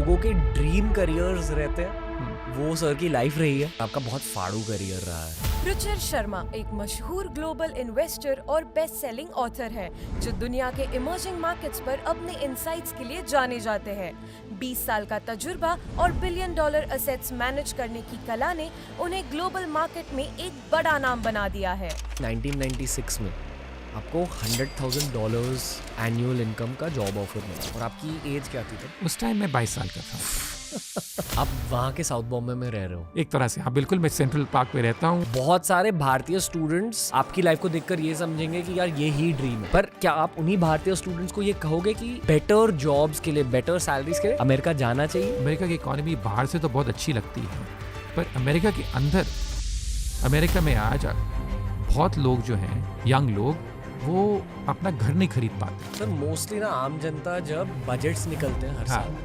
लोगों के dream careers रहते हैं वो सर की लाइफ रही है। आपका बहुत फाड़ू करियर रहा है। रुचिर शर्मा एक मशहूर ग्लोबल इन्वेस्टर और बेस्ट सेलिंग ऑथर है जो दुनिया के इमर्जिंग मार्केट्स पर अपने इनसाइट्स के लिए जाने जाते हैं। 20 साल का तजुर्बा और बिलियन डॉलर असेट्स मैनेज करने की कला ने उन्हें ग्लोबल मार्केट में एक बड़ा नाम बना दिया है। 1996 में आपको $100,000 एनुअल इनकम का जॉब ऑफर मिला और आपकी एज क्या थी तब? उस टाइम मैं 22 साल का था। आप वहाँ के साउथ बॉम्बे में रह रहे हो। एक तरह से हाँ बिल्कुल, मैं सेंट्रल पार्क में रहता हूँ। बहुत सारे भारतीय स्टूडेंट्स आपकी लाइफ को देखकर ये समझेंगे कि यार ये ही ड्रीम है, पर क्या आप उन्हीं भारतीय स्टूडेंट्स को ये कहोगे कि बेटर जॉब्स के लिए, बेटर सैलरीज के लिए अमेरिका जाना चाहिए? अमेरिका की इकोनॉमी बाहर से तो बहुत अच्छी लगती है, पर अमेरिका के अंदर, अमेरिका में आज बहुत लोग जो हैं, यंग लोग, वो अपना घर नहीं खरीद पाते। सर मोस्टली ना आम जनता जब बजट्स निकलते हैं हर साल,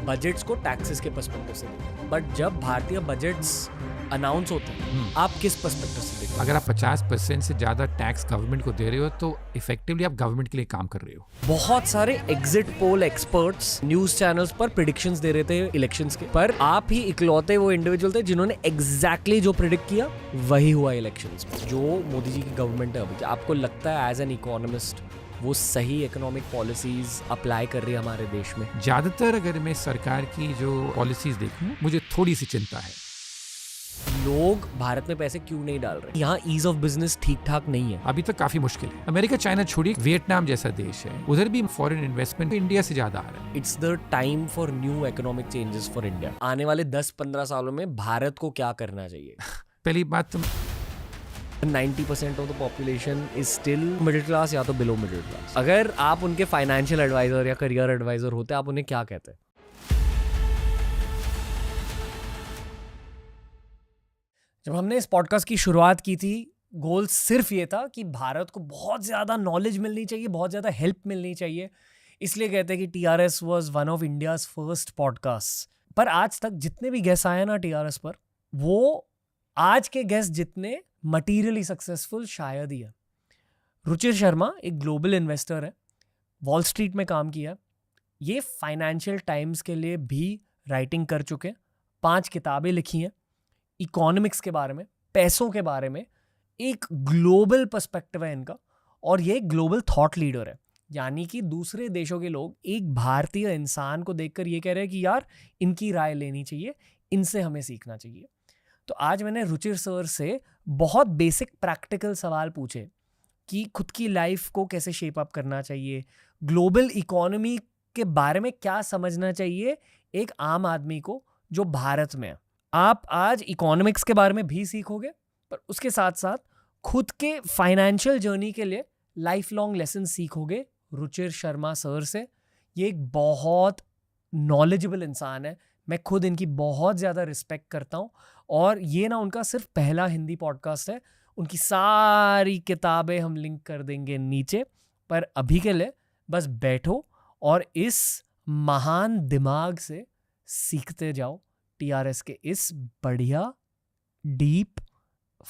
बजट्स को टैक्सेस के पर्सपेक्टिव से देखते हैं, बट जब भारतीय बजट्स अनाउंस होते हैं आप किस पर्सपेक्टिव से देखते हैं? अगर आप 50% से ज़्यादा टैक्स गवर्नमेंट को दे रहे हो तो इफेक्टिवली आप गवर्नमेंट के लिए काम कर रहे हो। बहुत सारे exit poll experts news channels पर प्रिडिक्शंस दे रहे थे इलेक्शंस के, पर आप ही इकलौते वो इंडिविजुअल थे जिन्होंने एग्जैक्टली जो प्रिडिक्ट किया वही हुआ इलेक्शंस में। जो मोदी जी की गवर्नमेंट है अभी, आपको लगता है एज एन इकोनॉमिस्ट वो सही इकोनॉमिक पॉलिसीज अप्लाई कर रही है हमारे देश में? ज़्यादातर अगर मैं सरकार की जो पॉलिसीज देखूं, मुझे थोड़ी सी चिंता है। लोग भारत में पैसे क्यों नहीं डाल रहे? यहाँ ईज ऑफ बिजनेस ठीक ठाक नहीं है। अभी तक काफी मुश्किल है। अमेरिका, चाइना छोड़िए, वियतनाम जैसा देश है, उधर भी फॉरेन इन्वेस्टमेंट इंडिया से ज्यादा आ रहा है। It's the time for new economic changes for India. आने वाले 10-15 सालों में भारत को क्या करना चाहिए? पहली बात, 90% of the population is still middle class या तो बिलो मिडिल क्लास। अगर आप उनके फाइनेंशियल एडवाइजर या करियर एडवाइजर होते, आप उन्हें क्या कहते? जब हमने इस पॉडकास्ट की शुरुआत की थी, गोल सिर्फ ये था कि भारत को बहुत ज़्यादा नॉलेज मिलनी चाहिए, बहुत ज़्यादा हेल्प मिलनी चाहिए। इसलिए कहते हैं कि TRS was one of India's first podcast. पर आज तक जितने भी गेस्ट आए ना TRS पर, वो आज के गेस्ट जितने मटीरियली सक्सेसफुल शायद ही है। रुचिर शर्मा एक ग्लोबल इन्वेस्टर है, वॉल स्ट्रीट में काम किया, ये फाइनेंशियल टाइम्स के लिए भी राइटिंग कर चुके हैं, 5 किताबें लिखी हैं इकोनॉमिक्स के बारे में, पैसों के बारे में। एक ग्लोबल पर्सपेक्टिव है इनका और ये ग्लोबल थॉट लीडर है। यानी कि दूसरे देशों के लोग एक भारतीय इंसान को देखकर ये कह रहे हैं कि यार इनकी राय लेनी चाहिए, इनसे हमें सीखना चाहिए। तो आज मैंने रुचिर सर से बहुत बेसिक प्रैक्टिकल सवाल पूछे कि खुद की लाइफ को कैसे शेप अप करना चाहिए, ग्लोबल इकोनॉमी के बारे में क्या समझना चाहिए एक आम आदमी को जो भारत में है। आप आज इकोनॉमिक्स के बारे में भी सीखोगे, पर उसके साथ साथ खुद के फाइनेंशियल जर्नी के लिए लाइफ लॉन्ग लेसन सीखोगे रुचिर शर्मा सर से। ये एक बहुत नॉलेजेबल इंसान है, मैं खुद इनकी बहुत ज़्यादा रिस्पेक्ट करता हूँ। और ये ना उनका सिर्फ पहला हिंदी पॉडकास्ट है, उनकी सारी किताबें हम लिंक कर देंगे नीचे। पर अभी के लिए बस बैठो और इस महान दिमाग से सीखते जाओ TRS के इस बढ़िया डीप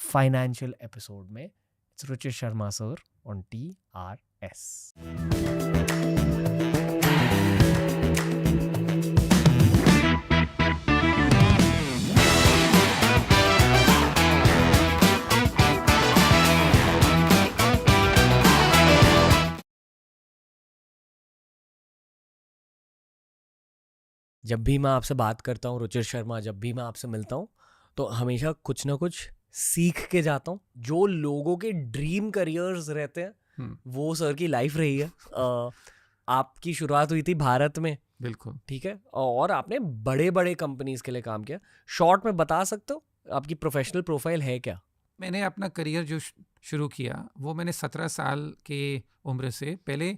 फाइनेंशियल एपिसोड में। It's Ruchir Sharma sir on TRS। जब भी मैं आपसे बात करता हूँ रुचिर शर्मा, जब भी मैं आपसे मिलता हूँ तो हमेशा कुछ ना कुछ सीख के जाता हूँ। जो लोगों के ड्रीम करियर्स रहते हैं वो सर की लाइफ रही है। आपकी शुरुआत हुई थी भारत में, बिल्कुल ठीक है, और आपने बड़े बड़े कंपनीज के लिए काम किया। शॉर्ट में बता सकते हो आपकी प्रोफेशनल प्रोफाइल है क्या? मैंने अपना करियर जो शुरू किया वो मैंने 17 साल के उम्र से पहले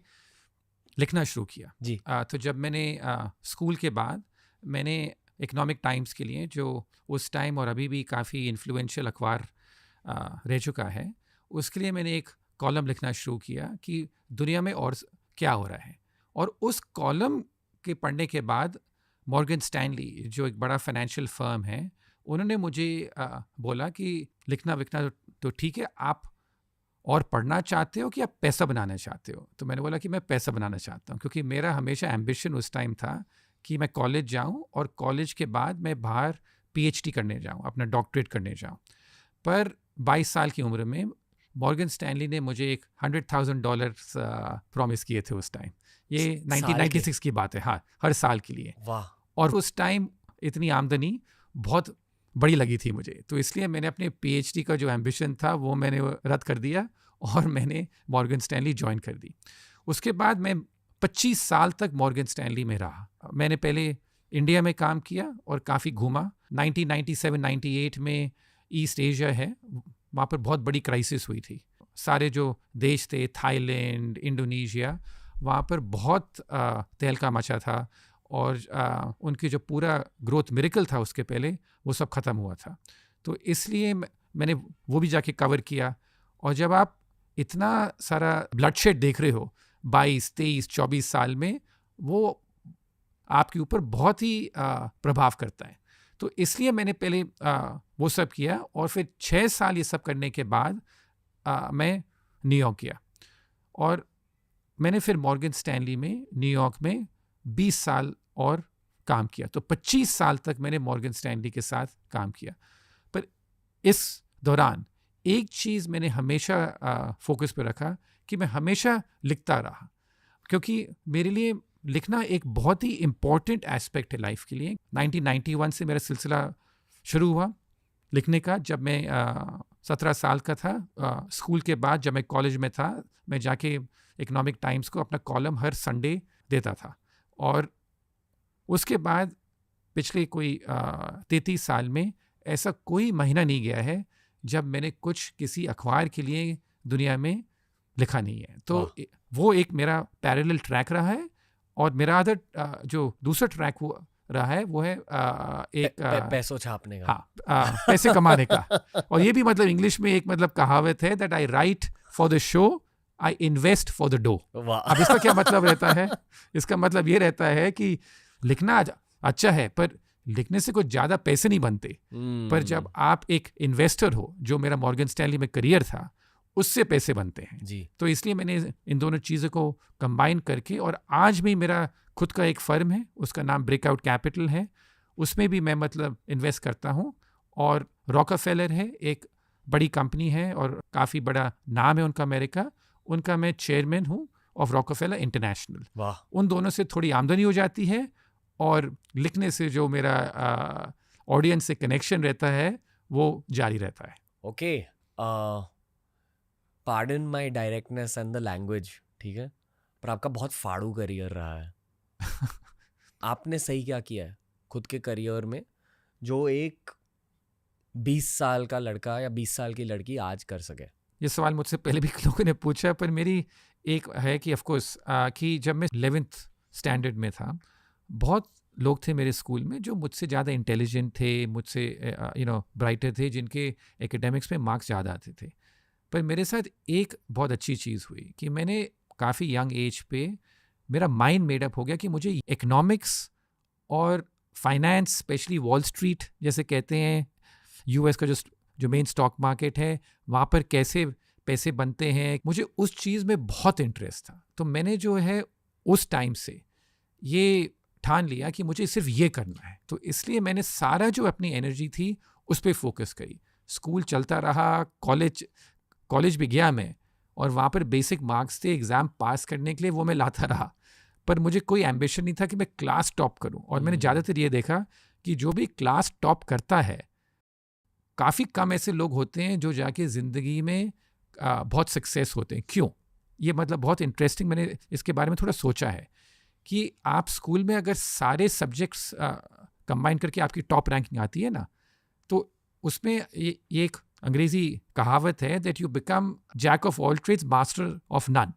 लिखना शुरू किया जी। तो जब मैंने स्कूल के बाद मैंने इकोनॉमिक टाइम्स के लिए, जो उस टाइम और अभी भी काफ़ी इन्फ्लुएंशियल अखबार रह चुका है, उसके लिए मैंने एक कॉलम लिखना शुरू किया कि दुनिया में और क्या हो रहा है। और उस कॉलम के पढ़ने के बाद मॉर्गन स्टैनली, जो एक बड़ा फाइनेंशियल फर्म है, उन्होंने मुझे बोला कि लिखना विकना तो ठीक है, आप और पढ़ना चाहते हो कि आप पैसा बनाना चाहते हो? तो मैंने बोला कि मैं पैसा बनाना चाहता हूँ, क्योंकि मेरा हमेशा एम्बिशन उस टाइम था कि मैं कॉलेज जाऊं और कॉलेज के बाद मैं बाहर पीएचडी करने जाऊं, अपना डॉक्टरेट करने जाऊं। पर 22 साल की उम्र में मॉर्गन स्टैनली ने मुझे एक $100,000 प्रॉमिस किए थे उस टाइम। ये 1996 की बात है, हाँ, हर साल के लिए। वाह। और उस टाइम इतनी आमदनी बहुत बड़ी लगी थी मुझे, तो इसलिए मैंने अपने पीएचडी का जो एम्बिशन था वो मैंने रद्द कर दिया और मैंने मॉर्गन स्टैनली ज्वाइन कर दी। उसके बाद मैं 25 साल तक मॉर्गन स्टैनली में रहा। मैंने पहले इंडिया में काम किया और काफ़ी घूमा। 1997-98 में ईस्ट एशिया है, वहाँ पर बहुत बड़ी क्राइसिस हुई थी। सारे जो देश थे, थाईलैंड, इंडोनेशिया, वहाँ पर बहुत तहलका मचा था और उनकी जो पूरा ग्रोथ मिरेकल था उसके पहले, वो सब ख़त्म हुआ था। तो इसलिए मैंने वो भी जाके कवर किया। और जब आप इतना सारा ब्लडशेड देख रहे हो 22, 23, 24 साल में, वो आपके ऊपर बहुत ही प्रभाव करता है। तो इसलिए मैंने पहले वो सब किया और फिर 6 साल ये सब करने के बाद मैं न्यूयॉर्क गया और मैंने फिर मॉर्गन स्टैनली में न्यूयॉर्क में 20 साल और काम किया। तो 25 साल तक मैंने मॉर्गन स्टैनली के साथ काम किया। पर इस दौरान एक चीज़ मैंने हमेशा फोकस पे रखा कि मैं हमेशा लिखता रहा, क्योंकि मेरे लिए लिखना एक बहुत ही इम्पॉर्टेंट एस्पेक्ट है लाइफ के लिए। 1991 से मेरा सिलसिला शुरू हुआ लिखने का। जब मैं 17 साल का था, स्कूल के बाद जब मैं कॉलेज में था, मैं जाके इकोनॉमिक टाइम्स को अपना कॉलम हर संडे देता था। और उसके बाद पिछले कोई 33 साल में ऐसा कोई महीना नहीं गया है जब मैंने कुछ किसी अखबार के लिए दुनिया में लिखा नहीं है। तो वो एक मेरा पैरेलल ट्रैक रहा है। और मेरा अदर जो दूसरा ट्रैक रहा है वो है एक पैसों छापने का। हाँ, पैसे कमाने का। और ये भी मतलब इंग्लिश में एक मतलब कहावत है that I write for the show, I invest for the dough. अब इसका क्या मतलब रहता है? इसका मतलब ये रहता है कि लिखना अच्छा है, पर लिखने से कुछ ज़्यादा पैसे नहीं बनते। पर जब आप एक इन्वेस्टर हो, जो मेरा मॉर्गन स्टैनली में करियर था, उससे पैसे बनते हैं जी। तो इसलिए मैंने इन दोनों चीज़ों को कंबाइन करके, और आज भी मेरा खुद का एक फर्म है, उसका नाम ब्रेकआउट कैपिटल है, उसमें भी मैं मतलब इन्वेस्ट करता हूँ। और रॉकफेलर है, एक बड़ी कंपनी है और काफ़ी बड़ा नाम है उनका अमेरिका, उनका मैं चेयरमैन हूँ ऑफ रॉकफेलर इंटरनेशनल। वाह। उन दोनों से थोड़ी आमदनी हो जाती है और लिखने से जो मेरा ऑडियंस से कनेक्शन रहता है वो जारी रहता है। Okay, pardon my directness and the language, ठीक है, पर आपका बहुत फाड़ू करियर रहा है। आपने सही क्या किया है खुद के करियर में जो एक 20 साल का लड़का या 20 साल की लड़की आज कर सके? ये सवाल मुझसे पहले भी लोगों ने पूछा, पर मेरी एक है कि ऑफकोर्स कि जब मैं 11th स्टैंडर्ड में था, बहुत लोग थे मेरे स्कूल में जो मुझसे ज़्यादा इंटेलिजेंट थे, मुझसे ब्राइटर थे, जिनके एकेडमिक्स में मार्क्स ज़्यादा आते थे। पर मेरे साथ एक बहुत अच्छी चीज़ हुई कि मैंने काफ़ी यंग एज पे मेरा माइंड मेडअप हो गया कि मुझे इकोनॉमिक्स और फाइनेंस, स्पेशली वॉल स्ट्रीट जैसे कहते हैं, यूएस का जो मेन स्टॉक मार्केट है, वहाँ पर कैसे पैसे बनते हैं, मुझे उस चीज़ में बहुत इंटरेस्ट था। तो मैंने जो है उस टाइम से ये ठान लिया कि मुझे सिर्फ ये करना है। तो इसलिए मैंने सारा जो अपनी एनर्जी थी उस पर फोकस करी। स्कूल चलता रहा, कॉलेज भी गया मैं, और वहाँ पर बेसिक मार्क्स थे एग्ज़ाम पास करने के लिए, वो मैं लाता रहा। पर मुझे कोई एम्बिशन नहीं था कि मैं क्लास टॉप करूँ। और मैंने ज़्यादातर ये देखा कि जो भी क्लास टॉप करता है, काफ़ी कम ऐसे लोग होते हैं जो जाके ज़िंदगी में बहुत सक्सेस होते हैं। क्यों? ये मतलब बहुत इंटरेस्टिंग, मैंने इसके बारे में थोड़ा सोचा है कि आप स्कूल में अगर सारे सब्जेक्ट्स कंबाइन करके आपकी टॉप रैंकिंग आती है ना, तो उसमें ये एक अंग्रेज़ी कहावत है that you become jack of all trades master of none.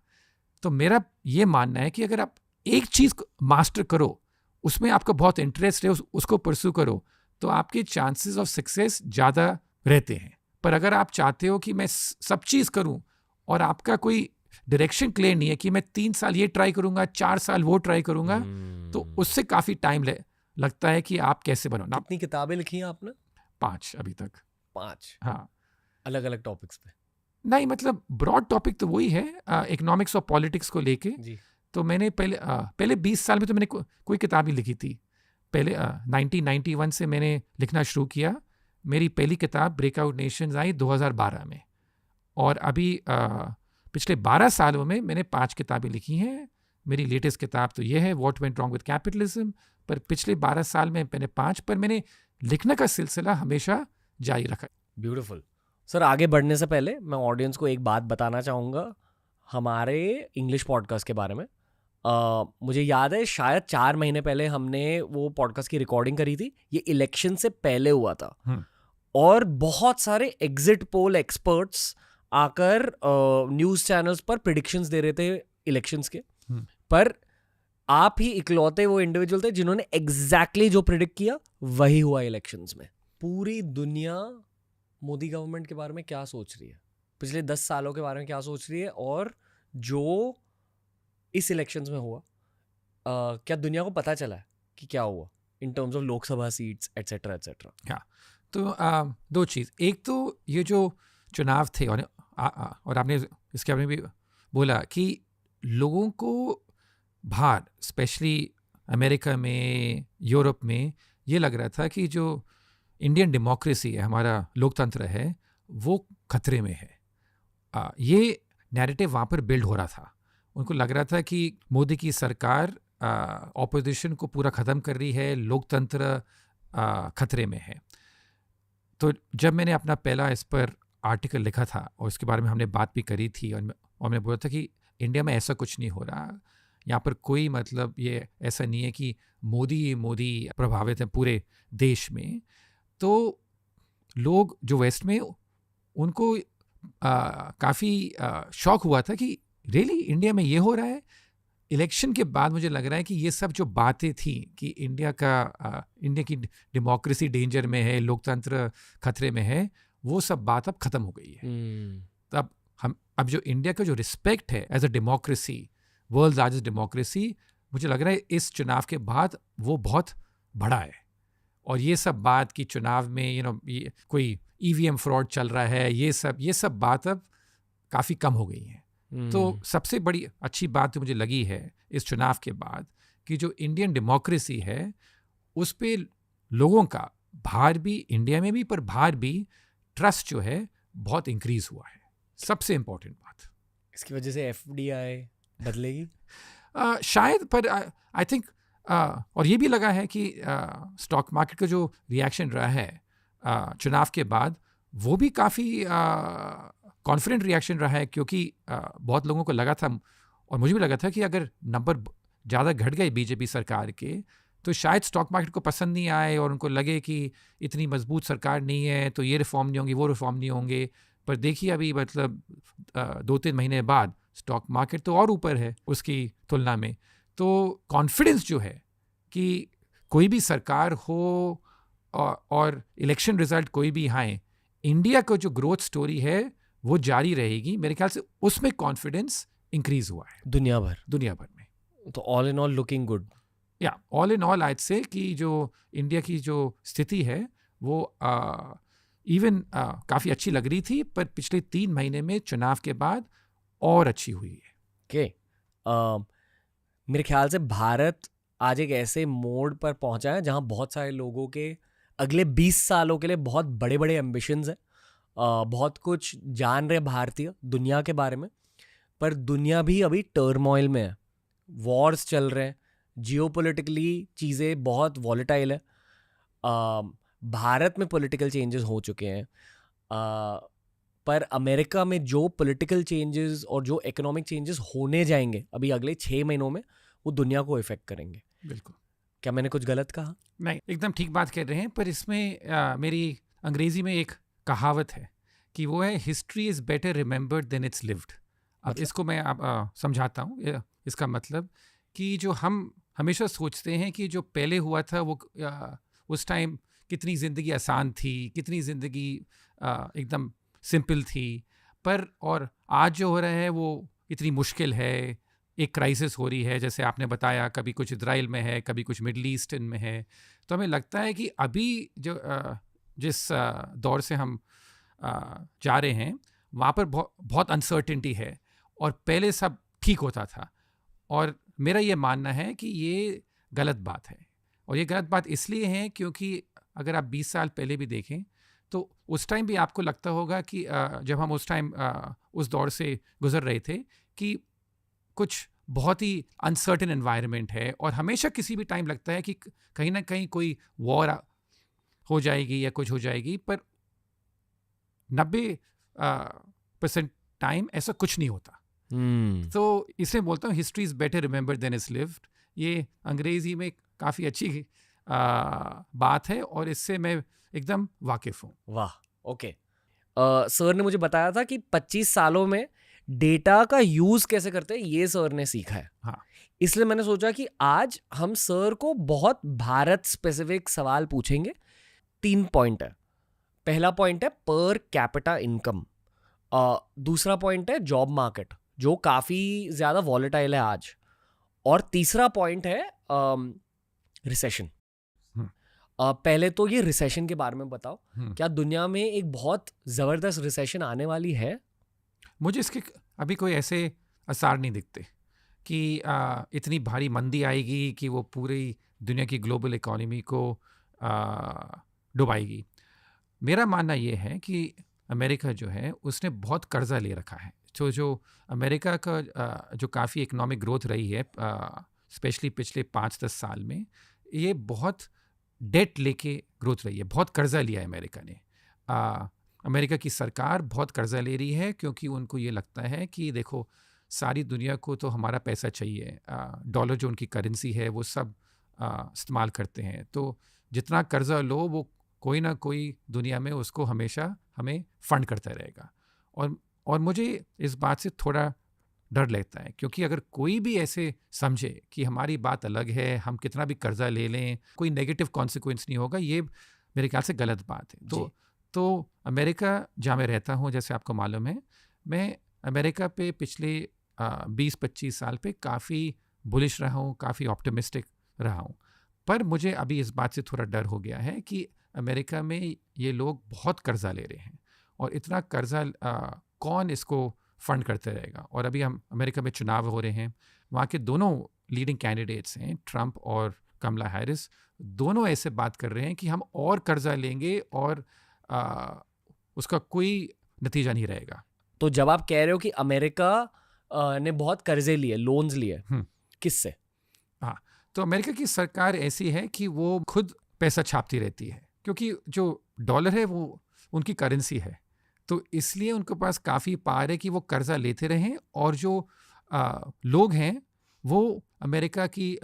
तो मेरा ये मानना है कि अगर आप एक चीज़ मास्टर करो, उसमें आपका बहुत इंटरेस्ट है, उसको परस्यू करो, तो आपके चांसेस ऑफ सक्सेस ज़्यादा रहते हैं। पर अगर आप चाहते हो कि मैं सब चीज़ करूं और आपका कोई डायरेक्शन क्लियर नहीं है कि मैं 3 साल ये ट्राई करूंगा, 4 साल वो ट्राई करूंगा, तो उससे काफ़ी टाइम लगता है कि आप कैसे बनो। कितनी किताबें लिखी हैं आपने? 5 अभी तक। 5? हाँ। अलग अलग टॉपिक्स पे? नहीं, मतलब ब्रॉड टॉपिक तो वही है, इकोनॉमिक्स और पॉलिटिक्स को लेके। तो मैंने पहले 20 साल में तो मैंने कोई किताब नहीं लिखी थी। पहले 1991 से मैंने लिखना शुरू किया। मेरी पहली किताब ब्रेकआउट नेशंस आई 2012 में, और अभी पिछले 12 सालों में मैंने 5 किताबें लिखी हैं। मेरी लेटेस्ट किताब तो ये है, what went wrong with capitalism, पर पिछले 12 साल में मैंने 5, पर मैंने लिखने का सिलसिला हमेशा जारी रखा। Beautiful sir. आगे बढ़ने से पहले मैं ऑडियंस को एक बात बताना चाहूँगा हमारे इंग्लिश पॉडकास्ट के बारे में। मुझे याद है शायद 4 महीने पहले हमने वो पॉडकास्ट की रिकॉर्डिंग करी थी। ये इलेक्शन से पहले हुआ था और बहुत सारे एग्जिट पोल एक्सपर्ट्स आकर न्यूज़ चैनल्स पर प्रिडिक्शंस दे रहे थे इलेक्शंस के। पर आप ही इकलौते वो इंडिविजुअल थे जिन्होंने एग्जैक्टली जो प्रिडिक्ट किया वही हुआ इलेक्शंस में। पूरी दुनिया मोदी गवर्नमेंट के बारे में क्या सोच रही है, पिछले 10 सालों के बारे में क्या सोच रही है, और जो इस इलेक्शंस में हुआ क्या दुनिया को पता चला है कि क्या हुआ इन terms of Lok Sabha seats etcetera etcetera? हाँ, तो 2 चीज़। एक तो ये जो चुनाव थे और आपने इसके बारे में भी बोला कि लोगों को बाहर, स्पेशली अमेरिका में, यूरोप में, ये लग रहा था कि जो इंडियन डेमोक्रेसी है, हमारा लोकतंत्र है, वो खतरे में है। ये नैरेटिव वहाँ पर बिल्ड हो रहा था। उनको लग रहा था कि मोदी की सरकार ऑपोजिशन को पूरा ख़त्म कर रही है, लोकतंत्र खतरे में है। तो जब मैंने अपना पहला इस पर आर्टिकल लिखा था और इसके बारे में हमने बात भी करी थी, और मैंने बोला था कि इंडिया में ऐसा कुछ नहीं हो रहा, यहाँ पर कोई मतलब ये ऐसा नहीं है कि मोदी प्रभावित है पूरे देश में। तो लोग जो वेस्ट में, उनको काफ़ी शौक हुआ था कि रियली इंडिया में ये हो रहा है। इलेक्शन के बाद मुझे लग रहा है कि ये सब जो बातें थी कि इंडिया की डेमोक्रेसी डेंजर में है, लोकतंत्र खतरे में है, वो सब बात अब ख़त्म हो गई है। तब अब जो इंडिया का जो रिस्पेक्ट है as a democracy, world largest democracy, मुझे लग रहा है इस चुनाव के बाद वो बहुत बड़ा है। और ये सब बात कि चुनाव में ये कोई ईवीएम फ्रॉड चल रहा है, ये सब बात अब काफ़ी कम हो गई है। तो सबसे बड़ी अच्छी बात तो मुझे लगी है इस चुनाव के बाद कि जो इंडियन डेमोक्रेसी है उस पे लोगों का बाहर भी, इंडिया में भी, पर बाहर भी ट्रस्ट जो है बहुत इंक्रीज हुआ है। सबसे इम्पोर्टेंट बात। इसकी वजह से एफडीआई बदलेगी शायद, पर आई थिंक और ये भी लगा है कि स्टॉक मार्केट का जो रिएक्शन रहा है चुनाव के बाद, वो भी काफ़ी कॉन्फिडेंट रिएक्शन रहा है, क्योंकि बहुत लोगों को लगा था, और मुझे भी लगा था कि अगर नंबर ज़्यादा घट गए बीजेपी सरकार के, तो शायद स्टॉक मार्केट को पसंद नहीं आए और उनको लगे कि इतनी मजबूत सरकार नहीं है तो ये रिफॉर्म नहीं होंगे, वो रिफॉर्म नहीं होंगे। पर देखिए अभी मतलब 2-3 महीने बाद स्टॉक मार्केट तो और ऊपर है उसकी तुलना में। तो कॉन्फिडेंस जो है कि कोई भी सरकार हो और इलेक्शन रिजल्ट कोई भी आए, इंडिया का जो ग्रोथ स्टोरी है वो जारी रहेगी। मेरे ख्याल से उसमें कॉन्फिडेंस इंक्रीज हुआ है दुनिया भर में। तो all in all looking good. या ऑल इन ऑल आज से कि जो इंडिया की जो स्थिति है वो इवन काफ़ी अच्छी लग रही थी, पर पिछले 3 महीने में चुनाव के बाद और अच्छी हुई है। ओके, मेरे ख्याल से भारत आज एक ऐसे मोड पर पहुंचा है जहां बहुत सारे लोगों के अगले 20 सालों के लिए बहुत बड़े बड़े एम्बिशंस हैं। बहुत कुछ जान रहे भारतीय दुनिया के बारे में, पर दुनिया भी अभी टर्मोइल में है। वॉर्स चल रहे हैं, जियोपॉलिटिकली चीज़ें बहुत वॉलेटाइल है। भारत में पॉलिटिकल चेंजेस हो चुके हैं, पर अमेरिका में जो पॉलिटिकल चेंजेस और जो इकोनॉमिक चेंजेस होने जाएंगे अभी अगले 6 महीनों में, वो दुनिया को इफेक्ट करेंगे। बिल्कुल। क्या मैंने कुछ गलत कहा? नहीं, एकदम ठीक बात कर रहे हैं। पर इसमें मेरी अंग्रेजी में एक कहावत है कि वो है, history is better remembered than it's lived. अब इसको मैं समझाता हूँ। इसका मतलब कि जो हम हमेशा सोचते हैं कि जो पहले हुआ था वो उस टाइम कितनी ज़िंदगी आसान थी, कितनी ज़िंदगी एकदम सिंपल थी, पर और आज जो हो रहा है वो इतनी मुश्किल है। एक क्राइसिस हो रही है, जैसे आपने बताया, कभी कुछ इजराइल में है, कभी कुछ मिडल ईस्टर्न में है। तो हमें लगता है कि अभी जो जिस दौर से हम जा रहे हैं वहाँ पर बहुत अनसर्टेनिटी है, और पहले सब ठीक होता था। और मेरा ये मानना है कि ये गलत बात है, और ये गलत बात इसलिए है क्योंकि अगर आप 20 साल पहले भी देखें तो उस टाइम भी आपको लगता होगा कि जब हम उस टाइम उस दौर से गुजर रहे थे कि कुछ बहुत ही अनसर्टेन एनवायरनमेंट है, और हमेशा किसी भी टाइम लगता है कि कहीं ना कहीं कोई वॉर हो जाएगी या कुछ हो जाएगी, पर 90% टाइम ऐसा कुछ नहीं होता। तो इसलिए बोलता हूँ history is better remember than is lived. ये अंग्रेजी में काफ़ी अच्छी बात है और इससे मैं एकदम वाकिफ़ हूँ। वाह, ओके। सर ने मुझे बताया था कि 25 सालों में डेटा का यूज़ कैसे करते हैं ये सर ने सीखा है। हाँ। इसलिए मैंने सोचा कि आज हम सर को बहुत भारत स्पेसिफिक सवाल पूछेंगे। 3 पॉइंट है। पहला पॉइंट है पर कैपिटा इनकम, दूसरा पॉइंट है जॉब मार्केट जो काफ़ी ज़्यादा वॉलेटाइल है आज, और तीसरा पॉइंट है रिसेशन। पहले तो ये रिसेशन के बारे में बताओ, क्या दुनिया में एक बहुत ज़बरदस्त रिसेशन आने वाली है? मुझे इसके अभी कोई ऐसे आसार नहीं दिखते कि इतनी भारी मंदी आएगी कि वो पूरी दुनिया की ग्लोबल इकोनॉमी को डुबाएगी। मेरा मानना ये है कि अमेरिका जो है उसने बहुत कर्जा ले रखा है। जो अमेरिका का जो काफ़ी इकोनॉमिक ग्रोथ रही है स्पेशली पिछले 5-10 साल में, ये बहुत डेट लेके ग्रोथ रही है, बहुत कर्जा लिया है अमेरिका ने। अमेरिका की सरकार बहुत कर्जा ले रही है क्योंकि उनको ये लगता है कि देखो सारी दुनिया को तो हमारा पैसा चाहिए, डॉलर जो उनकी करेंसी है वो सब इस्तेमाल करते हैं, तो जितना कर्जा लो वो कोई ना कोई दुनिया में उसको हमेशा हमें फंड करता रहेगा। और मुझे इस बात से थोड़ा डर लगता है क्योंकि अगर कोई भी ऐसे समझे कि हमारी बात अलग है, हम कितना भी कर्जा ले लें कोई नेगेटिव कॉन्सिक्वेंस नहीं होगा, ये मेरे ख्याल से गलत बात है। तो अमेरिका जहाँ मैं रहता हूँ, जैसे आपको मालूम है, मैं अमेरिका पे पिछले 20-25 साल पे काफ़ी बुलिश रहा हूँ, काफ़ी ऑप्टिमिस्टिक रहा हूँ, पर मुझे अभी इस बात से थोड़ा डर हो गया है कि अमेरिका में ये लोग बहुत कर्जा ले रहे हैं और इतना कर्जा कौन इसको फंड करते रहेगा। और अभी हम अमेरिका में चुनाव हो रहे हैं, वहाँ के दोनों लीडिंग कैंडिडेट्स हैं, ट्रंप और कमला हैरिस, दोनों ऐसे बात कर रहे हैं कि हम और कर्जा लेंगे और उसका कोई नतीजा नहीं रहेगा। तो जब आप कह रहे हो कि अमेरिका ने बहुत कर्जे लिए, लोन्स लिए, किससे? हाँ, तो अमेरिका की सरकार ऐसी है कि वो खुद पैसा छापती रहती है क्योंकि जो डॉलर है वो उनकी करेंसी है, तो इसलिए उनके पास काफ़ी पावर है कि वो कर्जा लेते रहें और जो लोग हैं वो अमेरिका की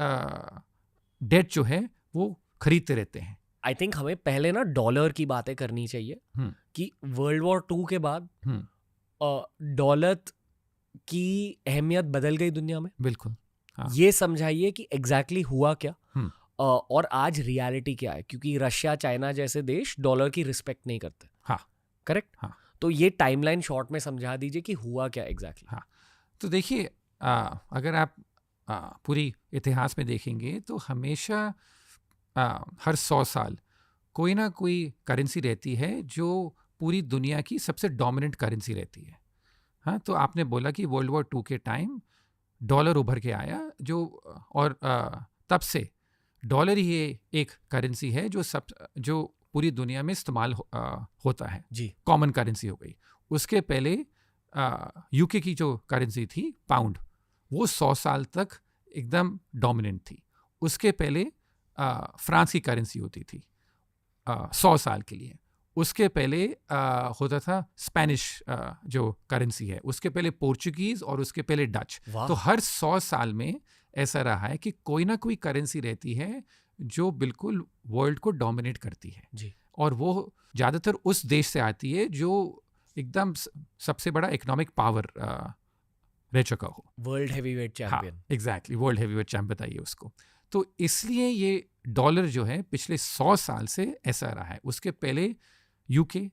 डेट जो है वो खरीदते रहते हैं। आई थिंक हमें पहले ना डॉलर की बातें करनी चाहिए कि वर्ल्ड वॉर 2 के बाद डॉलर की अहमियत बदल गई दुनिया में। बिल्कुल। हाँ। ये समझाइए कि एग्जैक्टली हुआ क्या और आज रियलिटी क्या है, क्योंकि रशिया चाइना जैसे देश डॉलर की रिस्पेक्ट नहीं करते। हाँ, करेक्ट। हाँ, तो ये टाइमलाइन शॉर्ट में समझा दीजिए कि हुआ क्या एग्जैक्टली। हाँ, तो देखिए अगर आप पूरी इतिहास में देखेंगे तो हमेशा हर 100 साल कोई ना कोई करेंसी रहती है जो पूरी दुनिया की सबसे डोमिनेंट करेंसी रहती है। हाँ, तो आपने बोला कि वर्ल्ड वॉर 2 के टाइम डॉलर उभर के आया और तब से डॉलर ही एक करेंसी है जो पूरी दुनिया में इस्तेमाल होता है जी, कॉमन करेंसी हो गई। उसके पहले यूके की जो करेंसी थी पाउंड, वो 100 साल तक एकदम डोमिनेंट थी। उसके पहले फ्रांस की करेंसी होती थी 100 साल के लिए। उसके पहले होता था स्पेनिश जो करेंसी है, उसके पहले पोर्चुगीज़ और उसके पहले डच। तो हर 100 साल में ऐसा रहा है कि कोई ना कोई करेंसी रहती है जो बिल्कुल वर्ल्ड को डोमिनेट करती है जी, और वो ज़्यादातर उस देश से आती है जो एकदम सबसे बड़ा इकोनॉमिक पावर रह चुका हो। World heavyweight champion. हाँ, एग्जैक्टली, वर्ल्ड हेवीवेट चैंपियन बताइए उसको। तो इसलिए ये डॉलर जो है पिछले 100 साल से ऐसा रहा है। उसके पहले यूके,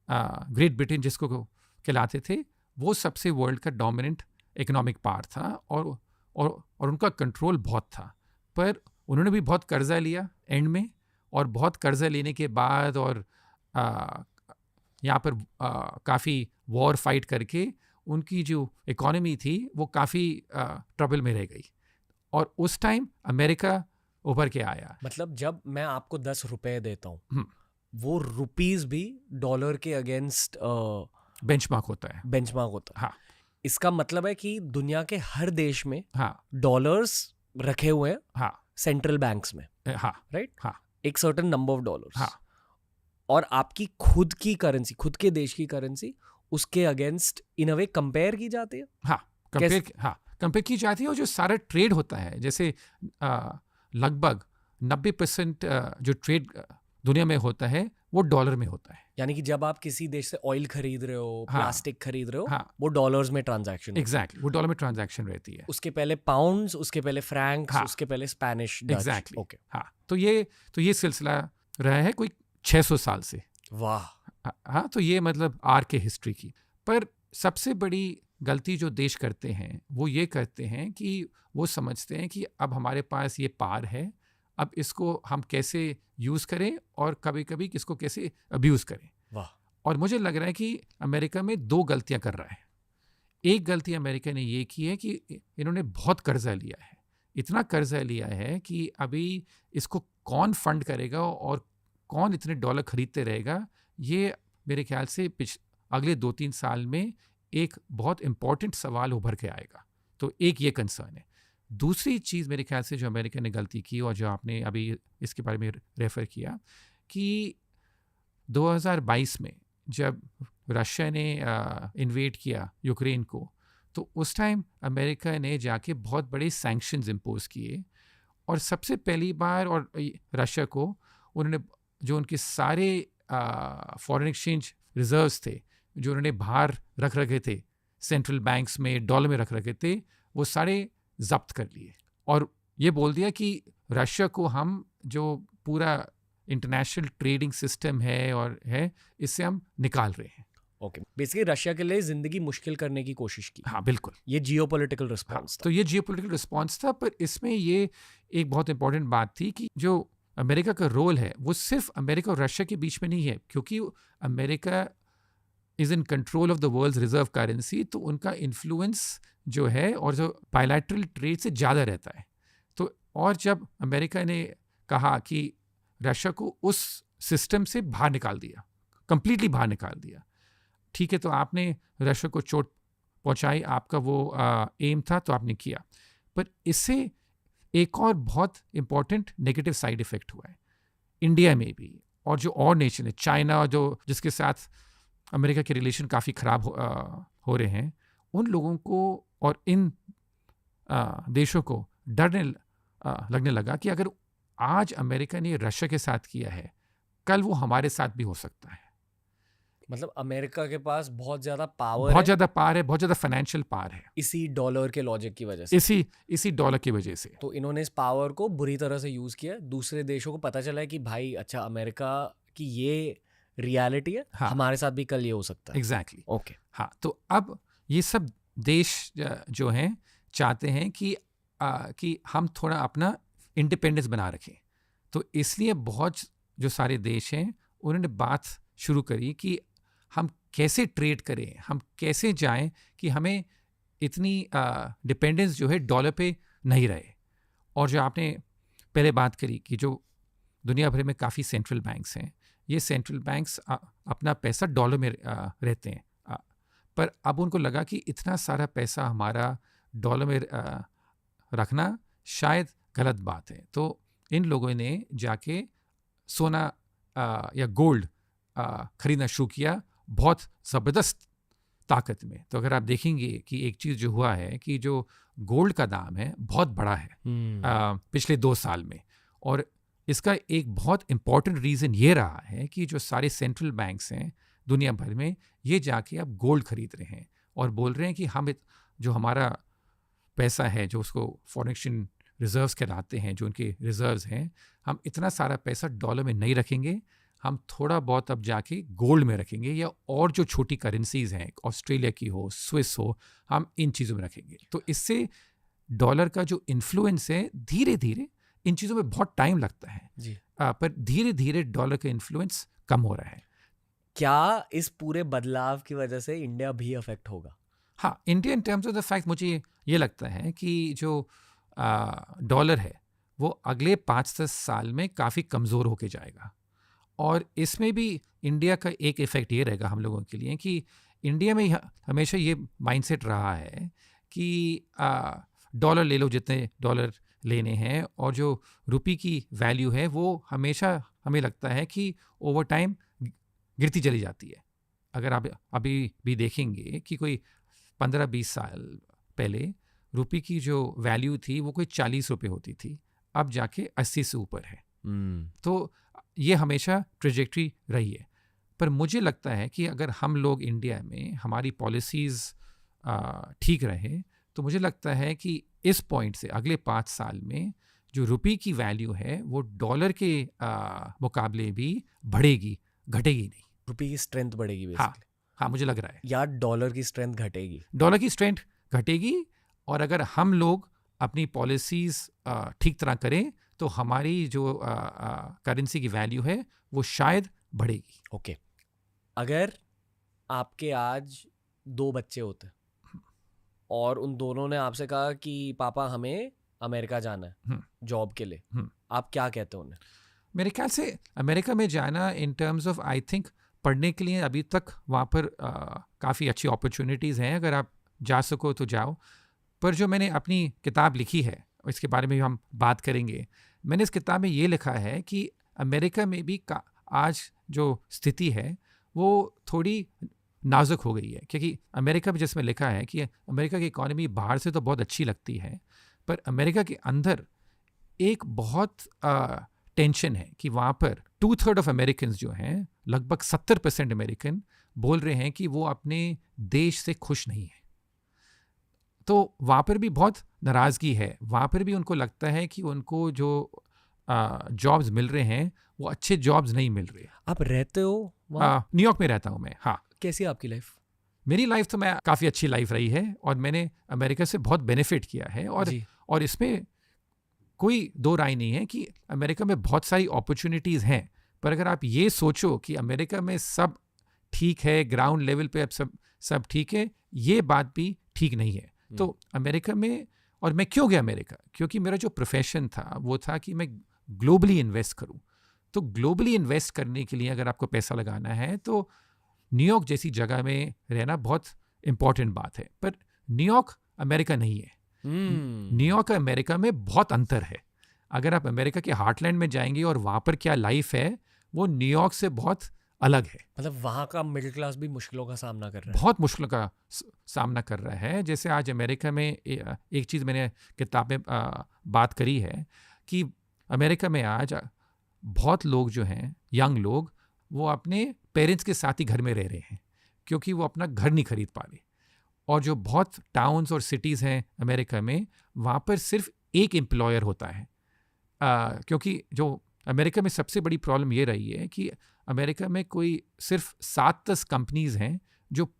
ग्रेट ब्रिटेन जिसको कहलाते थे, वो सबसे वर्ल्ड का डोमिनेंट इकोनॉमिक पावर था और उनका कंट्रोल बहुत था, पर उन्होंने भी बहुत कर्जा लिया एंड में, और बहुत कर्जा लेने के बाद और यहाँ पर काफ़ी वॉर फाइट करके उनकी जो इकोनॉमी थी वो काफ़ी ट्रबल में रह गई। और उस टाइम अमेरिका उभर के आया। मतलब जब मैं आपको 10 रुपए देता हूँ, हम्म, वो रुपीस भी डॉलर के अगेंस्ट बेंचमार्क होता है। बेंचमार्क होता है। हाँ इसका मतलब है कि दुनिया के हर देश में हाँ डॉलर्स रखे हुए हैं हाँ सेंट्रल बैंक्स में, हाँ राइट? हाँ एक सर्टेन नंबर ऑफ डॉलर्स, हाँ और आपकी खुद की करेंसी, खुद के देश की करेंसी उसके against in a way compare की जाती है। हाँ कंपेयर की जाती है। और जो सारा ट्रेड होता है, जैसे लगभग 90% जो ट्रेड दुनिया में होता है वो डॉलर में होता है। यानी कि जब आप किसी देश से ऑयल खरीद रहे हो, हाँ, प्लास्टिक खरीद रहे हो, हाँ, वो डॉलर्स में ट्रांजैक्शन। एग्जैक्टली, वो डॉलर में ट्रांजैक्शन रहती है। उसके पहले पाउंड्स, उसके पहले फ्रैंक्स, हाँ, उसके पहले स्पेनिश, डच। एग्जैक्टली। ओके, हाँ, तो ये सिलसिला रहा है कोई 600 साल से। वाह। हाँ, तो ये मतलब आर के हिस्ट्री की। पर सबसे बड़ी गलती जो देश करते हैं वो ये करते हैं कि वो समझते हैं कि अब हमारे पास ये पार है, अब इसको हम कैसे यूज़ करें और कभी कभी किसको कैसे अब्यूज़ करें। वाह। और मुझे लग रहा है कि अमेरिका में 2 गलतियां कर रहा है। एक गलती अमेरिका ने ये की है कि इन्होंने बहुत कर्जा लिया है, इतना कर्जा लिया है कि अभी इसको कौन फंड करेगा और कौन इतने डॉलर खरीदते रहेगा, ये मेरे ख्याल से अगले 2-3 साल में एक बहुत इम्पॉर्टेंट सवाल उभर के आएगा। तो एक ये कंसर्न है। दूसरी चीज़ मेरे ख्याल से जो अमेरिका ने गलती की और जो आपने अभी इसके बारे में रेफ़र किया कि 2022 में जब रशिया ने इन्वेड किया यूक्रेन को, तो उस टाइम अमेरिका ने जाके बहुत बड़े सैंक्शंस इम्पोज किए और सबसे पहली बार और रशिया को उन्होंने जो उनके सारे फॉरेन एक्सचेंज रिजर्व्स थे जो उन्होंने बाहर रख रखे थे, सेंट्रल बैंक्स में डॉलर में रख रखे थे, वो सारे जब्त कर लिए और ये बोल दिया कि रशिया को हम जो पूरा इंटरनेशनल ट्रेडिंग सिस्टम है और है इससे हम निकाल रहे हैं। ओके, बेसिकली रशिया के लिए जिंदगी मुश्किल करने की कोशिश की। हाँ बिल्कुल, ये जियोपॉलिटिकल रिस्पांस था। तो ये जियोपॉलिटिकल रिस्पांस था, पर इसमें ये एक बहुत इंपॉर्टेंट बात थी कि जो अमेरिका का रोल है वो सिर्फ अमेरिका और रशिया के बीच में नहीं है, क्योंकि America is in control of the world's reserve currency, तो उनका इन्फ्लुएंस जो है और जो बायलैटरल ट्रेड से ज़्यादा रहता है। तो और जब अमेरिका ने कहा कि रशिया को उस सिस्टम से बाहर निकाल दिया, कंप्लीटली बाहर निकाल दिया, ठीक है, तो आपने रशिया को चोट पहुंचाई, आपका वो एम था तो आपने किया, पर इससे एक और बहुत इम्पॉर्टेंट नेगेटिव साइड इफ़ेक्ट हुआ है इंडिया में भी, और जो और नेशन है, चाइना, जो जिसके साथ अमेरिका के रिलेशन काफ़ी ख़राब हो रहे हैं, उन लोगों को और इन देशों को डरने लगने लगा कि अगर आज अमेरिका ने रशिया के साथ किया है, कल वो हमारे साथ भी हो सकता है। मतलब अमेरिका के पास बहुत ज़्यादा पावर बहुत है, ज़्यादा पावर है, बहुत ज़्यादा फाइनेंशियल पावर है, इसी डॉलर के लॉजिक की वजह से, इसी डॉलर की वजह से। तो इन्होंने इस पावर को बुरी तरह से यूज़ किया। दूसरे देशों को पता चला है कि भाई अच्छा, अमेरिका की ये रियलिटी है, हाँ, हमारे साथ भी कल ये हो सकता है। एग्जैक्टली। ओके, हाँ, तो अब ये सब देश जो हैं चाहते हैं कि हम थोड़ा अपना इंडिपेंडेंस बना रखें, तो इसलिए बहुत जो सारे देश हैं उन्होंने बात शुरू करी कि हम कैसे ट्रेड करें, हम कैसे जाएं कि हमें इतनी डिपेंडेंस जो है डॉलर पे नहीं रहे। और जो आपने पहले बात करी कि जो दुनिया भर में काफ़ी सेंट्रल बैंक्स हैं, ये सेंट्रल बैंक्स अपना पैसा डॉलर में रहते हैं, पर अब उनको लगा कि इतना सारा पैसा हमारा डॉलर में रखना शायद गलत बात है, तो इन लोगों ने जाके सोना या गोल्ड खरीदना शुरू किया बहुत ज़बरदस्त ताकत में। तो अगर आप देखेंगे कि एक चीज़ जो हुआ है कि जो गोल्ड का दाम है बहुत बड़ा है पिछले 2 साल में, और इसका एक बहुत इम्पॉर्टेंट रीज़न ये रहा है कि जो सारे सेंट्रल बैंक्स हैं दुनिया भर में, ये जाके अब गोल्ड खरीद रहे हैं और बोल रहे हैं कि हम जो हमारा पैसा है, जो उसको फॉरेन एक्सचेंज रिजर्व्स कहलाते हैं, जो उनके रिजर्व्स हैं, हम इतना सारा पैसा डॉलर में नहीं रखेंगे, हम थोड़ा बहुत अब जाके गोल्ड में रखेंगे, या और जो छोटी करेंसीज हैं, ऑस्ट्रेलिया की हो, स्विस हो, हम इन चीज़ों में रखेंगे। तो इससे डॉलर का जो इन्फ्लुएंस है धीरे धीरे, इन चीज़ों में बहुत टाइम लगता है जी, पर धीरे धीरे डॉलर का इन्फ्लुएंस कम हो रहा है। क्या इस पूरे बदलाव की वजह से इंडिया भी अफेक्ट होगा? हाँ, India in terms of the fact मुझे ये लगता है कि जो डॉलर है वो अगले 5-10 साल में काफ़ी कमज़ोर होके जाएगा। और इसमें भी इंडिया का एक इफ़ेक्ट ये रहेगा हम लोगों के लिए कि इंडिया में हमेशा ये माइंडसेट रहा है कि डॉलर ले लो जितने डॉलर लेने हैं, और जो रुपये की वैल्यू है वो हमेशा हमें लगता है कि ओवर टाइम गिरती चली जाती है। अगर आप अभी भी देखेंगे कि कोई 15-20 साल पहले रुपये की जो वैल्यू थी वो कोई 40 रुपये होती थी, अब जाके 80 से ऊपर है। तो ये हमेशा ट्रेजेक्ट्री रही है। पर मुझे लगता है कि अगर हम लोग इंडिया में हमारी पॉलिसीज़ ठीक रहे तो मुझे लगता है कि इस पॉइंट से अगले 5 साल में जो रुपये की वैल्यू है वो डॉलर के मुकाबले भी बढ़ेगी, घटेगी नहीं। रुपये की स्ट्रेंथ बढ़ेगी बेसिकली। हाँ, मुझे लग रहा है। या डॉलर की स्ट्रेंथ घटेगी? डॉलर की स्ट्रेंथ घटेगी, और अगर हम लोग अपनी पॉलिसीज़ ठीक तरह करें तो हमारी जो करेंसी की वैल्यू है वो शायद बढ़ेगी। ओके, अगर आपके आज 2 बच्चे होते और उन दोनों ने आपसे कहा कि पापा हमें अमेरिका जाना है जॉब के लिए, आप क्या कहते हो उन्हें? मेरे ख्याल से अमेरिका में जाना इन टर्म्स ऑफ आई थिंक पढ़ने के लिए अभी तक वहाँ पर काफ़ी अच्छी अपॉर्चुनिटीज़ हैं, अगर आप जा सको तो जाओ। पर जो मैंने अपनी किताब लिखी है इसके बारे में भी हम बात करेंगे। मैंने इस किताब में ये लिखा है कि अमेरिका में भी आज जो स्थिति है वो थोड़ी नाजुक हो गई है, क्योंकि अमेरिका में जिसमें लिखा है कि अमेरिका की इकॉनमी बाहर से तो बहुत अच्छी लगती है, पर अमेरिका के अंदर एक बहुत टेंशन है कि वहाँ पर 2/3 ऑफ अमेरिकन जो हैं, लगभग 70% अमेरिकन बोल रहे हैं कि वो अपने देश से खुश नहीं है। तो वहाँ पर भी बहुत नाराज़गी है, वहाँ पर भी उनको लगता है कि उनको जो जॉब्स मिल रहे हैं वो अच्छे जॉब्स नहीं मिल रहे। आप रहते हो न्यूयॉर्क में रहता हूँ मैं। हाँ। कैसी है आपकी लाइफ? मेरी लाइफ तो मैं काफ़ी अच्छी लाइफ रही है, और मैंने अमेरिका से बहुत बेनिफिट किया है, और इसमें कोई दो राय नहीं है कि अमेरिका में बहुत सारी अपॉर्चुनिटीज़ हैं। पर अगर आप ये सोचो कि अमेरिका में सब ठीक है, ग्राउंड लेवल पे अब सब ठीक है, ये बात भी ठीक नहीं है। तो अमेरिका में, और मैं क्यों गया अमेरिका, क्योंकि मेरा जो प्रोफेशन था वो था कि मैं ग्लोबली इन्वेस्ट करूं। तो ग्लोबली इन्वेस्ट करने के लिए अगर आपको पैसा लगाना है तो न्यूयॉर्क जैसी जगह में रहना बहुत इम्पॉर्टेंट बात है। पर न्यूयॉर्क अमेरिका नहीं है। न्यूयॉर्क अमेरिका में बहुत अंतर है। अगर आप अमेरिका के हार्टलैंड में जाएंगे और वहाँ पर क्या लाइफ है वो न्यूयॉर्क से बहुत अलग है। मतलब वहाँ का मिडिल क्लास भी मुश्किलों का सामना कर रहा है, बहुत मुश्किलों का सामना कर रहा है। जैसे आज अमेरिका में एक चीज़ मैंने किताब में बात करी है कि अमेरिका में आज बहुत लोग जो हैं, यंग लोग, वो अपने पेरेंट्स के साथ ही घर में रह रहे हैं क्योंकि वो अपना घर नहीं खरीद पा रहे। और जो बहुत टाउन्स और सिटीज़ हैं अमेरिका में, वहाँ पर सिर्फ एक एम्प्लॉयर होता है, क्योंकि जो अमेरिका में सबसे बड़ी प्रॉब्लम ये रही है कि अमेरिका में कोई सिर्फ 7-10 कंपनीज़ हैं जो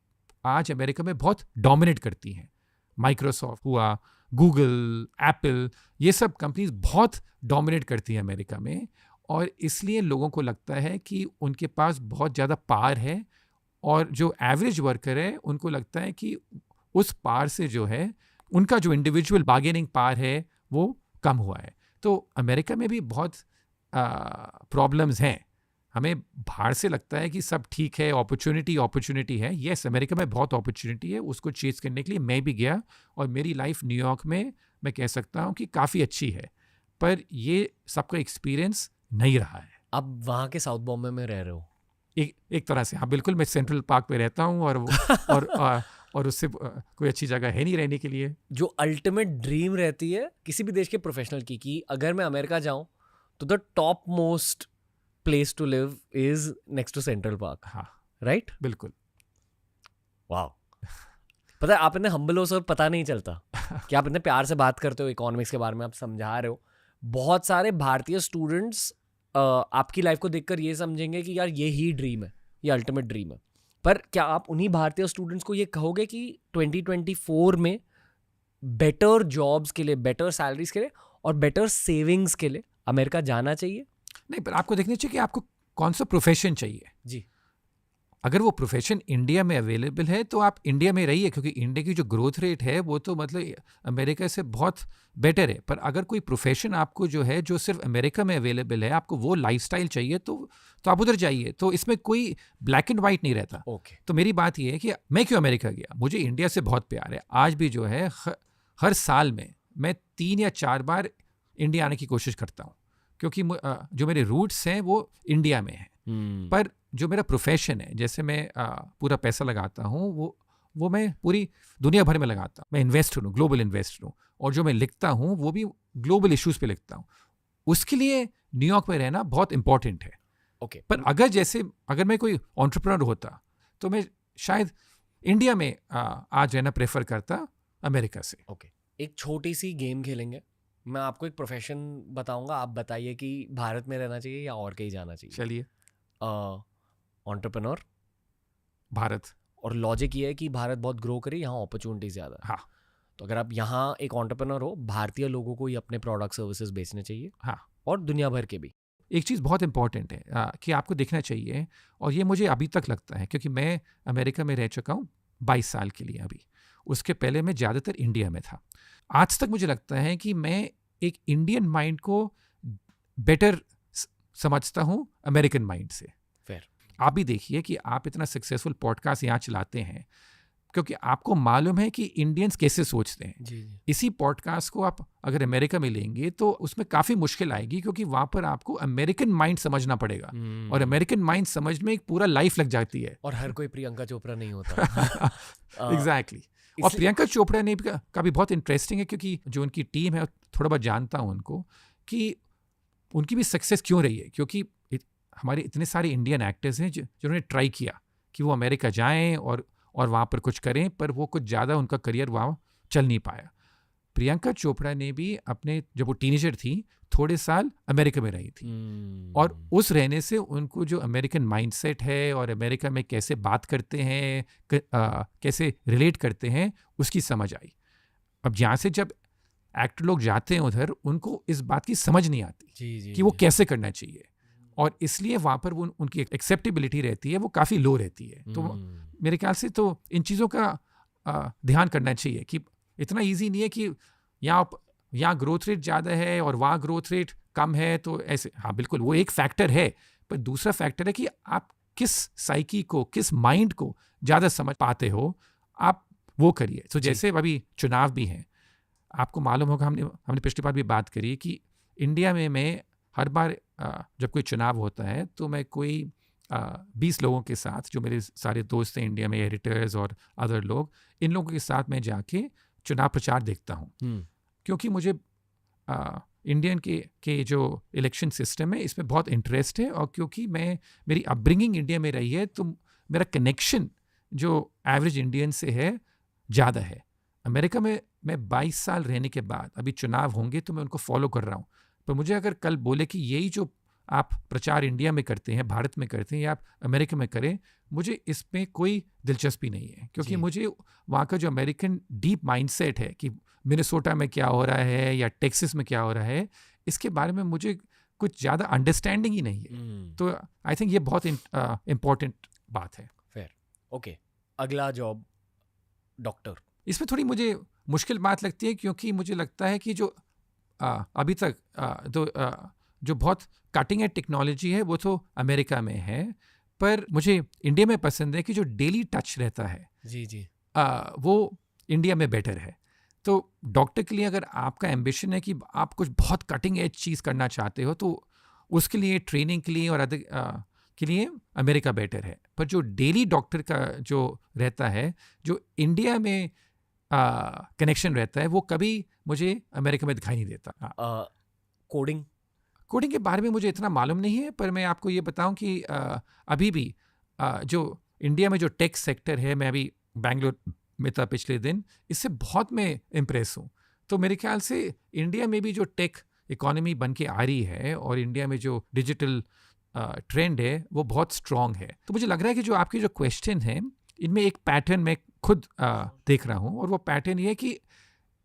आज अमेरिका में बहुत डोमिनेट करती हैं। माइक्रोसॉफ्ट हुआ, गूगल, एप्पल, ये सब कंपनीज बहुत डोमिनेट करती हैं अमेरिका में, और इसलिए लोगों को लगता है कि उनके पास बहुत ज़्यादा पावर है, और जो एवरेज वर्कर है उनको लगता है कि उस पावर से जो है उनका जो इंडिविजुअल बार्गेनिंग पावर है वो कम हुआ है। तो अमेरिका में भी बहुत प्रॉब्लम्स हैं। हमें बाहर से लगता है कि सब ठीक है, अपॉर्चुनिटी है। यस, अमेरिका में बहुत अपॉर्चुनिटी है, उसको चेज करने के लिए मैं भी गया, और मेरी लाइफ न्यूयॉर्क में मैं कह सकता हूँ कि काफ़ी अच्छी है, पर ये सबका एक्सपीरियंस नहीं रहा है। अब वहाँ के साउथ बॉम्बे में रह रहे हो? एक तरह से हाँ, बिल्कुल। मैं सेंट्रल पार्क पे रहता हूँ, और उससे कोई अच्छी जगह है नहीं रहने के लिए। जो अल्टीमेट ड्रीम रहती है किसी भी देश के प्रोफेशनल की, कि अगर मैं अमेरिका जाऊँ तो the top most place to live is next to Central Park. हाँ, राइट, बिल्कुल। वाह। पता है, आप इतने हम्बल हो सर, पता नहीं चलता कि आप इतने प्यार से बात करते हो, इकोनॉमिक्स के बारे में आप समझा रहे हो। बहुत सारे भारतीय स्टूडेंट्स आपकी लाइफ को देखकर ये समझेंगे कि यार ये ही ड्रीम है, ये अल्टीमेट ड्रीम है। पर क्या आप उन्हीं भारतीय स्टूडेंट्स को ये कहोगे कि 2024 में बेटर जॉब्स के लिए, बेटर सैलरीज के लिए और बेटर सेविंग्स के लिए अमेरिका जाना चाहिए? नहीं, पर आपको देखना चाहिए कि आपको कौन सा प्रोफेशन चाहिए। जी। अगर वो प्रोफेशन इंडिया में अवेलेबल है तो आप इंडिया में रहिए, क्योंकि इंडिया की जो ग्रोथ रेट है वो तो मतलब अमेरिका से बहुत बेटर है। पर अगर कोई प्रोफेशन आपको जो है जो सिर्फ अमेरिका में अवेलेबल है, आपको वो लाइफस्टाइल चाहिए तो आप उधर जाइए। तो इसमें कोई ब्लैक एंड वाइट नहीं रहता। ओके। तो मेरी बात ये है कि मैं क्यों अमेरिका गया, मुझे इंडिया से बहुत प्यार है। आज भी जो है हर साल में मैं 3 या 4 बार इंडिया आने की कोशिश करता हूँ, क्योंकि जो मेरे रूट्स हैं वो इंडिया में हैं। पर जो मेरा प्रोफेशन है, जैसे मैं पूरा पैसा लगाता हूँ वो मैं पूरी दुनिया भर में लगाता हूँ। मैं इन्वेस्टर हूँ, ग्लोबल इन्वेस्टर हूँ, और जो मैं लिखता हूँ वो भी ग्लोबल इश्यूज पे लिखता हूँ। उसके लिए न्यूयॉर्क में रहना बहुत इंपॉर्टेंट है। ओके। पर अगर मैं कोई एंटरप्रेन्योर होता तो मैं शायद इंडिया में आज रहना प्रेफर करता अमेरिका से। ओके, एक छोटी सी गेम खेलेंगे। मैं आपको एक प्रोफेशन बताऊंगा, आप बताइए कि भारत में रहना चाहिए या और कहीं जाना चाहिए। चलिए। एंटरप्रेन्योर भारत। और लॉजिक ये है कि भारत बहुत ग्रो करे, यहाँ अपॉर्चुनिटी ज़्यादा है। हाँ। तो अगर आप यहाँ एक एंटरप्रेन्योर हो, भारतीय लोगों को ही अपने प्रोडक्ट सर्विसेज बेचने चाहिए। हाँ। और दुनिया भर के भी। एक चीज़ बहुत इंपॉर्टेंट है कि आपको देखना चाहिए, और ये मुझे अभी तक लगता है, क्योंकि मैं अमेरिका में रह चुका हूँ 22 साल के लिए अभी। उसके पहले मैं ज़्यादातर इंडिया में था। आज तक मुझे लगता है कि मैं एक इंडियन माइंड को बेटर समझता हूँ अमेरिकन माइंड से। फिर आप भी देखिए कि आप इतना सक्सेसफुल पॉडकास्ट यहाँ चलाते हैं क्योंकि आपको मालूम है कि इंडियंस कैसे सोचते हैं। जी। इसी पॉडकास्ट को आप अगर अमेरिका में लेंगे तो उसमें काफ़ी मुश्किल आएगी, क्योंकि वहाँ पर आपको अमेरिकन माइंड समझना पड़ेगा, और अमेरिकन माइंड समझने एक पूरा लाइफ लग जाती है। और हर कोई प्रियंका चोपड़ा नहीं होता। एग्जैक्टली। और प्रियंका चोपड़ा ने का भी बहुत इंटरेस्टिंग है, क्योंकि जो उनकी टीम है थोड़ा बहुत जानता हूँ उनको, कि उनकी भी सक्सेस क्यों रही है। क्योंकि हमारे इतने सारे इंडियन एक्टर्स हैं जिन्होंने ट्राई किया कि वो अमेरिका जाएं और वहाँ पर कुछ करें, पर वो कुछ ज़्यादा उनका करियर वहाँ चल नहीं पाया। प्रियंका चोपड़ा ने भी अपने जब वो टीनेजर थी थोड़े साल अमेरिका में रही थी, और उस रहने से उनको जो अमेरिकन माइंडसेट है और अमेरिका में कैसे बात करते हैं, कैसे रिलेट करते हैं, उसकी समझ आई। अब यहाँ से जब एक्टर लोग जाते हैं उधर, उनको इस बात की समझ नहीं आती कि वो कैसे करना चाहिए, और इसलिए वहाँ पर वो उनकी एक्सेप्टेबिलिटी रहती है वो काफ़ी लो रहती है। तो मेरे ख्याल से तो इन चीज़ों का ध्यान करना चाहिए कि इतना इजी नहीं है कि यहाँ ग्रोथ रेट ज़्यादा है और वहाँ ग्रोथ रेट कम है, तो ऐसे। हाँ बिल्कुल, वो एक फैक्टर है, पर दूसरा फैक्टर है कि आप किस साइकी को, किस माइंड को ज़्यादा समझ पाते हो, आप वो करिए। तो जैसे अभी चुनाव भी हैं, आपको मालूम होगा, हमने पिछली बार भी बात करी कि इंडिया में मैं हर बार जब कोई चुनाव होता है तो मैं कोई 20 लोगों के साथ, जो मेरे सारे दोस्त हैं इंडिया में, एडिटर्स और अदर लोग, इन लोगों के साथ मैं जाके चुनाव प्रचार देखता हूँ। क्योंकि मुझे इंडियन के जो इलेक्शन सिस्टम है इसमें बहुत इंटरेस्ट है, और क्योंकि मेरी अपब्रिंगिंग इंडिया में रही है, तो मेरा कनेक्शन जो एवरेज इंडियन से है ज़्यादा है। अमेरिका में मैं 22 साल रहने के बाद अभी चुनाव होंगे तो मैं उनको फॉलो कर रहा हूँ, पर मुझे अगर कल बोले कि यही जो आप प्रचार इंडिया में करते हैं, भारत में करते हैं, या आप अमेरिका में करें, मुझे इसमें कोई दिलचस्पी नहीं है। क्योंकि मुझे वहाँ का जो अमेरिकन डीप माइंडसेट है कि मिनेसोटा में क्या हो रहा है या टेक्सास में क्या हो रहा है, इसके बारे में मुझे कुछ ज़्यादा अंडरस्टैंडिंग ही नहीं है। तो आई थिंक ये बहुत इम्पॉर्टेंट बात है। फिर ओके, अगला जॉब डॉक्टर। इसमें थोड़ी मुझे मुश्किल बात लगती है, क्योंकि मुझे लगता है कि जो अभी तक जो बहुत कटिंग एज टेक्नोलॉजी है वो तो अमेरिका में है, पर मुझे इंडिया में पसंद है कि जो डेली टच रहता है जी वो इंडिया में बेटर है। तो डॉक्टर के लिए अगर आपका एम्बिशन है कि आप कुछ बहुत कटिंग एज चीज़ करना चाहते हो, तो उसके लिए ट्रेनिंग के लिए और अदर के लिए अमेरिका बेटर है। पर जो डेली डॉक्टर का जो रहता है, जो इंडिया में कनेक्शन रहता है, वो कभी मुझे अमेरिका में दिखाई नहीं देता। कोडिंग के बारे में मुझे इतना मालूम नहीं है, पर मैं आपको ये बताऊं कि अभी भी जो इंडिया में जो टेक सेक्टर है, मैं अभी बेंगलोर में था पिछले दिन, इससे बहुत मैं इम्प्रेस हूँ। तो मेरे ख्याल से इंडिया में भी जो टेक इकोनॉमी बन के आ रही है और इंडिया में जो डिजिटल ट्रेंड है वो बहुत स्ट्रॉन्ग है। तो मुझे लग रहा है कि जो आपके जो क्वेश्चन हैं, इनमें एक पैटर्न मैं खुद देख रहा हूँ, और वो पैटर्न ये है कि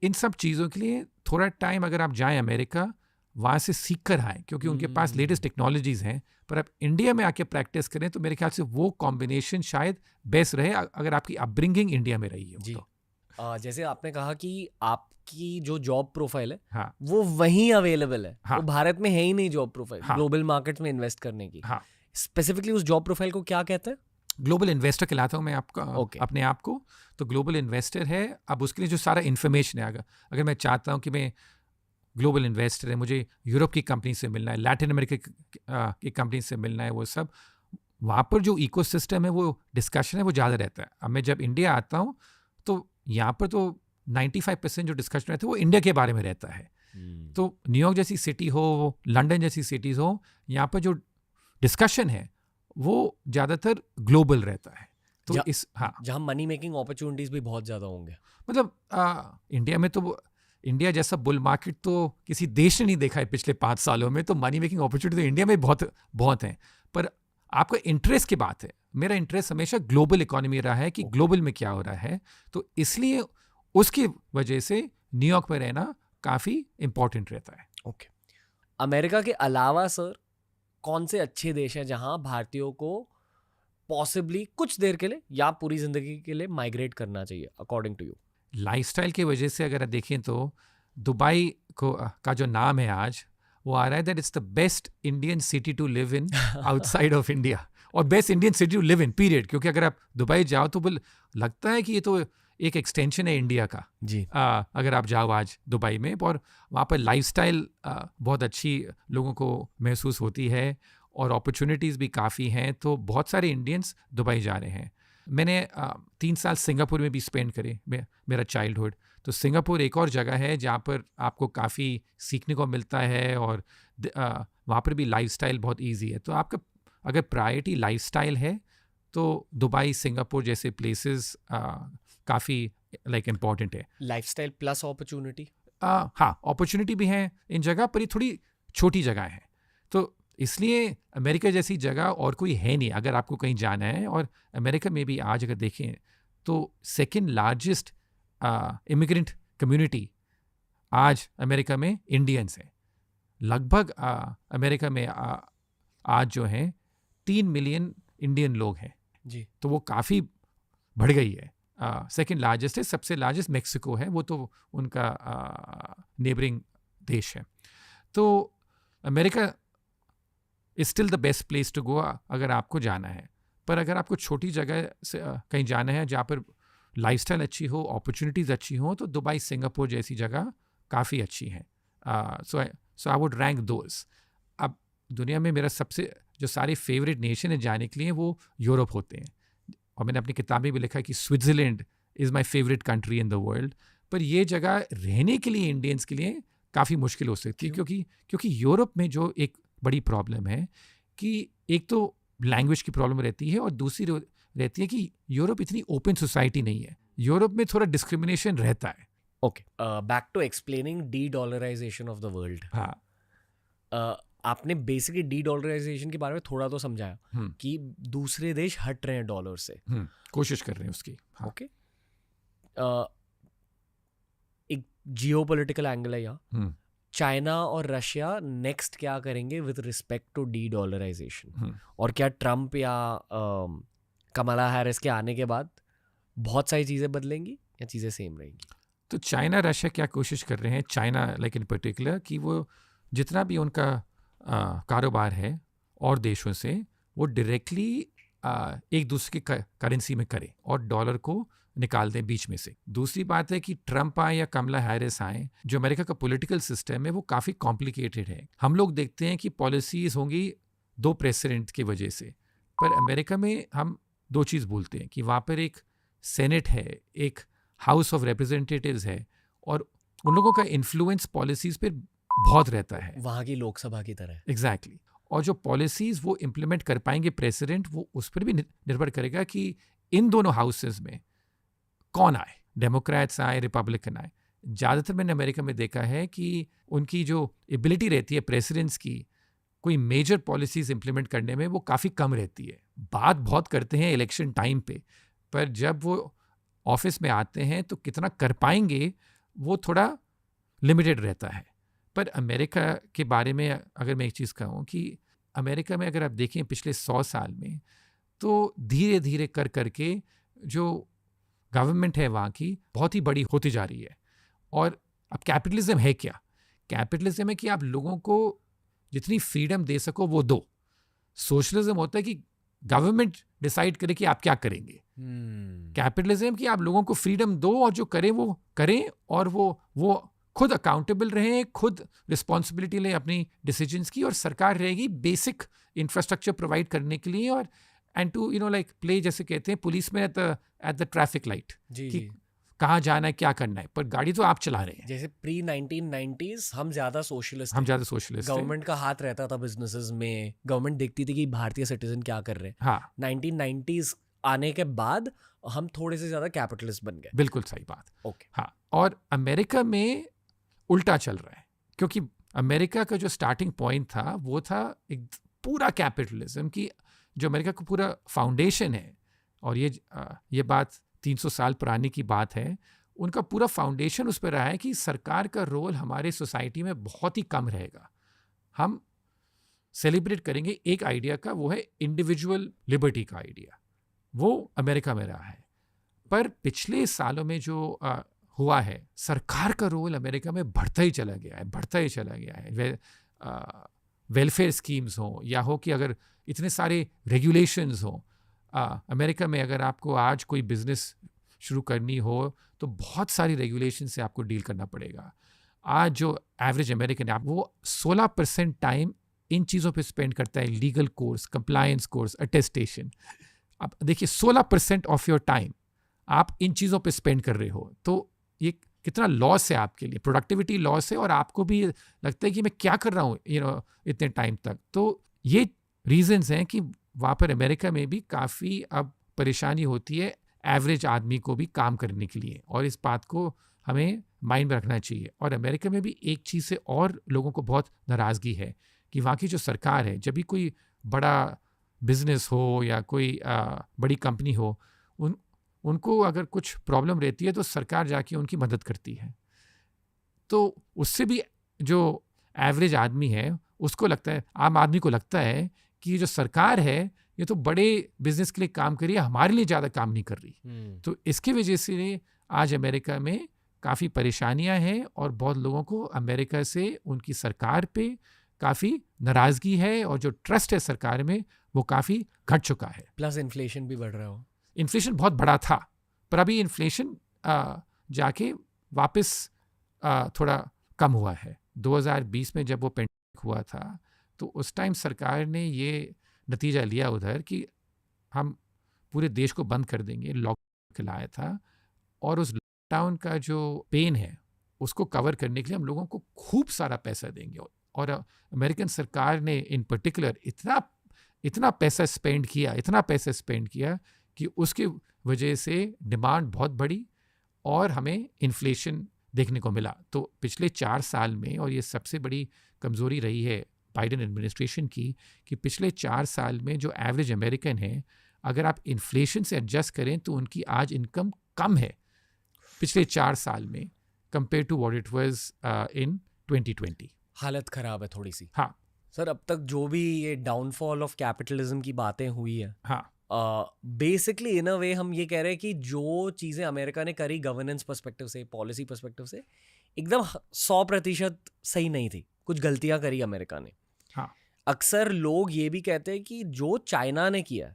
इन सब चीज़ों के लिए थोड़ा टाइम अगर आप जाएं अमेरिका, वहाँ से सीख कर आएँ, क्योंकि उनके पास लेटेस्ट टेक्नोलॉजीज़ हैं, पर आप इंडिया में आके प्रैक्टिस करें तो मेरे ख्याल से वो कॉम्बिनेशन शायद बेस्ट रहे अगर आपकी अपब्रिंगिंग इंडिया में रही है जी। तो। जैसे आपने कहा कि आपकी जो जॉब प्रोफाइल है हाँ वो वहीं अवेलेबल है, हाँ वो भारत में है ही नहीं जॉब प्रोफाइल हाँ ग्लोबल मार्केट्स में इन्वेस्ट करने की। हाँ स्पेसिफिकली उस जॉब प्रोफाइल को क्या कहते हैं? ग्लोबल इन्वेस्टर कहलाता हूँ मैं आपका Okay. अपने आप को। तो ग्लोबल इन्वेस्टर है। अब उसके लिए जो सारा इन्फॉर्मेशन है, अगर मैं चाहता हूँ कि मैं ग्लोबल इन्वेस्टर है, मुझे यूरोप की कंपनी से मिलना है, लैटिन अमेरिका की कंपनी से मिलना है, वो सब वहाँ पर जो इकोसिस्टम है, वो डिस्कशन है, वो ज़्यादा रहता है। अब मैं जब इंडिया आता हूँ तो यहाँ पर तो 95% जो डिस्कशन रहता है वो इंडिया के बारे में रहता है। तो न्यूयॉर्क जैसी सिटी हो, लंदन जैसी सिटीज़ हो, यहाँ पर जो डिस्कशन है वो ज़्यादातर ग्लोबल रहता है। तो जहाँ मनी मेकिंग अपॉर्चुनिटीज भी बहुत ज़्यादा होंगे। मतलब इंडिया में तो इंडिया जैसा बुल मार्केट तो किसी देश ने नहीं देखा है पिछले 5 सालों में। तो मनी मेकिंग अपॉर्चुनिटी तो इंडिया में बहुत हैं। पर आपका इंटरेस्ट की बात है। मेरा इंटरेस्ट हमेशा ग्लोबल इकोनॉमी रहा है कि ग्लोबल में क्या हो रहा है। तो इसलिए उसकी वजह से न्यूयॉर्क में रहना काफ़ी इम्पोर्टेंट रहता है। ओके। अमेरिका के अलावा सर कौन से अच्छे देश हैं जहां भारतीयों को पॉसिबली कुछ देर के लिए या पूरी जिंदगी के लिए माइग्रेट करना चाहिए अकॉर्डिंग टू यू? लाइफस्टाइल की वजह से अगर देखें तो दुबई का जो नाम है आज, वो आ रहा है that it's the best Indian city to live in outside of India, और best Indian city to live in period. क्योंकि अगर आप दुबई जाओ तो लगता है कि ये तो एक एक्सटेंशन है इंडिया का जी। अगर आप जाओ आज दुबई में, और वहाँ पर लाइफस्टाइल बहुत अच्छी लोगों को महसूस होती है और अपॉर्चुनिटीज़ भी काफ़ी हैं। तो बहुत सारे इंडियंस दुबई जा रहे हैं। मैंने 3 साल सिंगापुर में भी स्पेंड करे मेरा चाइल्डहुड। तो सिंगापुर एक और जगह है जहाँ पर आपको काफ़ी सीखने को मिलता है, और वहाँ पर भी लाइफस्टाइल बहुत इजी है। तो आपका अगर प्रायोरिटी लाइफस्टाइल है तो दुबई, सिंगापुर जैसे प्लेसेस काफ़ी इम्पॉर्टेंट है। Lifestyle plus opportunity. हाँ, अपॉर्चुनिटी भी है इन जगह पर, ये थोड़ी छोटी जगह है। तो इसलिए अमेरिका जैसी जगह और कोई है नहीं अगर आपको कहीं जाना है। और अमेरिका में भी आज अगर देखें तो सेकंड लार्जेस्ट इमिग्रेंट कम्युनिटी आज अमेरिका में इंडियंस हैं। लगभग अमेरिका में आज जो हैं 3 मिलियन इंडियन लोग हैं जी। तो वो काफ़ी बढ़ गई है। सेकंड लार्जेस्ट है, सबसे लार्जेस्ट मेक्सिको है, वो तो उनका नेबरिंग देश है। तो America is still the best place to go अगर आपको जाना है। पर अगर आपको छोटी जगह से कहीं जाना है जहाँ पर लाइफस्टाइल अच्छी हो, अपॉर्चुनिटीज़ अच्छी हो, तो दुबई, सिंगापुर जैसी जगह काफ़ी अच्छी हैं। सो आई वुड रैंक दोज। अब दुनिया में मेरा सबसे जो सारे फेवरेट नेशन है जाने के लिए वो यूरोप होते हैं, और मैंने अपनी किताब में भी लिखा है कि Switzerland is my favourite country in the world. पर ये जगह रहने के लिए इंडियंस के लिए काफ़ी मुश्किल हो सकती है, क्योंकि यूरोप में जो एक बड़ी प्रॉब्लम है कि एक तो लैंग्वेज की प्रॉब्लम रहती है, और दूसरी रहती है कि यूरोप इतनी ओपन सोसाइटी नहीं है। यूरोप में थोड़ा डिस्क्रिमिनेशन रहता है। Okay, back to explaining de-dollarisation of the world. हाँ, आपने बेसिकली डी-डॉलराइजेशन के बारे में थोड़ा तो समझाया कि दूसरे देश हट रहे हैं डॉलर से, कोशिश कर रहे हैं उसकी। हाँ। ओके, एक जियोपॉलिटिकल एंगल है यहाँ। चाइना और रशिया नेक्स्ट क्या करेंगे विद रिस्पेक्ट टू डी-डॉलराइजेशन, और क्या ट्रम्प या कमला हैरिस के आने के बाद बहुत सारी चीज़ें बदलेंगी या चीज़ें सेम रहेंगी? तो चाइना रशिया क्या कोशिश कर रहे हैं, चाइना इन पर्टिकुलर, कि वो जितना भी उनका कारोबार है और देशों से, वो डायरेक्टली एक दूसरे की करेंसी में करें और डॉलर को निकाल दें बीच में से। दूसरी बात है कि ट्रम्प आए या कमला हैरिस आए, जो अमेरिका का पॉलिटिकल सिस्टम है वो काफ़ी कॉम्प्लिकेटेड है। हम लोग देखते हैं कि पॉलिसीज़ होंगी 2 प्रेसिडेंट की वजह से, पर अमेरिका में हम 2 चीज़ बोलते हैं कि वहाँ पर एक सेनेट है, एक हाउस ऑफ रिप्रेजेंटेटिव्स है, और उन लोगों का इन्फ्लुएंस पॉलिसीज़ पर बहुत रहता है, वहाँ की लोकसभा की तरह। एग्जैक्टली। और जो पॉलिसीज़ वो इम्प्लीमेंट कर पाएंगे प्रेसिडेंट, वो उस पर भी निर्भर करेगा कि इन दोनों हाउसेस में कौन आए, डेमोक्रेट्स आए, रिपब्लिकन आए। ज़्यादातर मैंने अमेरिका में देखा है कि उनकी जो एबिलिटी रहती है प्रेसिडेंट्स की कोई मेजर पॉलिसीज़ इम्प्लीमेंट करने में, वो काफ़ी कम रहती है। बात बहुत करते हैं इलेक्शन टाइम पे, पर जब वो ऑफिस में आते हैं तो कितना कर पाएंगे वो थोड़ा लिमिटेड रहता है। पर अमेरिका के बारे में अगर मैं एक चीज़ कहूँ कि अमेरिका में अगर आप देखें पिछले 100 साल में, तो धीरे धीरे कर करके जो गवर्नमेंट है वहाँ की बहुत ही बड़ी होती जा रही है। और अब कैपिटलिज्म है क्या? कैपिटलिज्म है कि आप लोगों को जितनी फ्रीडम दे सको वो दो। सोशलिज्म होता है कि गवर्नमेंट डिसाइड करे कि आप क्या करेंगे। कैपिटलिज्म कि आप लोगों को फ्रीडम दो और जो करें वो करें, और वो खुद अकाउंटेबल रहें, खुद रिस्पॉन्सिबिलिटी लें अपनी डिसीजंस की, और सरकार रहेगी बेसिक इंफ्रास्ट्रक्चर प्रोवाइड करने के लिए, और एंड टू लाइक प्ले, जैसे कहते हैं पुलिस में एट द ट्रैफिक लाइट, कि कहाँ जाना है, क्या करना है, पर गाड़ी तो आप चला रहे हैं। जैसे प्री 1990s हम ज्यादा सोशलिस्ट गवर्नमेंट का हाथ रहता था बिजनेसेस में, गवर्नमेंट देखती थी कि भारतीय सिटीजन क्या कर रहे हैं। हाँ, 1990s आने के बाद हम थोड़े से ज्यादा कैपिटलिस्ट बन गए। बिल्कुल सही बात। ओके। हाँ, और अमेरिका में उल्टा चल रहा है, क्योंकि अमेरिका का जो स्टार्टिंग पॉइंट था वो था एक पूरा कैपिटलिज्म की, जो अमेरिका का पूरा फाउंडेशन है, और ये बात 300 साल पुरानी की बात है, उनका पूरा फाउंडेशन उस पर रहा है कि सरकार का रोल हमारे सोसाइटी में बहुत ही कम रहेगा। हम सेलिब्रेट करेंगे एक आइडिया का, वो है इंडिविजुअल लिबर्टी का आइडिया, वो अमेरिका में रहा है। पर पिछले सालों में जो हुआ है, सरकार का रोल अमेरिका में बढ़ता ही चला गया है। वेलफेयर स्कीम्स हो, या हो कि अगर इतने सारे रेगुलेशंस हो, अमेरिका में अगर आपको आज कोई बिजनेस शुरू करनी हो तो बहुत सारी रेगुलेशन से आपको डील करना पड़ेगा। आज जो एवरेज अमेरिकन है, वो 16% टाइम इन चीज़ों पे स्पेंड करता है, legal course, compliance course, attestation. अब देखिए 16% ऑफ योर टाइम आप इन चीज़ों पे स्पेंड कर रहे हो, तो ये कितना लॉस है आपके लिए, प्रोडक्टिविटी लॉस है, और आपको भी लगता है कि मैं क्या कर रहा हूँ इतने टाइम तक। तो ये रीजंस हैं कि वहाँ पर अमेरिका में भी काफ़ी अब परेशानी होती है एवरेज आदमी को भी काम करने के लिए, और इस बात को हमें माइंड में रखना चाहिए। और अमेरिका में भी एक चीज़ से और लोगों को बहुत नाराज़गी है कि वहाँ की जो सरकार है, जब भी कोई बड़ा बिजनेस हो या कोई बड़ी कंपनी हो, उनको अगर कुछ प्रॉब्लम रहती है तो सरकार जाके उनकी मदद करती है। तो उससे भी जो एवरेज आदमी है उसको लगता है, आम आदमी को लगता है कि ये जो सरकार है ये तो बड़े बिजनेस के लिए काम कर रही है, हमारे लिए ज़्यादा काम नहीं कर रही। तो इसकी वजह से आज अमेरिका में काफ़ी परेशानियां हैं, और बहुत लोगों को अमेरिका से उनकी सरकार पे काफ़ी नाराज़गी है, और जो ट्रस्ट है सरकार में वो काफ़ी घट चुका है। प्लस इन्फ्लेशन भी बढ़ रहा हो। इन्फ्लेशन बहुत बड़ा था, पर अभी इन्फ्लेशन जाके वापस थोड़ा कम हुआ है। 2020 में जब वो पेंडेमिक हुआ था तो उस टाइम सरकार ने ये नतीजा लिया उधर कि हम पूरे देश को बंद कर देंगे, लॉकडाउन लाया था, और उस लॉकडाउन का जो पेन है उसको कवर करने के लिए हम लोगों को खूब सारा पैसा देंगे। और अमेरिकन सरकार ने इन पर्टिकुलर इतना पैसा स्पेंड किया कि उसकी वजह से डिमांड बहुत बढ़ी और हमें इन्फ्लेशन देखने को मिला। तो पिछले 4 साल में, और ये सबसे बड़ी कमज़ोरी रही है बाइडेन एडमिनिस्ट्रेशन की, कि पिछले 4 साल में जो एवरेज अमेरिकन है, अगर आप इन्फ्लेशन से एडजस्ट करें तो उनकी आज इनकम कम है पिछले 4 साल में compare to what it was in 2020। हालत ख़राब है थोड़ी सी। हाँ सर, अब तक जो भी ये डाउनफॉल ऑफ कैपिटलिज्म की बातें हुई है, हाँ, बेसिकली इन अ वे हम ये कह रहे हैं कि जो चीज़ें अमेरिका ने करी गवर्नेंस पर्सपेक्टिव से, पॉलिसी पर्सपेक्टिव से, एकदम 100% सही नहीं थी। कुछ गलतियां करी अमेरिका ने। हाँ। अक्सर लोग ये भी कहते हैं कि जो चाइना ने किया,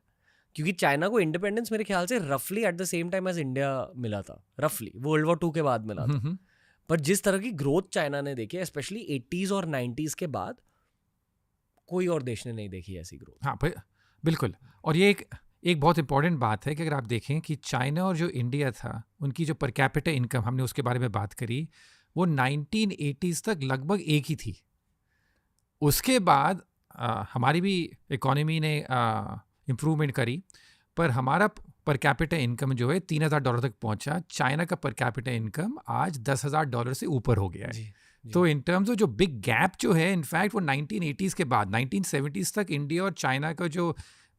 क्योंकि चाइना को इंडिपेंडेंस मेरे ख्याल से रफली at the same time as India मिला था, रफली वर्ल्ड वॉर 2 के बाद मिला था। पर जिस तरह की ग्रोथ चाइना ने देखी, स्पेशली 80s और 90s के बाद, कोई और देश ने नहीं देखी ऐसी ग्रोथ। हाँ बिल्कुल। और ये एक बहुत इंपॉर्टेंट बात है कि अगर आप देखें कि चाइना और जो इंडिया था, उनकी जो पर कैपिटा इनकम, हमने उसके बारे में बात करी, वो 1980s तक लगभग एक ही थी। उसके बाद हमारी भी इकोनॉमी ने इम्प्रूवमेंट करी, पर हमारा पर कैपिटा इनकम जो है $3,000 तक पहुंचा। चाइना का पर कैपिटा इनकम आज $10,000 से ऊपर हो गया है। जी। तो इन टर्म्स ऑफ जो बिग गैप जो है, इनफैक्ट वो 1980s के बाद 1970s तक इंडिया और चाइना का जो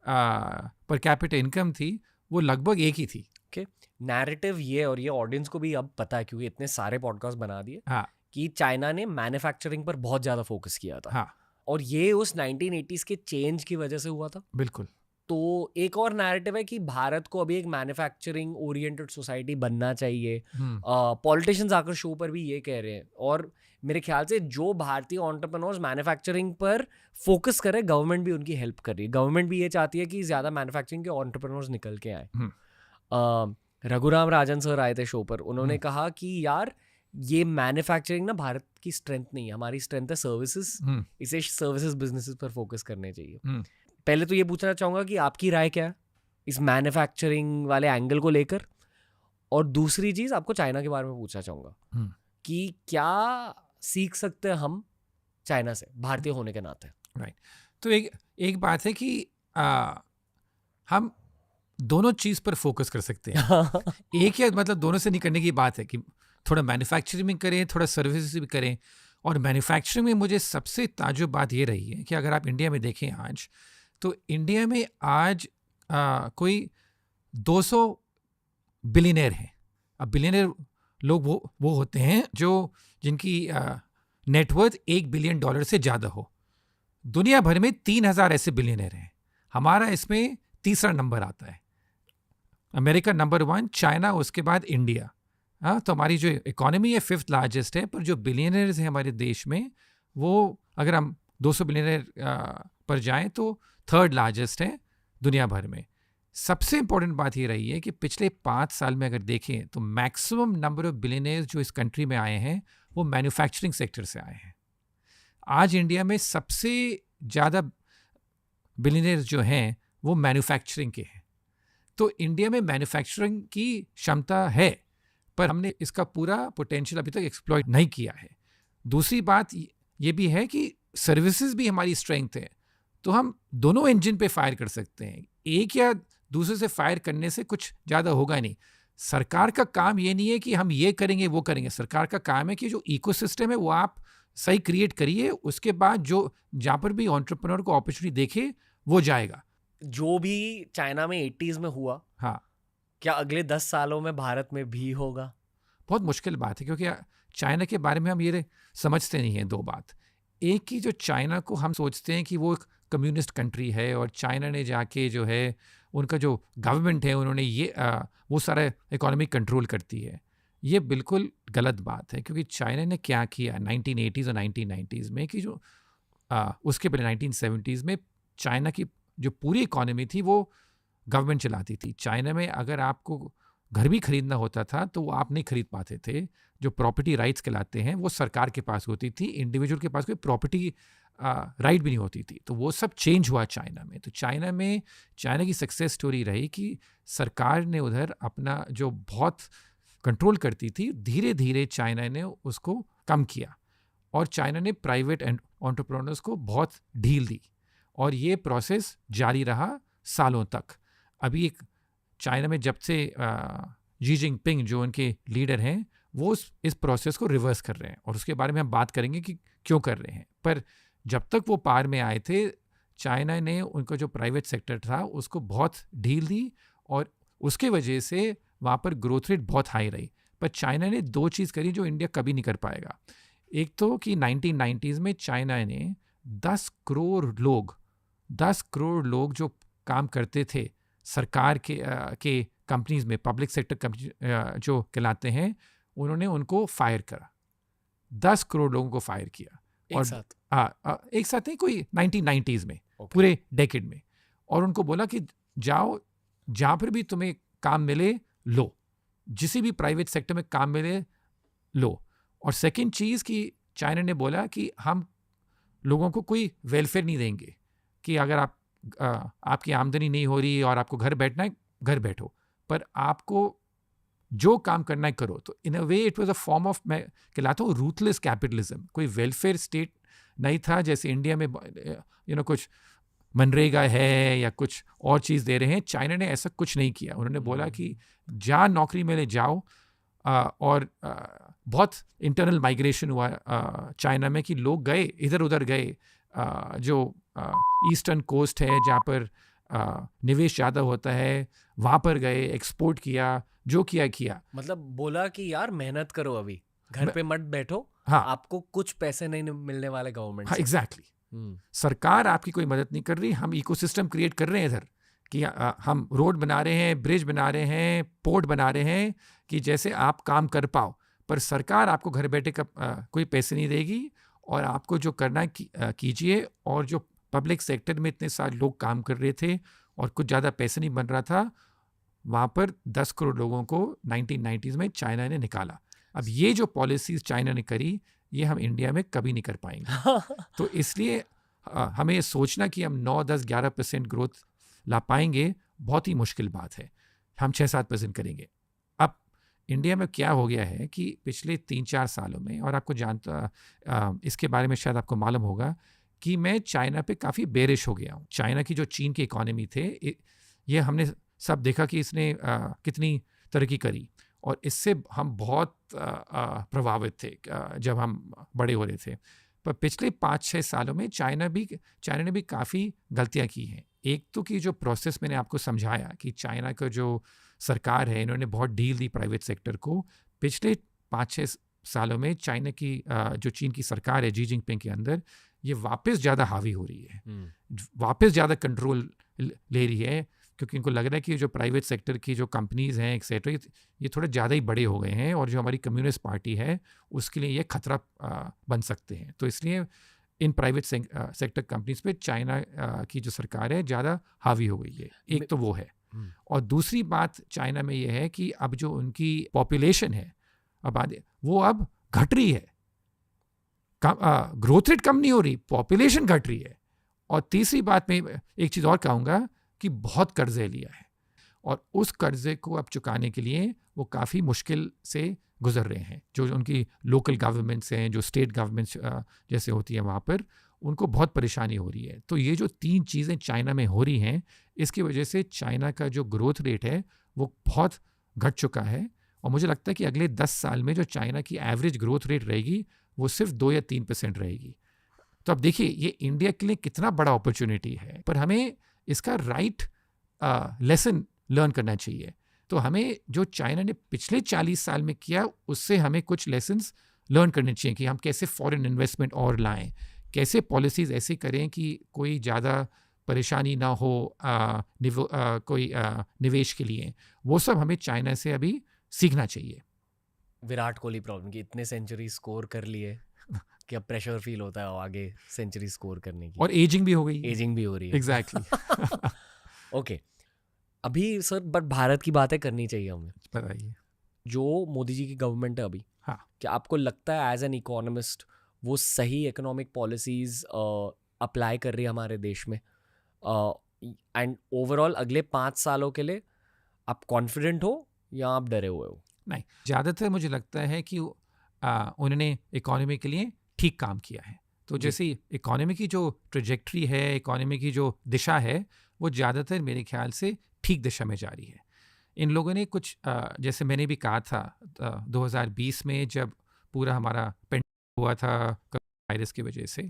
पर कैपिटा इनकम थी वो लगभग एक ही थी। ओके, नैरेटिव ये, और ये ऑडियंस को भी अब पता है क्योंकि इतने सारे पॉडकास्ट बना दिए, हाँ, कि चाइना ने मैन्युफैक्चरिंग पर बहुत ज़्यादा फोकस किया था। हाँ, और ये उस 1980s के चेंज की वजह से हुआ था। बिल्कुल। तो एक और नैरेटिव है कि भारत को अभी एक मैन्युफैक्चरिंग ओरिएंटेड सोसाइटी बनना चाहिए। पॉलिटिशियंस आकर शो पर भी ये कह रहे हैं, और मेरे ख्याल से जो भारतीय एंटरप्रेन्योर्स मैन्युफैक्चरिंग पर फोकस कर रहे हैं, गवर्नमेंट भी उनकी हेल्प कर रही है। गवर्नमेंट भी ये चाहती है कि ज़्यादा मैन्युफैक्चरिंग के एंटरप्रेन्योर्स निकल के आए। रघुराम राजन सर आए थे शो पर, उन्होंने कहा कि यार ये मैन्युफैक्चरिंग ना भारत की स्ट्रेंथ नहीं है, हमारी स्ट्रेंथ है सर्विसेज, इसे सर्विसेज बिजनेसेस पर फोकस करने चाहिए। पहले तो ये पूछना चाहूँगा कि आपकी राय क्या है इस मैन्युफैक्चरिंग वाले एंगल को लेकर, और दूसरी चीज़ आपको चाइना के बारे में पूछना चाहूँगा कि क्या सीख सकते हैं हम चाइना से भारतीय होने के नाते। राइट। तो एक बात है कि हम दोनों चीज़ पर फोकस कर सकते हैं। एक या मतलब दोनों से नहीं करने की बात है कि थोड़ा मैन्युफैक्चरिंग भी करें, थोड़ा सर्विसेज भी करें। और मैन्युफैक्चरिंग में मुझे सबसे ताज्जुब बात ये रही है कि अगर आप इंडिया में देखें आज, तो इंडिया में आज कोई 200 बिलियनर हैं। अब बिलियनर लोग वो होते हैं जो जिनकी नेटवर्थ $1 बिलियन से ज़्यादा हो। दुनिया भर में 3000 ऐसे बिलियनर हैं। हमारा इसमें तीसरा नंबर आता है। अमेरिका नंबर 1, चाइना उसके बाद इंडिया। हाँ, तो हमारी जो इकोनॉमी है 5th लार्जेस्ट है, पर जो बिलियनर्स हैं हमारे देश में, वो अगर हम 200 बिलियनर पर जाएं तो 3rd लार्जेस्ट है दुनिया भर में। सबसे इम्पोर्टेंट बात ये रही है कि पिछले 5 साल में अगर देखें तो मैक्सिमम नंबर ऑफ बिलियनर्स जो इस कंट्री में आए हैं वो मैन्युफैक्चरिंग सेक्टर से आए हैं। आज इंडिया में सबसे ज़्यादा बिलियनर्स जो हैं वो मैन्युफैक्चरिंग के हैं। तो इंडिया में मैन्युफैक्चरिंग की क्षमता है, पर हमने इसका पूरा पोटेंशियल अभी तक एक्सप्लॉइट नहीं किया है। दूसरी बात ये भी है कि सर्विसेज भी हमारी स्ट्रेंथ है, तो हम दोनों इंजन पे फायर कर सकते हैं। एक या दूसरे से फायर करने से कुछ ज़्यादा होगा नहीं। सरकार का काम ये नहीं है कि हम ये करेंगे वो करेंगे। सरकार का काम है कि जो इकोसिस्टम है वो आप सही क्रिएट करिए, उसके बाद जो जहाँ पर भी एंटरप्रेन्योर को अपॉर्चुनिटी देखे वो जाएगा। जो भी चाइना में 80s में हुआ, हाँ, क्या अगले 10 सालों में भारत में भी होगा? बहुत मुश्किल बात है, क्योंकि चाइना के बारे में हम ये समझते नहीं हैं। दो बात, एक की जो चाइना को हम सोचते हैं कि वो एक कम्युनिस्ट कंट्री है और चाइना ने जाके जो है उनका जो गवर्नमेंट है उन्होंने ये वो सारा इकोनॉमी कंट्रोल करती है। ये बिल्कुल गलत बात है, क्योंकि चाइना ने क्या किया 1980s और 1990s में कि जो उसके पहले 1970s में चाइना की जो पूरी इकोनॉमी थी वो गवर्नमेंट चलाती थी। चाइना में अगर आपको घर भी खरीदना होता था तो वो आप नहीं खरीद पाते थे। जो प्रॉपर्टी राइट्स कहलाते हैं वो सरकार के पास होती थी, इंडिविजुअल के पास कोई प्रॉपर्टी राइट भी नहीं होती थी। तो वो सब चेंज हुआ चाइना में। तो चाइना की सक्सेस स्टोरी रही कि सरकार ने उधर अपना जो बहुत कंट्रोल करती थी, धीरे धीरे चाइना ने उसको कम किया और चाइना ने प्राइवेट एंटरप्रेन्योर्स को बहुत ढील दी और ये प्रोसेस जारी रहा सालों तक। अभी एक चाइना में जब से जी जिनपिंग जो उनके लीडर हैं वो इस प्रोसेस को रिवर्स कर रहे हैं और उसके बारे में हम बात करेंगे कि क्यों कर रहे हैं। पर जब तक वो पार में आए थे, चाइना ने उनका जो प्राइवेट सेक्टर था उसको बहुत ढील दी और उसके वजह से वहाँ पर ग्रोथ रेट बहुत हाई रही। पर चाइना ने दो चीज़ करी जो इंडिया कभी नहीं कर पाएगा। एक तो कि 1990s में चाइना ने 10 करोड़ लोग जो काम करते थे सरकार के कंपनीज में, पब्लिक सेक्टर कंपनी जो कहलाते हैं, उन्होंने उनको फायर करा। 10 करोड़ लोगों को फायर किया एक साथ? एक साथ नहीं, कोई 1990s में पूरे डेकेड में। और उनको बोला कि जाओ जहाँ पर भी तुम्हें काम मिले लो, जिस भी प्राइवेट सेक्टर में काम मिले लो। और सेकंड चीज़ कि चाइना ने बोला कि हम लोगों को कोई वेलफेयर नहीं देंगे कि अगर आपकी आमदनी नहीं हो रही और आपको घर बैठना है, घर बैठो, पर आपको जो काम करना है करो। तो in a way it was a form of, मैं कहलाता हूँ, रूथलेस कैपिटलिज्म। कोई वेलफेयर स्टेट नहीं था जैसे इंडिया में कुछ मनरेगा है या कुछ और चीज़ दे रहे हैं। चाइना ने ऐसा कुछ नहीं किया। उन्होंने बोला कि जहाँ नौकरी मिले जाओ। और बहुत इंटरनल माइग्रेशन हुआ चाइना में कि लोग गए, इधर उधर गए। जो ईस्टर्न कोस्ट है जहाँ पर निवेश ज़्यादा होता है वहाँ पर गए, एक्सपोर्ट किया, जो किया। मतलब बोला कि यार मेहनत करो, अभी घर पे मत बैठो। हाँ, आपको कुछ पैसे नहीं मिलने वाले गवर्नमेंट हाँ, से। एग्जैक्टली। सरकार आपकी कोई मदद नहीं कर रही, हम इकोसिस्टम क्रिएट कर रहे हैं इधर कि हम रोड बना रहे हैं, ब्रिज बना रहे हैं, पोर्ट बना रहे हैं कि जैसे आप काम कर पाओ, पर सरकार आपको घर बैठे कोई पैसे नहीं देगी और आपको जो करना है कीजिए। और जो पब्लिक सेक्टर में इतने सारे लोग काम कर रहे थे और कुछ ज़्यादा पैसे नहीं बन रहा था, वहाँ पर 10 करोड़ लोगों को 1990s में चाइना ने निकाला। अब ये जो पॉलिसीज़ चाइना ने करी, ये हम इंडिया में कभी नहीं कर पाएंगे। तो इसलिए हमें सोचना कि हम 9, 10, 11% ग्रोथ ला पाएंगे, बहुत ही मुश्किल बात है। हम 6-7% करेंगे। अब इंडिया में क्या हो गया है कि पिछले 3-4 सालों में, और आपको इसके बारे में शायद आपको मालूम होगा कि मैं चाइना पे काफ़ी बेरिश हो गया हूँ। चाइना की जो चीन की इकोनॉमी थे, ये हमने सब देखा कि इसने कितनी तरक्की करी और इससे हम बहुत प्रभावित थे जब हम बड़े हो रहे थे। पर पिछले 5-6 सालों में चाइना ने भी काफ़ी गलतियाँ की हैं। एक तो कि जो प्रोसेस मैंने आपको समझाया कि चाइना का जो सरकार है, इन्होंने बहुत डील दी प्राइवेट सेक्टर को। पिछले 5-6 सालों में चाइना की जो चीन की सरकार है जी जिनपिंग के अंदर, ये वापस ज़्यादा हावी हो रही है, वापस ज़्यादा कंट्रोल ले रही है, क्योंकि इनको लग रहा है कि जो प्राइवेट सेक्टर की जो कंपनीज़ हैं एक्सेट्रा, ये थोड़े ज़्यादा ही बड़े हो गए हैं और जो हमारी कम्युनिस्ट पार्टी है उसके लिए ये खतरा बन सकते हैं। तो इसलिए इन प्राइवेट सेक्टर कंपनीज पे चाइना की जो सरकार है ज़्यादा हावी हो गई है। एक तो वो है, और दूसरी बात चाइना में ये है कि अब जो उनकी पॉपुलेशन है वो अब घट रही है, ग्रोथ रेट कम नहीं हो रही, पॉपुलेशन घट रही है। और तीसरी बात मैं एक चीज़ और कहूँगा कि बहुत कर्जे लिया है और उस कर्जे को अब चुकाने के लिए वो काफ़ी मुश्किल से गुजर रहे हैं। जो उनकी लोकल गवर्नमेंट्स हैं, जो स्टेट गवर्नमेंट्स जैसे होती है, वहाँ पर उनको बहुत परेशानी हो रही है। तो ये जो 3 चीज़ें चाइना में हो रही हैं, इसकी वजह से चाइना का जो ग्रोथ रेट है वो बहुत घट चुका है। और मुझे लगता है कि अगले 10 साल में जो चाइना की एवरेज ग्रोथ रेट रहेगी वो सिर्फ 2 या 3% रहेगी। तो अब देखिए ये इंडिया के लिए कितना बड़ा अपॉर्चुनिटी है, पर हमें इसका राइट लेसन लर्न करना चाहिए। तो हमें जो चाइना ने पिछले 40 साल में किया, उससे हमें कुछ लेसन्स लर्न करने चाहिए कि हम कैसे फॉरेन इन्वेस्टमेंट और लाएं, कैसे पॉलिसीज़ ऐसी करें कि कोई ज़्यादा परेशानी ना हो कोई निवेश के लिए। वो सब हमें चाइना से अभी सीखना चाहिए। विराट कोहली प्रॉब्लम कि इतने सेंचुरी स्कोर कर लिए कि अब प्रेशर फील होता है आगे सेंचुरी स्कोर करने की, और एजिंग भी हो गई, एजिंग भी हो रही है। एग्जैक्टली। ओके, अभी सर बट भारत की बातें करनी चाहिए हमें। बताइए। जो मोदी जी की गवर्नमेंट है अभी, हाँ, क्या आपको लगता है एज एन इकोनॉमिस्ट वो सही इकोनॉमिक पॉलिसीज अप्लाई कर रही है हमारे देश में? एंड ओवरऑल अगले 5 सालों के लिए आप कॉन्फिडेंट हो या आप डरे हुए हो? नहीं, ज़्यादातर मुझे लगता है कि उन्होंने इकोनॉमी के लिए ठीक काम किया है। तो जैसे इकोनॉमी की जो ट्रेजेक्ट्री है, इकोनॉमी की जो दिशा है, वो ज़्यादातर मेरे ख्याल से ठीक दिशा में जा रही है। इन लोगों ने कुछ जैसे मैंने भी कहा था 2020 में जब पूरा हमारा पेंडेमिक हुआ था वायरस की वजह से,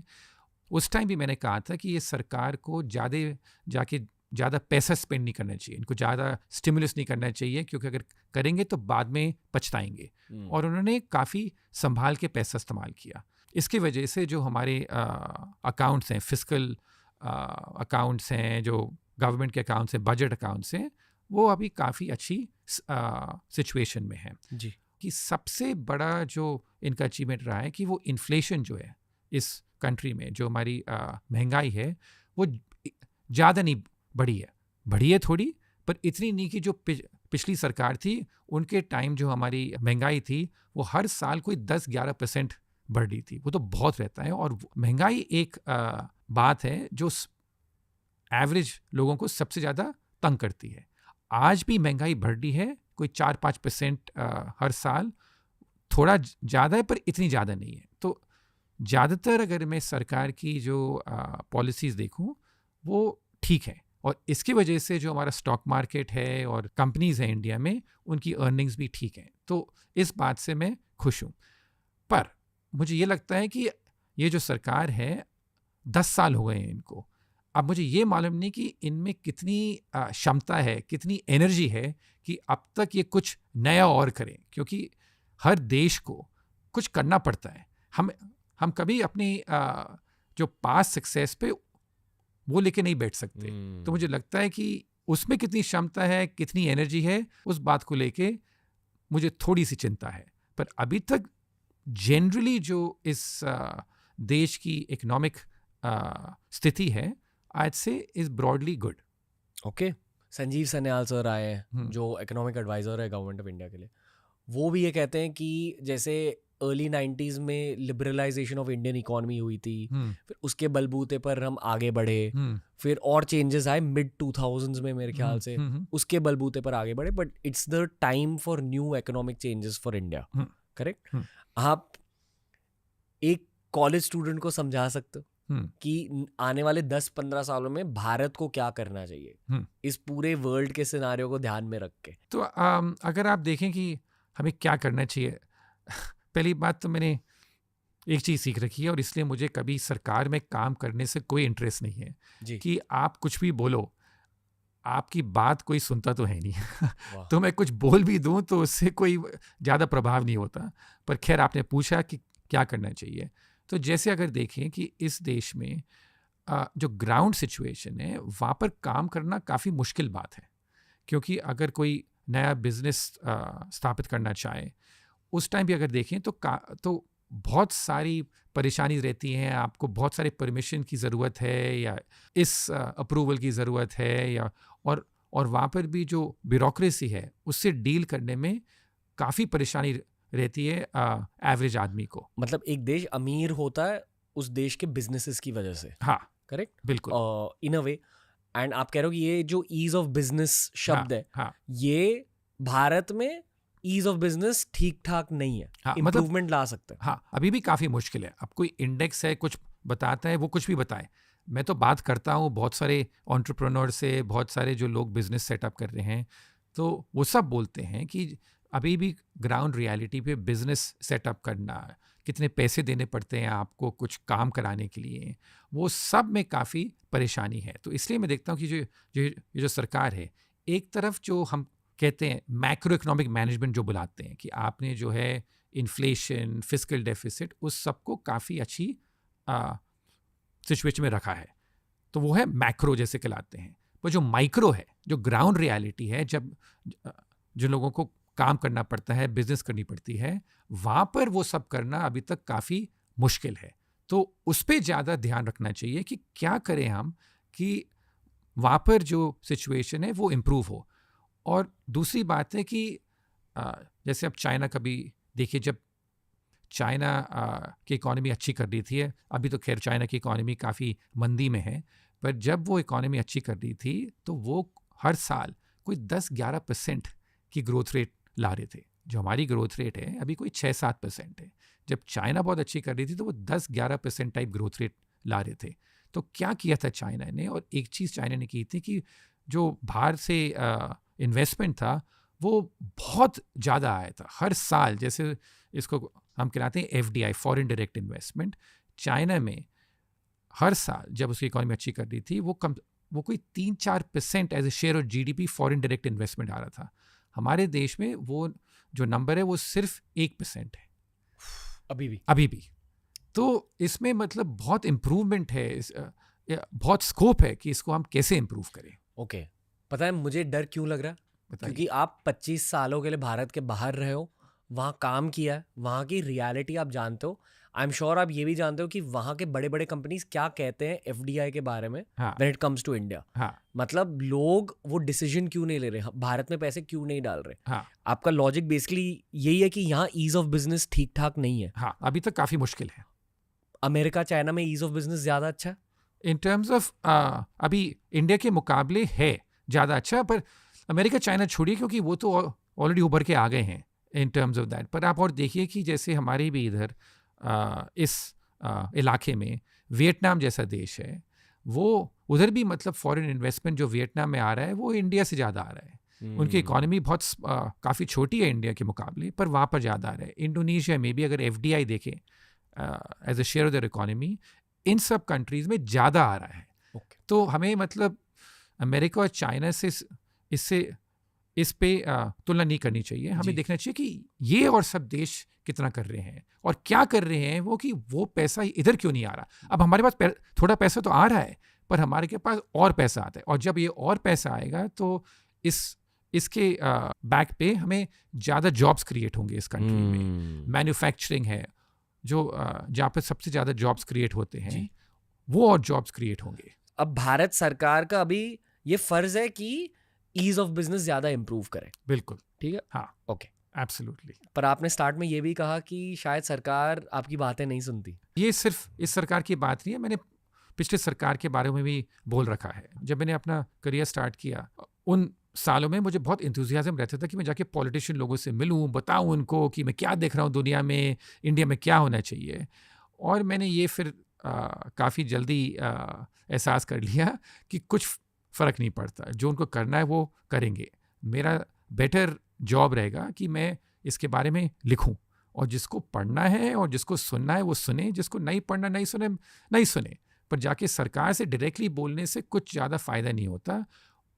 उस टाइम भी मैंने कहा था कि ये सरकार को ज़्यादा पैसा स्पेंड नहीं करना चाहिए, इनको ज़्यादा स्टिमुलस नहीं करना चाहिए, क्योंकि अगर करेंगे तो बाद में पछताएंगे। और उन्होंने काफ़ी संभाल के पैसा इस्तेमाल किया। इसकी वजह से जो हमारे अकाउंट्स हैं, फिस्कल अकाउंट्स हैं, जो गवर्नमेंट के अकाउंट्स हैं, बजट अकाउंट्स हैं, वो अभी काफ़ी अच्छी सिचुएशन में है। जी, कि सबसे बड़ा जो इनका अचीवमेंट रहा है कि वो इन्फ्लेशन जो है इस कंट्री में, जो हमारी महंगाई है, वो ज़्यादा नहीं बढ़ी है थोड़ी, पर इतनी नहीं कि जो पिछली सरकार थी उनके टाइम जो हमारी महंगाई थी वो हर साल कोई 10-11% बढ़ रही थी। वो तो बहुत रहता है। और महंगाई एक बात है जो एवरेज लोगों को सबसे ज़्यादा तंग करती है। आज भी महंगाई बढ़ रही है कोई 4-5% हर साल, थोड़ा ज़्यादा है पर इतनी ज़्यादा नहीं है। तो ज़्यादातर अगर मैं सरकार की जो पॉलिसीज़ देखूं वो ठीक है, और इसकी वजह से जो हमारा स्टॉक मार्केट है और कंपनीज़ हैं इंडिया में, उनकी अर्निंग्स भी ठीक हैं। तो इस बात से मैं खुश हूँ। पर मुझे ये लगता है कि ये जो सरकार है 10 साल हो गए हैं इनको, अब मुझे ये मालूम नहीं कि इनमें कितनी क्षमता है, कितनी एनर्जी है कि अब तक ये कुछ नया और करें, क्योंकि हर देश को कुछ करना पड़ता है। हम कभी अपनी जो पास्ट सक्सेस पे वो लेके नहीं बैठ सकते। तो मुझे लगता है कि उसमें कितनी क्षमता है, कितनी एनर्जी है, उस बात को लेके मुझे थोड़ी सी चिंता है। पर अभी तक जनरली जो इस देश की इकोनॉमिक स्थिति है, आज से is broadly good. Okay, Sanjeev Sanyal sir आए हैं हम्म। जो इकोनॉमिक एडवाइजर है गवर्नमेंट ऑफ इंडिया के लिए। वो भी ये कहते हैं कि जैसे अर्ली 90s में लिबरलाइजेशन ऑफ इंडियन इकोनॉमी हुई थी, फिर उसके बलबूते पर हम आगे बढ़े, फिर और चेंजेस आए मिड 2000s में मेरे ख्याल से, उसके बलबूते पर आगे बढ़े। But it's the time for new economic changes for India, correct? आप एक कॉलेज स्टूडेंट को समझा सकते हो कि आने वाले 10-15 सालों में भारत को क्या करना चाहिए इस पूरे वर्ल्ड के सिनारियो को ध्यान में रख के? तो अगर आप देखें कि हमें क्या करना चाहिए, पहली बात तो मैंने एक चीज़ सीख रखी है, और इसलिए मुझे कभी सरकार में काम करने से कोई इंटरेस्ट नहीं है जी। कि आप कुछ भी बोलो, आपकी बात कोई सुनता तो है नहीं तो मैं कुछ बोल भी दूं तो उससे कोई ज़्यादा प्रभाव नहीं होता। पर खैर, आपने पूछा कि क्या करना चाहिए, तो जैसे अगर देखें कि इस देश में जो ग्राउंड सिचुएशन है वहाँ पर काम करना काफ़ी मुश्किल बात है, क्योंकि अगर कोई नया बिजनेस स्थापित करना चाहे उस टाइम भी अगर देखें तो बहुत सारी परेशानी रहती हैं। आपको बहुत सारे परमिशन की ज़रूरत है, या इस अप्रूवल की ज़रूरत है, या और वहाँ पर भी जो ब्यूरोक्रेसी है उससे डील करने में काफ़ी परेशानी रहती है एवरेज आदमी को। मतलब एक देश अमीर होता है उस देश के बिजनेसेस की वजह से। हाँ, करेक्ट, बिल्कुल, इन अ वे। एंड आप कह रहे हो कि ये जो ईज ऑफ बिजनेस शब्द है, हाँ, ये भारत में ईज ऑफ बिजनेस ठीक ठाक नहीं है, हाँ, इम्प्रूवमेंट ला सकते हैं। हाँ, अभी भी काफ़ी मुश्किल है। अब कोई इंडेक्स है, कुछ बताता है, वो कुछ भी बताए। मैं तो बात करता हूँ बहुत सारे एंटरप्रेन्योर से, बहुत सारे जो लोग बिजनेस सेटअप कर रहे हैं, तो वो सब बोलते हैं कि अभी भी ग्राउंड रियलिटी पे बिजनेस सेटअप करना, कितने पैसे देने पड़ते हैं आपको कुछ काम कराने के लिए, वो सब में काफ़ी परेशानी है। तो इसलिए मैं देखता हूँ कि जो सरकार है, एक तरफ जो हम कहते हैं मैक्रो इकोनॉमिक मैनेजमेंट जो बुलाते हैं, कि आपने जो है इन्फ्लेशन, फिस्कल डेफिसिट, उस सबको काफ़ी अच्छी सिचुएशन में रखा है, तो वो है मैक्रो जैसे कहलाते हैं। पर जो माइक्रो है, जो ग्राउंड रियलिटी है, जब जिन लोगों को काम करना पड़ता है, बिजनेस करनी पड़ती है, वहाँ पर वो सब करना अभी तक काफ़ी मुश्किल है। तो उस पर ज़्यादा ध्यान रखना चाहिए कि क्या करें हम कि वहाँ पर जो सिचुएशन है वो इम्प्रूव हो। और दूसरी बात है कि जैसे अब चाइना का भी देखिए, जब चाइना की इकॉनमी अच्छी कर रही थी, अभी तो खैर चाइना की इकॉनमी काफ़ी मंदी में है, पर जब वो इकॉनमी अच्छी कर रही थी तो वो हर साल कोई 10-11% की ग्रोथ रेट ला रहे थे। जो हमारी ग्रोथ रेट है अभी कोई 6-7% है। जब चाइना बहुत अच्छी कर रही थी तो वो 10-11% टाइप ग्रोथ रेट ला रहे थे। तो क्या किया था चाइना ने, और एक चीज़ चाइना ने की थी कि जो बाहर से इन्वेस्टमेंट था वो बहुत ज़्यादा आया था हर साल। जैसे इसको हम कहलाते हैं FDI, foreign direct investment. China में हर साल जब उसकी इकॉनमी अच्छी कर रही थी वो कोई 3-4% as a share of GDP foreign direct investment आ रहा था। हमारे देश में वो जो नंबर है वो सिर्फ 1% है अभी भी। तो इसमें मतलब बहुत इम्प्रूवमेंट है, बहुत स्कोप है कि इसको हम कैसे इम्प्रूव करें। ओके, पता है मुझे डर क्यों लग रहा है? क्योंकि आप 25 सालों के लिए भारत के बाहर रहे हो, वहाँ काम किया है, वहाँ की रियलिटी आप जानते हो। आई एम श्योर आप ये भी जानते हो कि वहाँ के बड़े बड़े कंपनीज क्या कहते हैं FDI के बारे में when it comes to India. मतलब लोग वो डिसीजन क्यों नहीं ले रहे, भारत में पैसे क्यों नहीं डाल रहे। आपका लॉजिक बेसिकली यही है कि यहाँ ईज ऑफ बिजनेस ठीक ठाक नहीं है। हाँ, अभी तक काफ़ी मुश्किल है। अमेरिका चाइना में ईज ऑफ बिजनेस ज़्यादा अच्छा है इन टर्म्स ऑफ अभी इंडिया के मुकाबले है ज़्यादा अच्छा, पर अमेरिका चाइना छोड़िए क्योंकि वो तो ऑलरेडी उभर के आ गए हैं इन टर्म्स ऑफ दैट। पर आप और देखिए कि जैसे हमारे भी इधर इस इलाके में वियतनाम जैसा देश है, वो उधर भी मतलब फॉरेन इन्वेस्टमेंट जो वियतनाम में आ रहा है वो इंडिया से ज़्यादा आ रहा है। उनकी इकॉनमी बहुत काफ़ी छोटी है इंडिया के मुकाबले, पर वहाँ पर ज़्यादा आ रहा है। इंडोनेशिया में भी अगर FDI देखें as a share of their economy, इन सब कंट्रीज़ में ज़्यादा आ रहा है। तो हमें मतलब अमेरिका और चाइना से इससे इस पे तुलना नहीं करनी चाहिए। जी। हमें देखना चाहिए कि ये और सब देश कितना कर रहे हैं और क्या कर रहे हैं वो, कि वो पैसा इधर क्यों नहीं आ रहा। अब हमारे पास थोड़ा पैसा तो आ रहा है, पर हमारे के पास और पैसा आता है, और जब ये और पैसा आएगा तो इसके बैक पे हमें ज़्यादा जॉब्स क्रिएट होंगे इस कंट्री में। मैन्युफैक्चरिंग है जो जहाँ पे सबसे ज़्यादा जॉब्स क्रिएट होते हैं, जी। वो और जॉब्स क्रिएट होंगे। अब भारत सरकार का अभी ये फर्ज है कि ईज ऑफ बिजनेस ज्यादा इंप्रूव करे। बिल्कुल, ठीक है, हाँ, ओके। एब्सोल्युटली। पर आपने स्टार्ट में ये भी कहा कि शायद सरकार आपकी बातें नहीं सुनती। ये सिर्फ इस सरकार की बात नहीं है, मैंने पिछले सरकार के बारे में भी बोल रखा है। जब मैंने अपना करियर स्टार्ट किया उन सालों में मुझे बहुत इंथुजियाज्म रहता था कि मैं जाके पॉलिटिशियन लोगों से मिलूं, बताऊं उनको कि मैं क्या देख रहा हूं दुनिया में, इंडिया में क्या होना चाहिए। और मैंने ये फिर काफ़ी जल्दी एहसास कर लिया कि कुछ फ़र्क नहीं पड़ता, जो उनको करना है वो करेंगे। मेरा बेटर जॉब रहेगा कि मैं इसके बारे में लिखूं, और जिसको पढ़ना है और जिसको सुनना है वो सुने, जिसको नहीं पढ़ना नहीं सुने। पर जाके सरकार से डायरेक्टली बोलने से कुछ ज़्यादा फ़ायदा नहीं होता,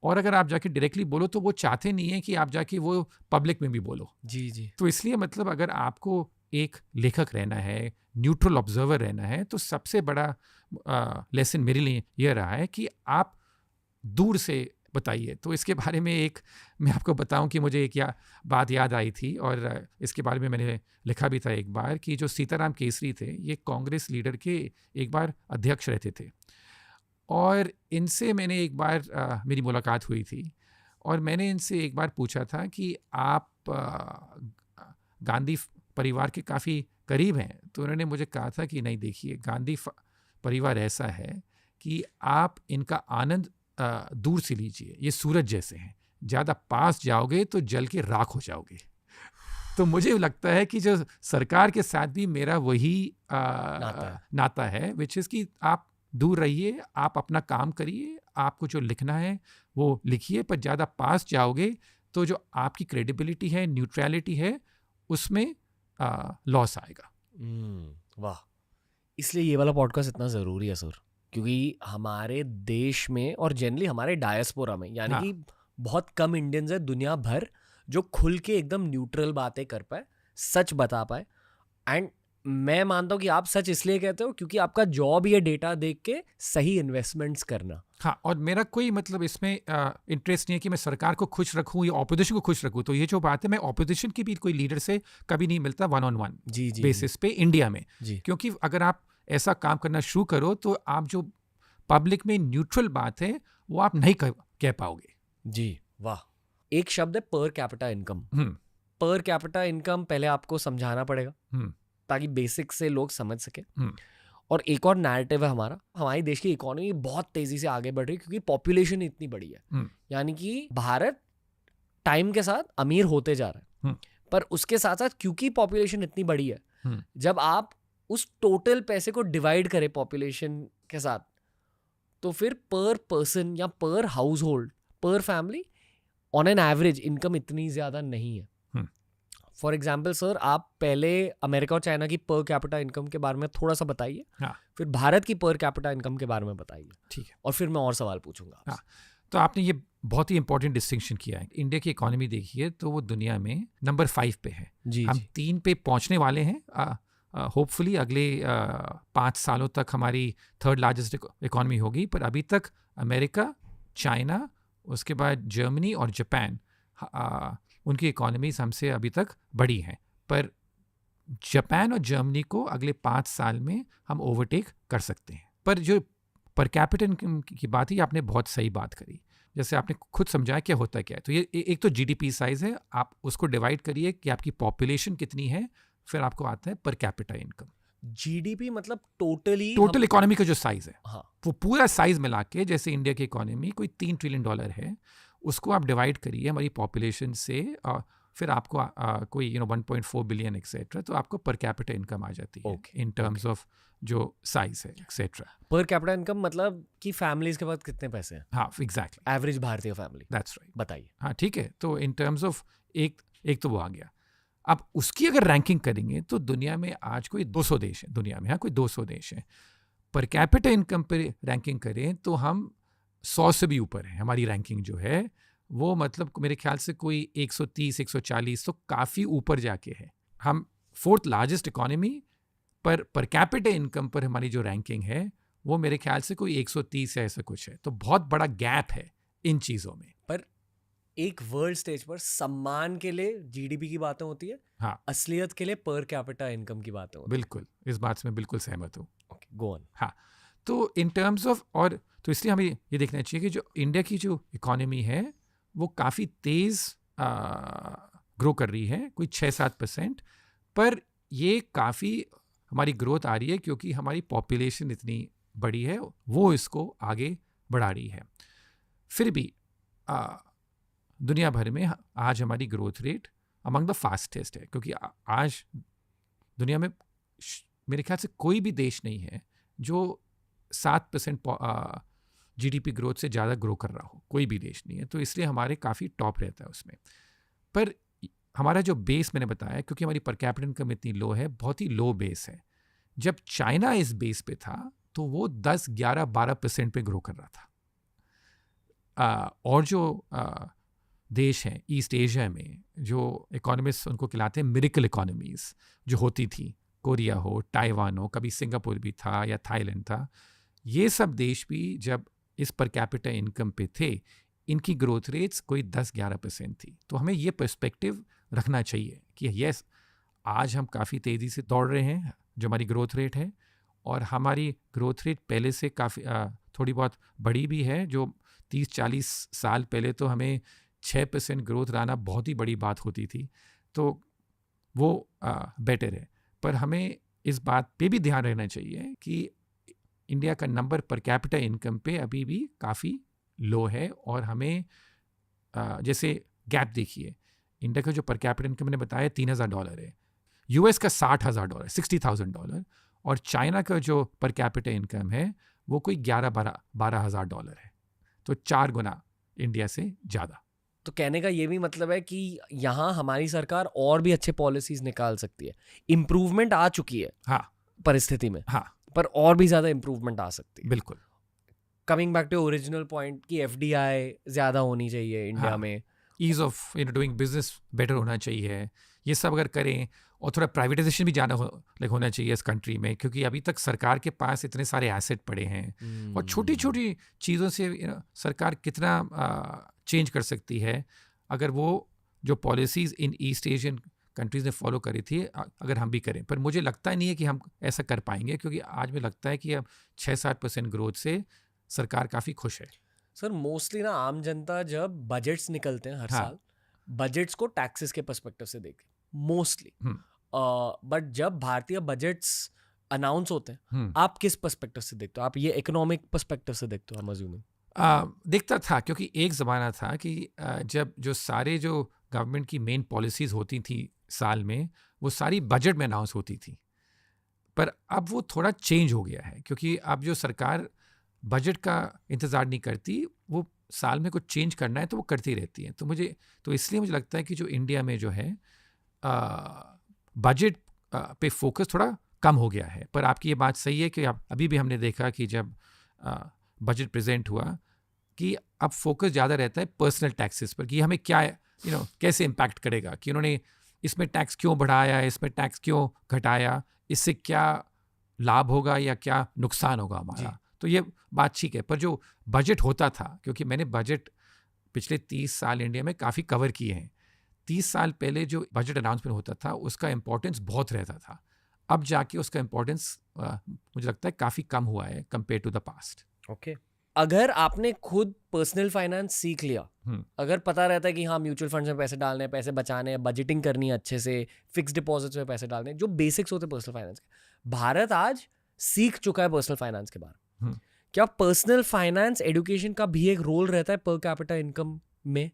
और अगर आप जाके डायरेक्टली बोलो तो वो चाहते नहीं है कि आप जाके वो पब्लिक में भी बोलो। जी जी। तो इसलिए मतलब अगर आपको एक लेखक रहना है, न्यूट्रल ऑब्जर्वर रहना है, तो सबसे बड़ा लेसन मेरे लिए यह रहा है कि आप दूर से बताइए। तो इसके बारे में एक मैं आपको बताऊं कि मुझे एक बात याद आई थी, और इसके बारे में मैंने लिखा भी था एक बार, कि जो सीताराम केसरी थे ये कांग्रेस लीडर के एक बार अध्यक्ष रहते थे, और इनसे मैंने एक बार मेरी मुलाकात हुई थी, और मैंने इनसे एक बार पूछा था कि आप गांधी परिवार के काफ़ी करीब हैं। तो उन्होंने मुझे कहा था कि नहीं, देखिए गांधी परिवार ऐसा है कि आप इनका आनंद दूर से लीजिए, ये सूरज जैसे हैं, ज़्यादा पास जाओगे तो जल के राख हो जाओगे। तो मुझे लगता है कि जो सरकार के साथ भी मेरा वही नाता है, विच इज़ कि आप दूर रहिए, आप अपना काम करिए, आपको जो लिखना है वो लिखिए, पर ज़्यादा पास जाओगे तो जो आपकी क्रेडिबिलिटी है, न्यूट्रलिटी है, उसमें लॉस आएगा। वाह, इसलिए ये वाला पॉडकास्ट इतना ज़रूरी है सर, क्योंकि हमारे देश में और जनरली हमारे डायस्पोरा में, यानी कि बहुत कम इंडियंस है दुनिया भर जो खुल के एकदम न्यूट्रल बातें कर पाए, सच बता पाए। एंड मैं मानता हूँ कि आप सच इसलिए कहते हो क्योंकि आपका जॉब ये डेटा देख के सही इन्वेस्टमेंट्स करना। हाँ, और मेरा कोई मतलब इसमें इंटरेस्ट नहीं है कि मैं सरकार को खुश रखूँ या ऑपोजिशन को खुश रखूँ। तो ये जो बात है, मैं ऑपोजिशन की भी कोई लीडर से कभी नहीं मिलता 1-on-1 बेसिस पे इंडिया में, क्योंकि अगर आप ऐसा काम करना शुरू करो तो आप जो पब्लिक में न्यूट्रल बात है वो आप नहीं कह पाओगे। जी वाह। एक शब्द है per capita income. Per capita income पहले आपको समझाना पड़ेगा ताकि बेसिक से लोग समझ सके। और एक और नैरेटिव है हमारा, हमारी देश की इकोनॉमी बहुत तेजी से आगे बढ़ रही है क्योंकि पॉपुलेशन इतनी बड़ी है। यानी कि भारत टाइम के साथ अमीर होते जा रहा है, पर उसके साथ साथ क्योंकि पॉपुलेशन इतनी बड़ी है, जब आप उस टोटल पैसे को डिवाइड करें पॉपुलेशन के साथ, तो फिर पर पर्सन या पर हाउस होल्ड, पर family on an average income इतनी ज़्यादा नहीं है। फॉर एग्जाम्पल सर, आप पहले अमेरिका और चाइना की पर कैपिटा इनकम के बारे में थोड़ा सा बताइए, फिर भारत की पर कैपिटा इनकम के बारे में बताइए। ठीक है, और फिर मैं और सवाल पूछूंगा। तो आपने ये बहुत ही इंपॉर्टेंट डिस्टिंक्शन किया है। इंडिया की इकोनॉमी देखिए तो वो दुनिया में नंबर 5 पे है। हम 3 पे पहुंचने वाले हैं। होपफुली अगले 5 सालों तक हमारी 3rd लार्जेस्ट इकोनॉमी होगी, पर अभी तक अमेरिका, चाइना, उसके बाद जर्मनी और जापान, उनकी इकोनॉमीज हमसे अभी तक बड़ी हैं। पर जापान और जर्मनी को अगले 5 साल में हम ओवरटेक कर सकते हैं। पर जो पर कैपिटा इनकम की बात है, आपने बहुत सही बात करी। जैसे आपने खुद समझाया क्या होता है क्या है। तो ये एक तो जीडीपी साइज है, आप उसको डिवाइड करिए कि आपकी पॉपुलेशन कितनी है, फिर आपको आता है पर कैपिटा इनकम। जीडीपी मतलब टोटल इकोनॉमी का जो साइज है, हाँ, वो पूरा साइज मिला के, जैसे इंडिया की इकोनॉमी कोई $3 ट्रिलियन है, उसको आप डिवाइड करिए हमारी पॉपुलेशन से, फिर आपको कोई 1.4 बिलियन एक्सेट्रा, तो आपको पर कैपिटा इनकम आ जाती है इन टर्म्स ऑफ जो साइज है एक्सेट्रा। पर कैपिटा इनकम मतलब कि फैमिलीज के पास कितने पैसे हैं। हाँ, एग्जैक्टली, एवरेज भारतीय फैमिली। दैट्स राइट, बताइए। हाँ ठीक है, तो इन टर्म्स ऑफ एक तो वो आ गया। अब उसकी अगर रैंकिंग करेंगे तो दुनिया में आज कोई 200 देश है, दुनिया में हाँ कोई 200 देश है। पर कैपिटा इनकम पर रैंकिंग करें तो हम 100 से भी ऊपर है। हमारी रैंकिंग जो है वो मतलब मेरे ख्याल से कोई 130 140 तो काफ़ी ऊपर जाके है। हम 4th largest economy per capita income पर हमारी जो रैंकिंग है वो मेरे ख्याल से कोई 130 है, ऐसा कुछ है। तो बहुत बड़ा गैप है इन चीज़ों में। पर एक वर्ल्ड स्टेज पर सम्मान के लिए जीडीपी की बातें होती है, हाँ, असलियत के लिए पर कैपिटा इनकम की बातें होती बिल्कुल, इस बात से मैं बिल्कुल सहमत हूँ। है। Okay, go on. हाँ, तो इन टर्म्स ऑफ, और तो इसलिए हमें ये देखना चाहिए कि जो इंडिया की जो इकोनॉमी है वो काफ़ी तेज़ ग्रो कर रही है, कोई 6-7%, पर ये काफ़ी हमारी ग्रोथ आ रही है क्योंकि हमारी पॉपुलेशन इतनी बड़ी है, वो इसको आगे बढ़ा रही है। फिर भी दुनिया भर में आज हमारी growth rate among the fastest है, क्योंकि आज दुनिया में मेरे ख्याल से कोई भी देश नहीं है जो 7% जीडीपी ग्रोथ से ज़्यादा ग्रो कर रहा हो, कोई भी देश नहीं है। तो इसलिए हमारे काफ़ी टॉप रहता है उसमें। पर हमारा जो बेस मैंने बताया, क्योंकि हमारी पर कैपिटा इनकम इतनी लो है, बहुत ही लो बेस है। जब चाइना इस बेस पे था तो वो 10, 11, 12% पे ग्रो कर रहा था। और जो देश हैं ईस्ट एशिया में, जो इकोनॉमिस्ट उनको खिलाते हैं मिरेकल इकोनॉमीज़ जो होती थी, कोरिया हो, ताइवान हो, कभी सिंगापुर भी था या थाईलैंड था, ये सब देश भी जब इस पर कैपिटा इनकम पे थे, इनकी ग्रोथ रेट्स कोई 10-11% थी। तो हमें ये पर्सपेक्टिव रखना चाहिए कि यस, आज हम काफ़ी तेज़ी से दौड़ रहे हैं, जो हमारी ग्रोथ रेट है, और हमारी ग्रोथ रेट पहले से काफ़ी थोड़ी बहुत बड़ी भी है। जो 30-40 साल पहले तो हमें 6% ग्रोथ लाना बहुत ही बड़ी बात होती थी, तो वो बेटर है। पर हमें इस बात पे भी ध्यान रखना चाहिए कि इंडिया का नंबर पर कैपिटा इनकम पे अभी भी काफ़ी लो है, और हमें जैसे गैप देखिए, इंडिया का जो पर कैपिटा इनकम मैंने बताया $3,000 है, यूएस का $60,000, $60,000, और चाइना का जो पर कैपिटा इनकम है वो कोई $12,000 है। तो 4 गुना इंडिया से ज़्यादा। तो कहने का ये भी मतलब है कि यहाँ हमारी सरकार और भी अच्छे पॉलिसीज निकाल सकती है। इम्प्रूवमेंट आ चुकी है हाँ परिस्थिति में, हाँ, पर और भी ज़्यादा इम्प्रूवमेंट आ सकती है। बिल्कुल। Coming back to original point कि एफडीआई ज़्यादा होनी चाहिए इंडिया हाँ, में, ease of doing business better होना चाहिए, ये सब अगर करें, और थोड़ा प्राइवेटाइजेशन भी ज़्यादा होना चाहिए इस कंट्री में, क्योंकि अभी तक सरकार के पास इतने सारे एसेट पड़े हैं, और छोटी छोटी चीज़ों से सरकार कितना चेंज कर सकती है अगर वो जो पॉलिसीज़ इन ईस्ट एशियन कंट्रीज़ ने फॉलो करी थी अगर हम भी करें। पर मुझे लगता नहीं है कि हम ऐसा कर पाएंगे, क्योंकि आज मुझे लगता है कि अब 6-7% ग्रोथ से सरकार काफ़ी खुश है। सर मोस्टली ना आम जनता जब बजट्स निकलते हैं हर हाँ। साल, बजट्स को टैक्सेस के पर्सपेक्टिव से देखते हैं मोस्टली, बट जब भारतीय बजट्स अनाउंस होते हैं, आप किस पर्सपेक्टिव से देखते हो? आप ये इकोनॉमिक पर्सपेक्टिव से देखते हो? I'm assuming देखता था, क्योंकि एक ज़माना था कि जब जो सारे जो गवर्नमेंट की मेन पॉलिसीज़ होती थी साल में, वो सारी बजट में अनाउंस होती थी। पर अब वो थोड़ा चेंज हो गया है, क्योंकि अब जो सरकार बजट का इंतज़ार नहीं करती, वो साल में कुछ चेंज करना है तो वो करती रहती है। तो इसलिए मुझे लगता है कि जो इंडिया में जो है बजट पे फोकस थोड़ा कम हो गया है। पर आपकी ये बात सही है कि अभी भी हमने देखा कि जब बजट प्रेजेंट हुआ कि अब फोकस ज़्यादा रहता है पर्सनल टैक्सेस पर, कि हमें क्या कैसे इम्पैक्ट करेगा, कि उन्होंने इसमें टैक्स क्यों बढ़ाया, इसमें टैक्स क्यों घटाया, इससे क्या लाभ होगा या क्या नुकसान होगा हमारा। तो ये बात ठीक है। पर जो बजट होता था, क्योंकि मैंने बजट पिछले 30 साल इंडिया में काफ़ी कवर किए हैं, 30 साल पहले जो बजट अनाउंसमेंट होता था उसका इम्पोर्टेंस बहुत रहता था। अब जाके उसका इम्पोर्टेंस मुझे लगता है काफ़ी कम हुआ है compare to the past. Okay, अगर आपने खुद पर्सनल फाइनेंस सीख लिया, अगर पता रहता है कि हाँ म्यूचुअल फंड्स में पैसे डालने हैं, पैसे बचाने हैं, बजटिंग करनी है अच्छे से, फिक्स डिपॉजिट्स में पैसे डालने हैं, जो बेसिक्स होते हैं पर्सनल फाइनेंस के, भारत आज सीख चुका है पर्सनल फाइनेंस के बारे में। क्या पर्सनल फाइनेंस एजुकेशन का भी एक रोल रहता है पर कैपिटा इनकम में?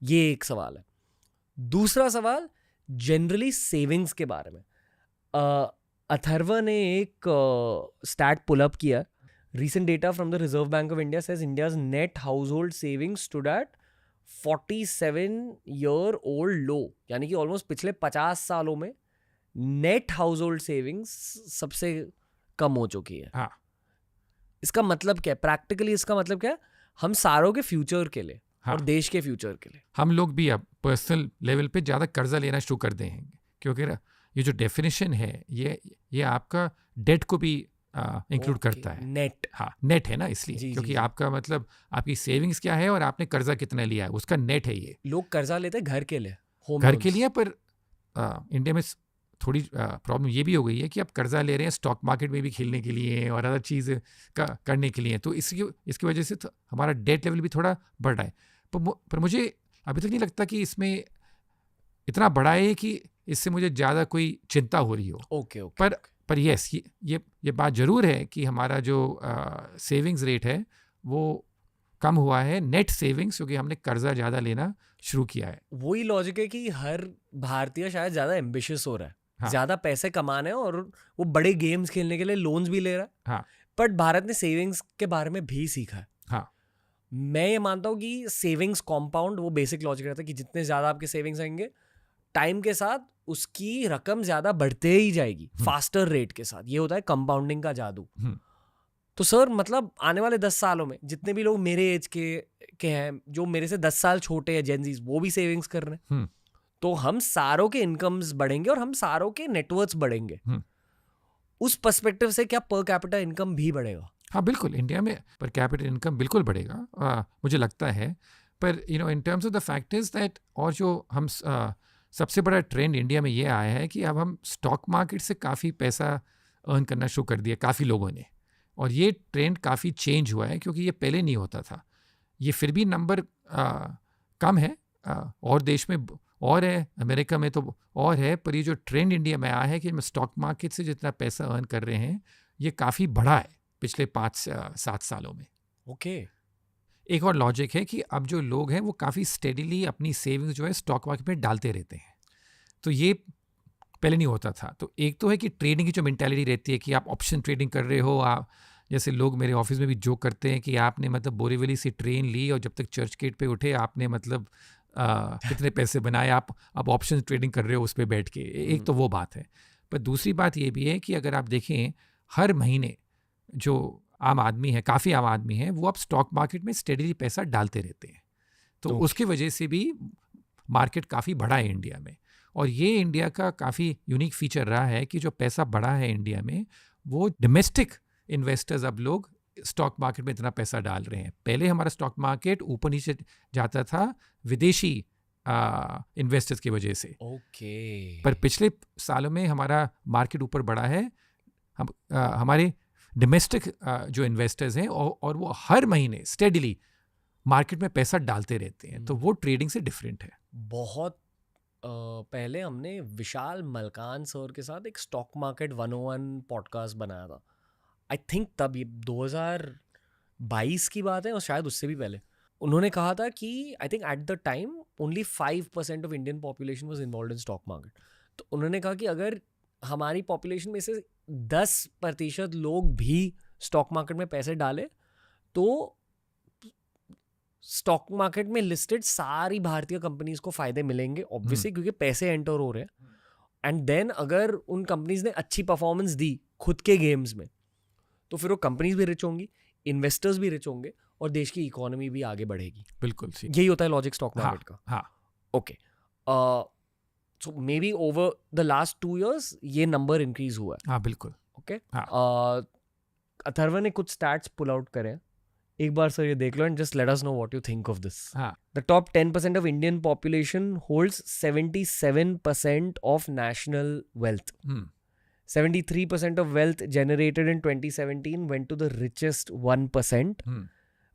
ये एक सवाल है। दूसरा सवाल जनरली सेविंग्स के बारे में। अथर्व ने एक स्टैट पुल अप किया। Recent data from the Reserve Bank of India says India's net household savings stood at 47-year-old low, यानी कि ऑलमोस्ट पिछले 50 सालों में नेट हाउसहोल्ड सेविंग्स सबसे कम हो चुकी है। हाँ, इसका मतलब क्या है? प्रैक्टिकली इसका मतलब क्या है? हम सारों के फ्यूचर के लिए और देश के फ्यूचर के लिए। हम लोग भी अब पर्सनल लेवल पे ज़्यादा कर्जा लेना शुरू कर देंगे, क्योंकि ये जो डेफिनेशन है ये आपका डेट को भी इंक्लूड करता है। नेट, हाँ, नेट है ना, इसलिए क्योंकि आपका मतलब आपकी सेविंग्स क्या है और आपने कर्जा कितना लिया है, उसका नेट है ये। लोग कर्जा लेते हैं घर के लिए, घर के लिए, पर इंडिया में थोड़ी प्रॉब्लम ये भी हो गई है कि आप कर्जा ले रहे हैं स्टॉक मार्केट में भी खेलने के लिए और अदर चीज़ करने के लिए, तो इसकी वजह से हमारा डेट लेवल भी थोड़ा बढ़ रहा है। पर मुझे अभी तक नहीं लगता कि इसमें इतना बड़ा है कि इससे मुझे ज़्यादा कोई चिंता हो रही हो। ओके। पर यस, ये बात ज़रूर है कि हमारा जो सेविंग्स रेट है वो कम हुआ है, नेट सेविंग्स, क्योंकि हमने कर्जा ज़्यादा लेना शुरू किया है। वही लॉजिक है कि हर भारतीय शायद ज़्यादा एम्बिशियस हो रहा है, हाँ। ज़्यादा पैसे कमाने और वो बड़े गेम्स खेलने के लिए लोन्स भी ले रहा है। हाँ। बट भारत ने सेविंग्स के बारे में भी सीखा है। हाँ। मैं ये मानता हूँ कि सेविंग्स कॉम्पाउंड, वो बेसिक लॉजिक रहता है कि जितने ज़्यादा आपके सेविंग्स आएंगे, टाइम के साथ उसकी रकम ज़्यादा बढ़ते ही जाएगी, फास्टर रेट के साथ। ये होता है कंपाउंडिंग का जादू। तो सर मतलब आने वाले 10 सालों में जितने भी लोग मेरे एज के हैं, जो मेरे से 10 साल छोटे हैं, जेनजीज, वो भी सेविंग्स कर रहे हैं, तो हम सारों के इनकम्स बढ़ेंगे और हम सारों के नेटवर्क्स बढ़ेंगे। उस पर्सपेक्टिव से क्या पर कैपिटा इनकम भी बढ़ेगा? हाँ, बिल्कुल, इंडिया में पर कैपिटा इनकम बिल्कुल बढ़ेगा, मुझे लगता है। पर in terms of the fact is that, और जो हम सबसे बड़ा ट्रेंड इंडिया में ये आया है कि अब हम स्टॉक मार्केट से काफ़ी पैसा अर्न करना शुरू कर दिया काफ़ी लोगों ने, और ये ट्रेंड काफ़ी चेंज हुआ है, क्योंकि ये पहले नहीं होता था। ये फिर भी नंबर कम है, और देश में और है, अमेरिका में तो और है, पर ये जो ट्रेंड इंडिया में आया है कि हम स्टॉक मार्केट से जितना पैसा अर्न कर रहे हैं, ये काफ़ी बढ़ा है पिछले 5-7 सालों में। ओके। एक और लॉजिक है कि अब जो लोग हैं वो काफ़ी स्टेडीली अपनी सेविंग्स जो है स्टॉक मार्केट में डालते रहते हैं, तो ये पहले नहीं होता था। तो एक तो है कि ट्रेडिंग की जो मेंटालिटी रहती है कि आप ऑप्शन ट्रेडिंग कर रहे हो, आप जैसे लोग मेरे ऑफिस में भी जोक करते हैं कि आपने मतलब बोरीवली से ट्रेन ली और जब तक चर्च गेट पे उठे आपने मतलब कितने पैसे बनाए, आप ऑप्शन ट्रेडिंग कर रहे हो उस पर बैठ के। एक तो वो बात है, पर दूसरी बात ये भी है कि अगर आप देखें हर महीने जो आम आदमी है, काफ़ी आम आदमी है, वो अब स्टॉक मार्केट में स्टेडीली पैसा डालते रहते हैं, तो उसकी वजह से भी मार्केट काफ़ी बड़ा है इंडिया में। और ये इंडिया का काफ़ी यूनिक फीचर रहा है कि जो पैसा बढ़ा है इंडिया में, वो डोमेस्टिक इन्वेस्टर्स अब लोग स्टॉक मार्केट में इतना पैसा डाल रहे हैं। पहले हमारा स्टॉक मार्केट ऊपर नीचे जाता था विदेशी इन्वेस्टर्स की वजह से। ओके। पर पिछले सालों में हमारा मार्केट ऊपर बढ़ा है, हमारे डोमेस्टिक जो इन्वेस्टर्स हैं और वो हर महीने स्टेडीली मार्केट में पैसा डालते रहते हैं, तो वो ट्रेडिंग से डिफरेंट है। बहुत पहले हमने विशाल मलकान सर के साथ एक स्टॉक मार्केट 101 पॉडकास्ट बनाया था। आई थिंक तब ये 2022 की बात है, और शायद उससे भी पहले। उन्होंने कहा था कि I think at the time only 5% of Indian population was involved in stock market. तो उन्होंने कहा कि अगर हमारी पॉपुलेशन में से 10% लोग भी स्टॉक मार्केट में पैसे डाले, तो स्टॉक मार्केट में लिस्टेड सारी भारतीय कंपनीज को फायदे मिलेंगे, ऑब्वियसली, क्योंकि पैसे एंटर हो रहे हैं। एंड देन अगर उन कंपनीज ने अच्छी परफॉर्मेंस दी खुद के गेम्स में, तो फिर वो कंपनीज भी रिच होंगी, इन्वेस्टर्स भी रिच होंगे, और देश की इकोनॉमी भी आगे बढ़ेगी। बिल्कुल यही होता है लॉजिक स्टॉक मार्केट का। हाँ। Okay. So may be over the last 2 years ये नंबर इंक्रीज हुआ है। हाँ, बिल्कुल। ओके। हाँ। अथर्व ने कुछ स्टैट्स पुल आउट करे, एक बार सर ये देख लो and just let us know what you think of this. The top 10% of Indian population holds 77% of national wealth. 73% of wealth generated in 2017 went to the richest 1%,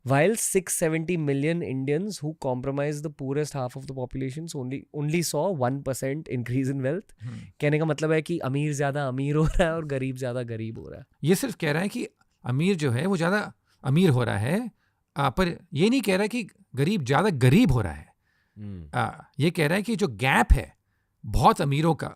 while 670 million Indians who comprise the poorest half of the population only saw 1% increase in wealth. कहने का मतलब है कि अमीर ज़्यादा अमीर हो रहा है और गरीब ज़्यादा गरीब हो रहा है। ये सिर्फ कह रहा है कि अमीर जो है वो ज़्यादा अमीर हो रहा है, पर ये नहीं कह रहा कि गरीब ज़्यादा गरीब हो रहा है। ये कह रहा है कि जो गैप है बहुत अमीरों का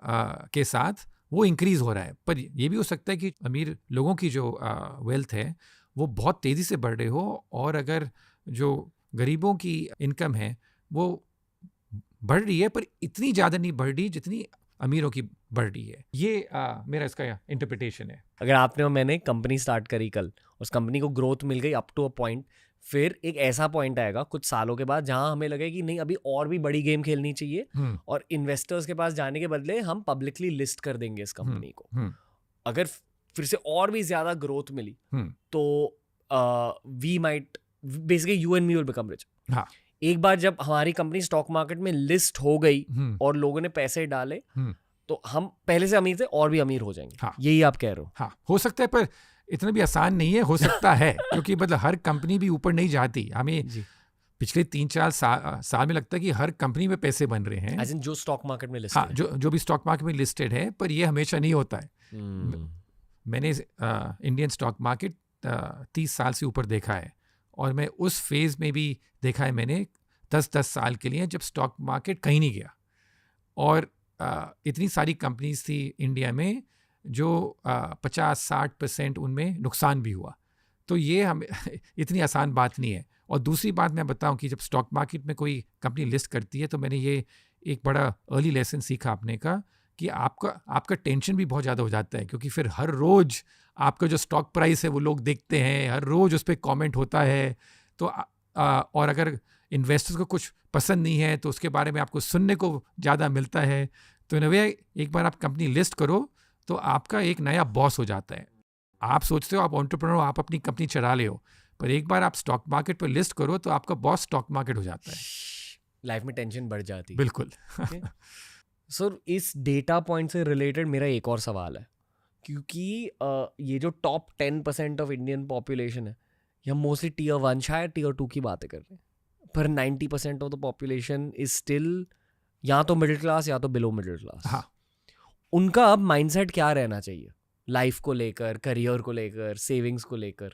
के साथ, वो इंक्रीज हो रहा है। पर ये भी हो सकता है कि अमीर लोगों की जो वेल्थ है वो बहुत तेज़ी से बढ़ रही हो, और अगर जो गरीबों की इनकम है वो बढ़ रही है, पर इतनी ज़्यादा नहीं बढ़ रही जितनी अमीरों की बढ़ रही है। ये मेरा इसका इंटरप्रिटेशन है। अगर आपने और मैंने कंपनी स्टार्ट करी कल, उस कंपनी को ग्रोथ मिल गई अप टू अ पॉइंट, फिर एक ऐसा पॉइंट आएगा कुछ सालों के बाद जहां हमें लगे कि नहीं अभी और भी बड़ी गेम खेलनी चाहिए और इन्वेस्टर्स के पास जाने के बदले हम पब्लिकली लिस्ट कर देंगे इस कंपनी को। अगर फिर से और भी ज्यादा ग्रोथ मिली तो we might basically you and me will become rich. एक बार जब हमारी कंपनी स्टॉक मार्केट में लिस्ट हो गई और लोगों ने पैसे डाले तो हम पहले से अमीर थे और भी अमीर हो जाएंगे। यही आप कह रहे हो? हाँ, हो सकता है, पर इतना भी आसान नहीं है। हो सकता है क्योंकि मतलब हर कंपनी भी ऊपर नहीं जाती। हमें पिछले 3-4 साल में लगता है कि हर कंपनी में पैसे बन रहे हैं, जो स्टॉक मार्केट में लिस्टेड है। जो भी स्टॉक मार्केट में लिस्टेड है, पर ये हमेशा नहीं होता है। मैंने इंडियन स्टॉक मार्केट 30 साल से ऊपर देखा है और मैं उस फेज में भी देखा है मैंने 10 साल के लिए, जब स्टॉक मार्केट कहीं नहीं गया और इतनी सारी कंपनीज थी इंडिया में जो 50-60% उनमें नुकसान भी हुआ। तो ये हमें इतनी आसान बात नहीं है। और दूसरी बात मैं बताऊं कि जब स्टॉक मार्केट में कोई कंपनी लिस्ट करती है तो मैंने ये एक बड़ा अर्ली लेसन सीखा आपने का कि आपका टेंशन भी बहुत ज़्यादा हो जाता है, क्योंकि फिर हर रोज़ आपका जो स्टॉक प्राइस है वो लोग देखते हैं, हर रोज़ उस पर कॉमेंट होता है। तो और अगर इन्वेस्टर्स को कुछ पसंद नहीं है तो उसके बारे में आपको सुनने को ज़्यादा मिलता है। तो इन अ वे एक बार आप कंपनी लिस्ट करो तो आपका एक नया बॉस हो जाता है। आप सोचते हो आप एंटरप्रेन्योर, आप अपनी कंपनी चला ले हो, पर एक बार आप स्टॉक मार्केट पर लिस्ट करो तो आपका बॉस स्टॉक मार्केट हो जाता है। लाइफ में टेंशन बढ़ जाती है। बिल्कुल। सर इस डेटा पॉइंट से रिलेटेड मेरा एक और सवाल है, क्योंकि ये जो टॉप 10% ऑफ इंडियन पॉपुलेशन है ये मोस्टली टीयर 1 शायद टीयर 2 की बातें कर रहे हैं, पर 90% of the population is still या तो मिडिल क्लास या तो बिलो मिडिल क्लास। हाँ। उनका अब माइंडसेट क्या रहना चाहिए लाइफ को लेकर, करियर को लेकर, सेविंग्स को लेकर?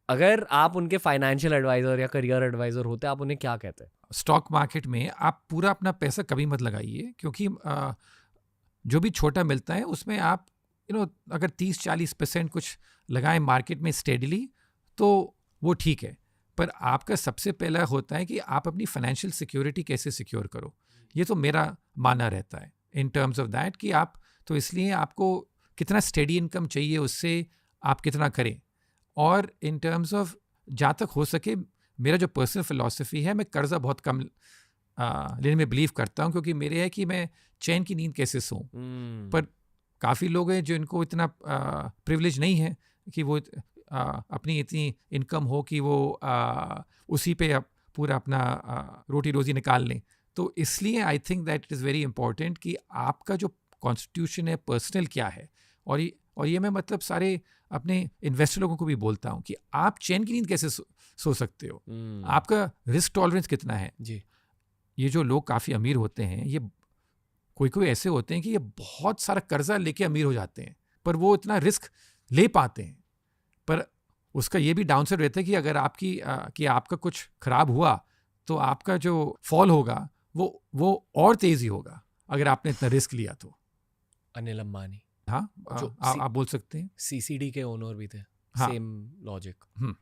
अगर आप उनके फाइनेंशियल एडवाइजर या करियर एडवाइजर होते आप उन्हें क्या कहते हैं? स्टॉक मार्केट में आप पूरा अपना पैसा कभी मत लगाइए, क्योंकि जो भी छोटा मिलता है उसमें आप अगर 30-40% कुछ लगाएं मार्केट में स्टेडली तो वो ठीक है। पर आपका सबसे पहला होता है कि आप अपनी फाइनेंशियल सिक्योरिटी कैसे सिक्योर करो। ये तो मेरा मानना रहता है इन टर्म्स ऑफ दैट कि आप तो इसलिए आपको कितना स्टेडी इनकम चाहिए उससे आप कितना करें। और इन टर्म्स ऑफ जहाँ तक हो सके मेरा जो पर्सनल फिलॉसफी है, मैं कर्जा बहुत कम लेने में बिलीव करता हूँ, क्योंकि मेरे है कि मैं चैन की नींद कैसे सोऊं। पर काफ़ी लोग हैं जो इनको इतना प्रिविलेज नहीं है कि वो अपनी इतनी इनकम हो कि वो उसी पे पूरा अपना रोटी रोज़ी निकाल लें। तो इसलिए I think that it is very important कि आपका जो कॉन्स्टिट्यूशन है पर्सनल क्या है। और ये मैं मतलब सारे अपने इन्वेस्टर लोगों को भी बोलता हूँ कि आप चैन की नींद कैसे सो सकते हो, आपका रिस्क टॉलरेंस कितना है जी। ये जो लोग काफ़ी अमीर होते हैं, ये कोई ऐसे होते हैं कि ये बहुत सारा कर्जा लेके अमीर हो जाते हैं, पर वो इतना रिस्क ले पाते हैं। पर उसका ये भी डाउन साइड रहता है कि अगर आपका कुछ खराब हुआ तो आपका जो फॉल होगा वो और तेजी होगा अगर आपने इतना रिस्क लिया तो। अनिल अंबानी, हाँ, आप बोल सकते हैं। सीसीडी के ओनर भी थे। हाँ, सेम लॉजिक।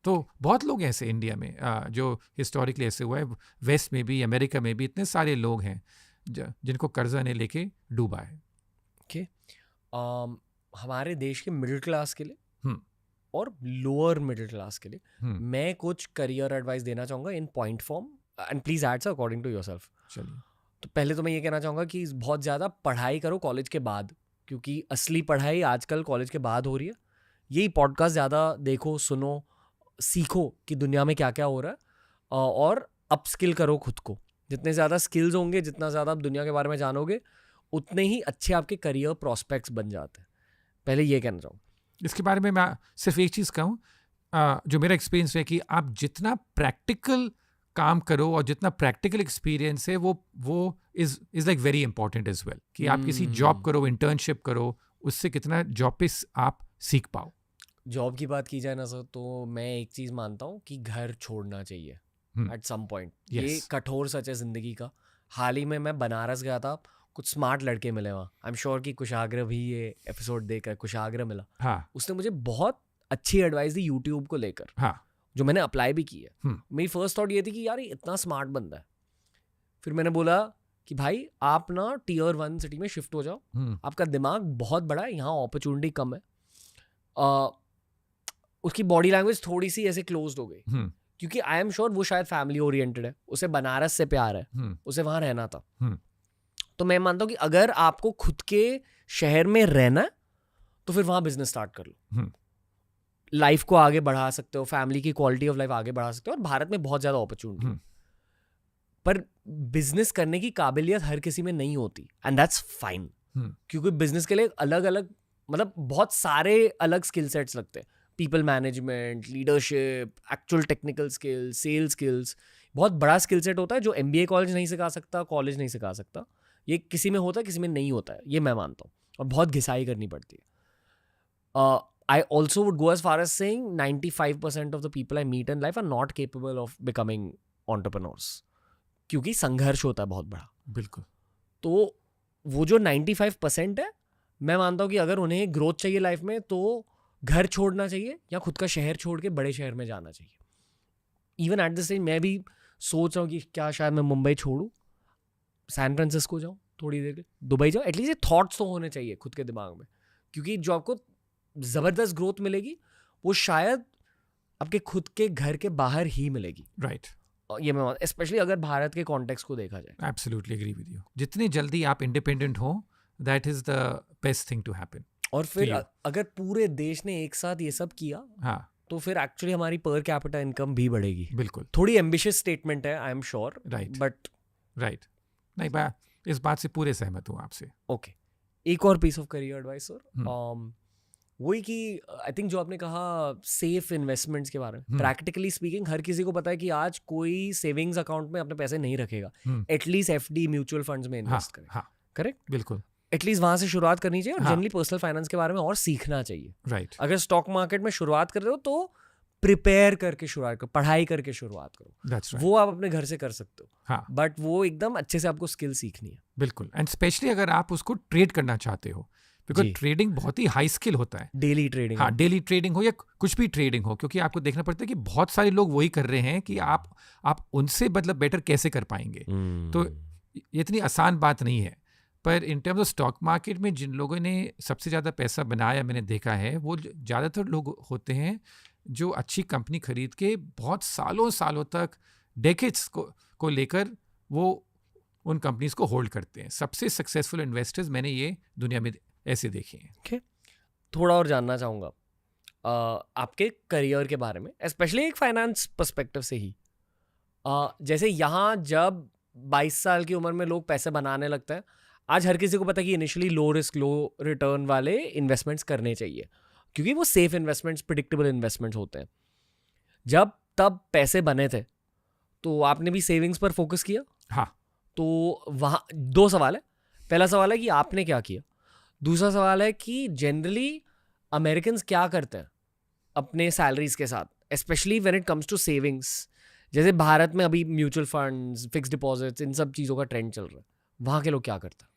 तो बहुत लोग हैं ऐसे इंडिया में जो हिस्टोरिकली ऐसे हुआ है। वेस्ट में भी, अमेरिका में भी इतने सारे लोग हैं जिनको कर्जा ने लेके डूबा है। ओके, हमारे देश के मिडिल क्लास के लिए और लोअर मिडिल क्लास के लिए मैं कुछ करियर एडवाइस देना चाहूँगा in point form, and please add sir according to yourself. चलिए। तो पहले तो मैं ये कहना चाहूँगा कि बहुत ज़्यादा पढ़ाई करो कॉलेज के बाद, क्योंकि असली पढ़ाई आजकल कॉलेज के बाद हो रही है। यही पॉडकास्ट ज़्यादा देखो, सुनो, सीखो कि दुनिया में क्या क्या हो रहा है, और अपस्किल करो खुद को। जितने ज़्यादा स्किल्स होंगे, जितना ज़्यादा आप दुनिया के बारे में जानोगे, उतने ही अच्छे आपके करियर प्रॉस्पेक्ट्स बन जाते हैं। पहले ये कहना चाहूँ। इसके बारे में मैं सिर्फ एक चीज़ कहूँ, जो मेरा एक्सपीरियंस है कि आप जितना प्रैक्टिकल काम करो और जितना प्रैक्टिकल एक्सपीरियंस है वो is like very important as well. कि आप किसी जॉब करो, इंटर्नशिप करो, उससे कितना जॉब पे आप सीख पाओ। जॉब की बात की जाए ना सर, तो मैं एक चीज़ मानता हूँ कि घर छोड़ना चाहिए एट सम पॉइंट। ये कठोर सच है ज़िंदगी का। हाल ही में मैं बनारस गया था, कुछ स्मार्ट लड़के मिले वहाँ। आई एम श्योर कि कुशाग्र भी ये एपिसोड देखकर कुशाग्र मिला। हाँ। उसने मुझे बहुत अच्छी एडवाइस दी यूट्यूब को लेकर। हाँ। जो मैंने अप्लाई भी की है। मेरी फर्स्ट थॉट ये थी कि यार ये इतना स्मार्ट बंदा है। फिर मैंने बोला कि भाई आप ना टीयर 1 सिटी में शिफ्ट हो जाओ, आपका दिमाग बहुत बड़ा है, यहाँ अपॉर्चुनिटी कम है। उसकी बॉडी लैंग्वेज थोड़ी सी ऐसे क्लोज्ड हो गई, हम्म, क्योंकि आई एम श्योर वो शायद फैमिली ओरिएंटेड है, उसे बनारस से प्यार है, उसे वहां रहना था। तो मैं मानता हूँ कि अगर आपको खुद के शहर में रहना है तो फिर वहां बिजनेस स्टार्ट कर लो, लाइफ को आगे बढ़ा सकते हो, फैमिली की क्वालिटी ऑफ लाइफ आगे बढ़ा सकते हो, और भारत में बहुत ज्यादा अपॉर्चुनिटी है। पर बिजनेस करने की काबिलियत हर किसी में नहीं होती, एंड दैट्स फाइन, क्योंकि बिजनेस के लिए अलग अलग मतलब बहुत सारे अलग स्किल सेट्स लगते हैं, people management, leadership, actual technical skills, sales skills, बहुत बड़ा स्किल सेट होता है जो MBA कॉलेज नहीं सिखा सकता, कॉलेज नहीं सिखा सकता। ये किसी में होता है, किसी में नहीं होता है, ये मैं मानता हूँ, और बहुत घिसाई करनी पड़ती है। I also would go as far as saying 95% of the people I meet in life are not capable of becoming entrepreneurs, क्योंकि संघर्ष होता है बहुत बड़ा। बिल्कुल। तो वो जो 95% है, मैं मानता हूँ कि अगर उन्हें ग्रोथ चाहिए लाइफ में तो घर छोड़ना चाहिए या खुद का शहर छोड़ के बड़े शहर में जाना चाहिए। इवन एट द सेम मैं भी सोच रहा हूँ कि क्या शायद मैं मुंबई छोड़ूं, सैन फ्रांसिस्को जाऊँ थोड़ी देर के, दुबई जाऊँ, एटलीस्ट ये थॉट्स तो होने चाहिए खुद के दिमाग में, क्योंकि जो आपको ज़बरदस्त ग्रोथ मिलेगी वो शायद आपके खुद के घर के बाहर ही मिलेगी। राइट। ये मैं स्पेशली अगर भारत के कॉन्टेक्स्ट को देखा जाए। Absolutely agree with you. जितनी जल्दी आप इंडिपेंडेंट हो, that is the best thing to happen. और फिर अगर पूरे देश ने एक साथ ये सब किया, हाँ, तो फिर एक्चुअली हमारी पर कैपिटा इनकम भी बढ़ेगी। बिल्कुल। थोड़ी एम्बिशियस स्टेटमेंट है, I am sure, right, but right. नहीं, मैं इस बात से पूरे सहमत हूँ आपसे। ओके, एक और piece of career advice sir, वही कि आई थिंक जो आपने कहा सेफ इन्वेस्टमेंट्स के बारे में, प्रैक्टिकली स्पीकिंग हर किसी को पता है कि आज कोई सेविंग्स अकाउंट में अपने पैसे नहीं रखेगा, एटलीस्ट FD म्यूचुअल फंड्स में इन्वेस्ट करे। हाँ, करेक्ट, बिल्कुल। एटलीस्ट वहां से शुरुआत करनी चाहिए, और हाँ, जनरली पर्सनल फाइनेंस के बारे में और सीखना चाहिए। राइट। अगर स्टॉक मार्केट में शुरुआत कर रहे हो तो प्रिपेयर करके शुरुआत करो, पढ़ाई करके शुरुआत करो, दैट्स राइट। वो आप अपने घर से कर सकते हो। हाँ, बट वो एकदम अच्छे से आपको स्किल सीखनी है। बिल्कुल। एंड स्पेशली अगर आप उसको ट्रेड करना चाहते हो, बिकॉज जी। ट्रेडिंग बहुत ही हाई स्किल होता है। Daily trading. हाँ, डेली ट्रेडिंग हो या कुछ भी ट्रेडिंग हो, क्योंकि आपको देखना पड़ता है कि बहुत सारे लोग वही कर रहे हैं कि आप उनसे मतलब बेटर कैसे कर पाएंगे। तो ये इतनी आसान बात नहीं है। पर in terms of stock market में जिन लोगों ने सबसे ज़्यादा पैसा बनाया मैंने देखा है, वो ज़्यादातर लोग होते हैं जो अच्छी कंपनी खरीद के बहुत सालों सालों तक, डेकेड्स को लेकर वो उन कंपनीज को होल्ड करते हैं। सबसे सक्सेसफुल इन्वेस्टर्स मैंने ये दुनिया में ऐसे देखे हैं। okay. थोड़ा और जानना चाहूँगा आपके करियर के बारे में, स्पेशली एक फाइनेंस पर्सपेक्टिव से ही। जैसे यहाँ जब 22 साल की उम्र में लोग पैसे बनाने लगते हैं, आज हर किसी को पता है कि इनिशियली लो रिस्क लो रिटर्न वाले इन्वेस्टमेंट्स करने चाहिए, क्योंकि वो सेफ इन्वेस्टमेंट्स, प्रिडिक्टेबल इन्वेस्टमेंट्स होते हैं। जब तब पैसे बने थे तो आपने भी सेविंग्स पर फोकस किया। हाँ, तो वहाँ 2 सवाल है। पहला सवाल है कि आपने क्या किया, दूसरा सवाल है कि जनरली अमेरिकन्स क्या करते हैं अपने सैलरीज के साथ, specially when it comes to savings. जैसे भारत में अभी म्यूचुअल फंड्स, फिक्स्ड डिपॉजिट्स, इन सब चीज़ों का ट्रेंड चल रहा है, वहाँ के लोग क्या करते हैं?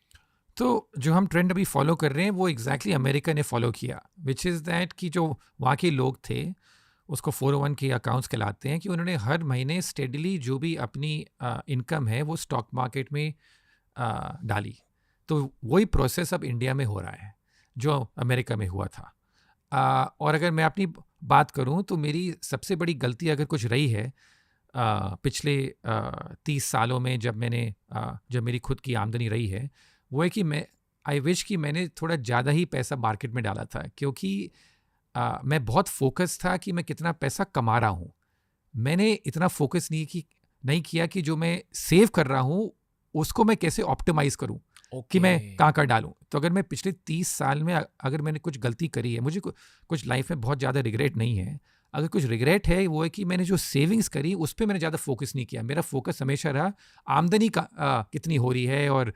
तो जो हम ट्रेंड अभी फॉलो कर रहे हैं वो एग्जैक्टली अमेरिका ने फॉलो किया, विच इज़ दैट कि जो वहाँ के लोग थे उसको 401 के अकाउंट्स कहलाते हैं, कि उन्होंने हर महीने स्टेडली जो भी अपनी इनकम है वो स्टॉक मार्केट में डाली। तो वही प्रोसेस अब इंडिया में हो रहा है जो अमेरिका में हुआ था। और अगर मैं अपनी बात करूं तो मेरी सबसे बड़ी गलती अगर कुछ रही है पिछले 30 सालों में, जब मेरी खुद की आमदनी रही है, वो है कि आई विश कि मैंने थोड़ा ज़्यादा ही पैसा मार्केट में डाला था, क्योंकि मैं बहुत फोकस था कि मैं कितना पैसा कमा रहा हूँ। मैंने इतना फोकस नहीं किया कि जो मैं सेव कर रहा हूँ उसको मैं कैसे ऑप्टिमाइज़ करूँ, कि मैं कहाँ डालूँ। तो अगर मैं पिछले 30 साल में अगर मैंने कुछ गलती करी है, मुझे कुछ लाइफ में बहुत ज़्यादा रिग्रेट नहीं है। अगर कुछ रिग्रेट है वो है कि मैंने जो सेविंग्स करी उस पर मैंने ज़्यादा फोकस नहीं किया। मेरा फोकस हमेशा रहा आमदनी का कितनी हो रही है और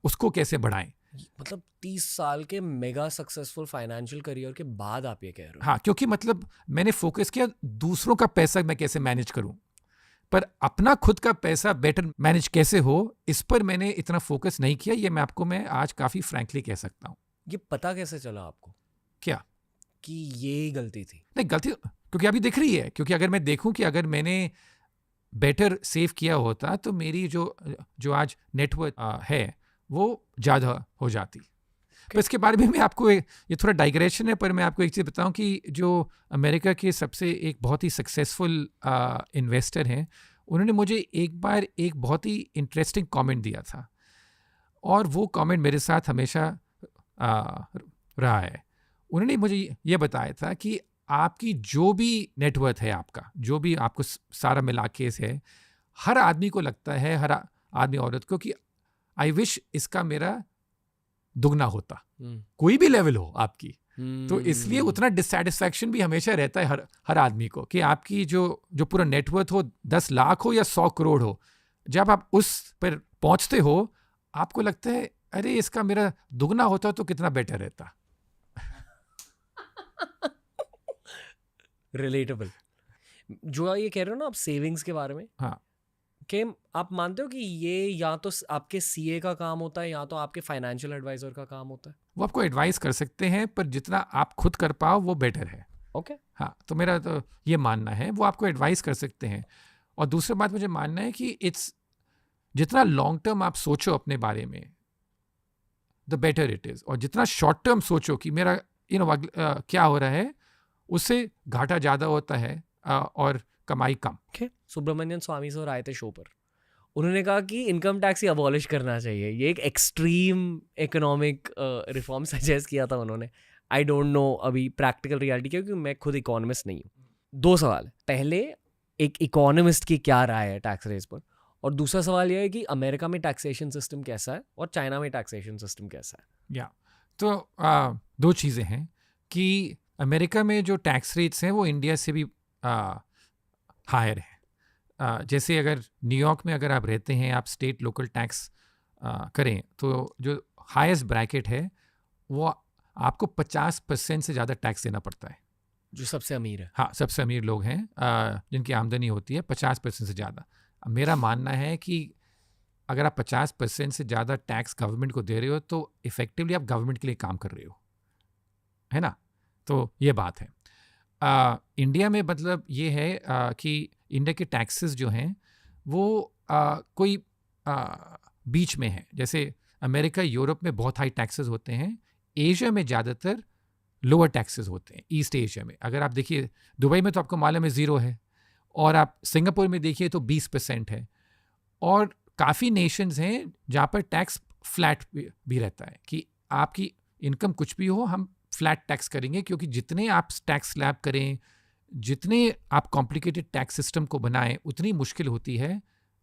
उसको कैसे बढ़ाएं। मतलब 30 साल के मेगा सक्सेसफुल फाइनेंशियल करियर के बाद आप ये कह रहे हो? हाँ, क्योंकि मतलब मैंने फोकस किया दूसरों का पैसा मैं कैसे मैनेज करूं, पर अपना खुद का पैसा बेटर मैनेज कैसे हो इस पर मैंने इतना फोकस नहीं किया। ये मैं आज काफ़ी फ्रैंकली कह सकता हूँ। ये पता कैसे चला आपको क्या कि ये गलती थी? नहीं, गलती क्योंकि अभी दिख रही है। क्योंकि अगर मैं देखूं कि अगर मैंने बेटर सेव किया होता तो मेरी जो आज नेटवर्थ है वो ज़्यादा हो जाती। तो इसके बारे में मैं आपको ये थोड़ा डाइग्रेशन है, पर मैं आपको एक चीज़ बताऊं कि जो अमेरिका के सबसे एक बहुत ही सक्सेसफुल इन्वेस्टर हैं, उन्होंने मुझे एक बार एक बहुत ही इंटरेस्टिंग कमेंट दिया था, और वो कमेंट मेरे साथ हमेशा रहा है। उन्होंने मुझे ये बताया था कि आपकी जो भी नेटवर्थ है, आपका जो भी आपको सारा मिला के है, हर आदमी को लगता है, हर आदमी औरत को, कि आई विश इसका मेरा दुगना होता, कोई भी लेवल हो आपकी। तो इसलिए उतना डिससेटिस्फैक्शन भी हमेशा रहता है हर आदमी को, कि आपकी जो पूरा नेटवर्थ हो 10 लाख हो या 100 करोड़ हो, जब आप उस पर पहुंचते हो आपको लगता है अरे इसका मेरा दुगना होता तो कितना बेटर रहता। रिलेटेबल। जो ये कह रहे हो ना आप सेविंग्स के बारे में, हाँ, कि आप मानते हो कि ये या तो आपके सीए का काम होता है या तो आपके फाइनेंशियल एडवाइजर का काम होता है? वो आपको एडवाइस कर सकते हैं, पर जितना आप खुद कर पाओ वो बेटर है। ओके। हाँ, तो मेरा तो ये मानना है, वो आपको एडवाइस कर सकते हैं। और दूसरी बात मुझे मानना है कि जितना लॉन्ग टर्म आप सोचो अपने बारे में, द बेटर इट इज़। और जितना शॉर्ट टर्म सोचो कि मेरा क्या हो रहा है, उससे घाटा ज़्यादा होता है और कमाई कम। सुब्रमण्यन स्वामी सर आए थे शो पर, उन्होंने कहा कि इनकम टैक्स ही अबॉलिश करना चाहिए। ये एक एक्सट्रीम इकोनॉमिक रिफॉर्म सजेस्ट किया था उन्होंने। आई डोंट नो अभी प्रैक्टिकल रियलिटी, क्योंकि मैं खुद इकोनॉमिस्ट नहीं हूँ। 2 सवाल। पहले, एक इकोनॉमिस्ट की क्या राय है टैक्स रेट पर, और दूसरा सवाल यह है कि अमेरिका में टैक्सेशन सिस्टम कैसा है और चाइना में टैक्सेशन सिस्टम कैसा है? तो 2 चीज़ें हैं कि अमेरिका में जो टैक्स रेट्स हैं वो इंडिया से भी हायर है। जैसे अगर न्यूयॉर्क में अगर आप रहते हैं, आप स्टेट लोकल टैक्स करें, तो जो हाईएस्ट ब्रैकेट है वो आपको 50% से ज़्यादा टैक्स देना पड़ता है। जो सबसे अमीर है? हाँ, सबसे अमीर लोग हैं जिनकी आमदनी होती है 50% से ज़्यादा। मेरा मानना है कि अगर आप 50% से ज़्यादा टैक्स गवर्नमेंट को दे रहे हो तो इफ़ेक्टिवली आप गवर्नमेंट के लिए काम कर रहे हो, है ना? तो ये बात है। इंडिया में मतलब ये है कि इंडिया के टैक्सेस जो हैं वो कोई बीच में है। जैसे अमेरिका, यूरोप में बहुत हाई टैक्सेस होते हैं, एशिया में ज़्यादातर लोअर टैक्सेस होते हैं। ईस्ट एशिया में अगर आप देखिए, दुबई में तो आपको मालूम है 0 है, और आप सिंगापुर में देखिए तो 20% है, और काफ़ी नेशंस हैं जहाँ पर टैक्स फ्लैट भी रहता है कि आपकी इनकम कुछ भी हो, हम फ्लैट टैक्स करेंगे, क्योंकि जितने आप टैक्स स्लैब करें, जितने आप कॉम्प्लिकेटेड टैक्स सिस्टम को बनाएं, उतनी मुश्किल होती है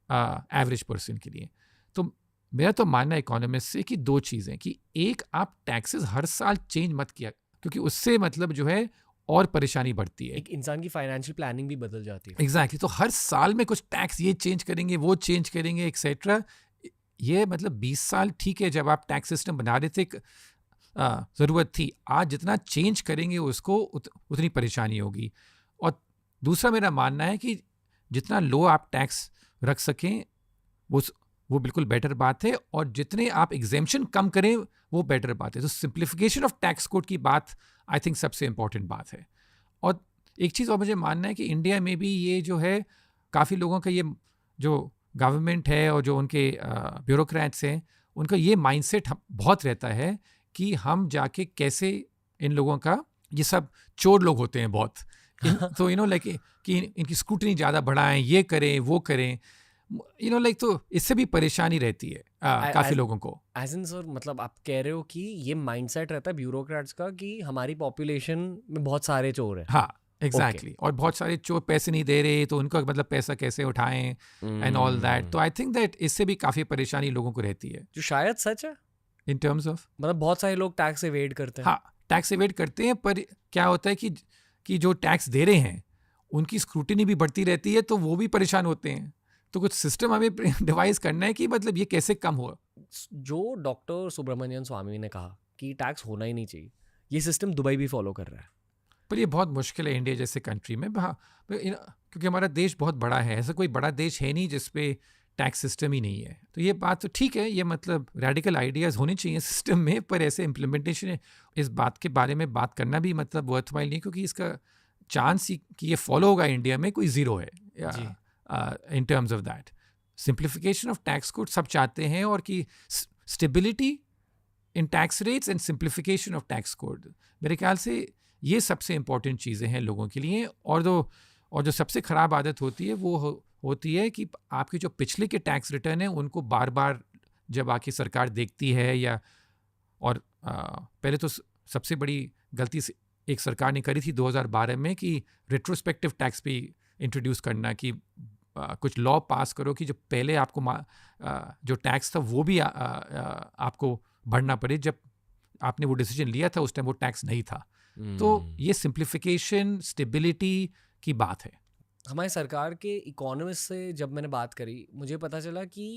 एवरेज पर्सन के लिए। तो मेरा तो मानना है इकोनॉमिस्ट से कि 2 चीज़ें, कि एक, आप टैक्सेस हर साल चेंज मत किया, क्योंकि उससे मतलब जो है और परेशानी बढ़ती है। एक इंसान की फाइनेंशियल प्लानिंग भी बदल जाती है। एग्जैक्टली। तो हर साल में कुछ टैक्स ये चेंज करेंगे, वो चेंज करेंगे, एक्सेट्रा। ये मतलब 20 साल ठीक है, जब आप टैक्स सिस्टम बना रहे थे ज़रूरत थी। आज जितना चेंज करेंगे उसको उतनी परेशानी होगी। और दूसरा मेरा मानना है कि जितना लो आप टैक्स रख सकें वो बिल्कुल बेटर बात है, और जितने आप एग्जेम्पशन कम करें वो बेटर बात है। तो सिंप्लीफिकेशन ऑफ टैक्स कोड की बात आई थिंक सबसे इम्पॉर्टेंट बात है। और एक चीज़ और मुझे मानना है कि इंडिया में भी ये जो है, काफ़ी लोगों का ये जो गवर्नमेंट है और जो उनके ब्यूरोक्रेट्स हैं, उनका ये माइंडसेट बहुत रहता है कि हम जाके कैसे इन लोगों का, ये सब चोर लोग होते हैं बहुत, तो लाइक कि इनकी स्क्रूटनी ज़्यादा बढ़ाएं, ये करें वो करें, तो इससे भी परेशानी रहती है काफ़ी लोगों को। एज इन सर, मतलब आप कह रहे हो कि ये माइंडसेट रहता है ब्यूरोक्रेट्स का कि हमारी पॉपुलेशन में बहुत सारे चोर हैं। हाँ, एग्जैक्टली। और बहुत सारे चोर पैसे नहीं दे रहे, तो उनका मतलब पैसा कैसे उठाएं एंड ऑल दैट। तो आई थिंक दैट इससे भी काफ़ी परेशानी लोगों को रहती है, जो शायद सच है इन टर्म्स ऑफ, मतलब बहुत सारे लोग टैक्स एवेड करते हैं। हाँ, टैक्स एवेड करते हैं, पर क्या होता है कि जो टैक्स दे रहे हैं उनकी स्क्रूटिनी भी बढ़ती रहती है, तो वो भी परेशान होते हैं। तो कुछ सिस्टम हमें डिवाइस करना है कि मतलब ये कैसे कम हो। जो डॉक्टर सुब्रमण्यन स्वामी ने कहा कि टैक्स होना ही नहीं चाहिए, ये सिस्टम दुबई भी फॉलो कर रहा है। पर ये बहुत मुश्किल है इंडिया जैसे कंट्री में। हाँ, क्योंकि हमारा देश बहुत बड़ा है, ऐसा कोई बड़ा देश है नहीं जिसपे टैक्स सिस्टम ही नहीं है। तो ये बात तो ठीक है, ये मतलब रेडिकल आइडियाज़ होने चाहिए सिस्टम में, पर ऐसे इम्प्लीमेंटेशन, इस बात के बारे में बात करना भी मतलब वर्थवाइल नहीं, क्योंकि इसका चांस कि ये फॉलो होगा इंडिया में कोई 0 है इन terms of that. Simplification of tax code सब चाहते हैं, और कि stability in tax rates and simplification of tax code, मेरे ख्याल से ये सबसे इम्पॉर्टेंट चीज़ें हैं लोगों के लिए। और जो सबसे ख़राब आदत होती है वो होती है कि आपके जो पिछले के टैक्स रिटर्न हैं उनको बार बार जब आके सरकार देखती है या और पहले तो सबसे बड़ी गलती से एक सरकार ने करी थी 2012 में कि रिट्रोस्पेक्टिव टैक्स भी इंट्रोड्यूस करना, कि कुछ लॉ पास करो कि जो पहले आपको जो टैक्स था वो भी आपको भरना पड़े, जब आपने वो डिसीजन लिया था उस टाइम वो टैक्स नहीं था। तो ये सिंप्लीफिकेशन स्टेबिलिटी की बात है। हमारी सरकार के इकोनॉमिस्ट से जब मैंने बात करी मुझे पता चला कि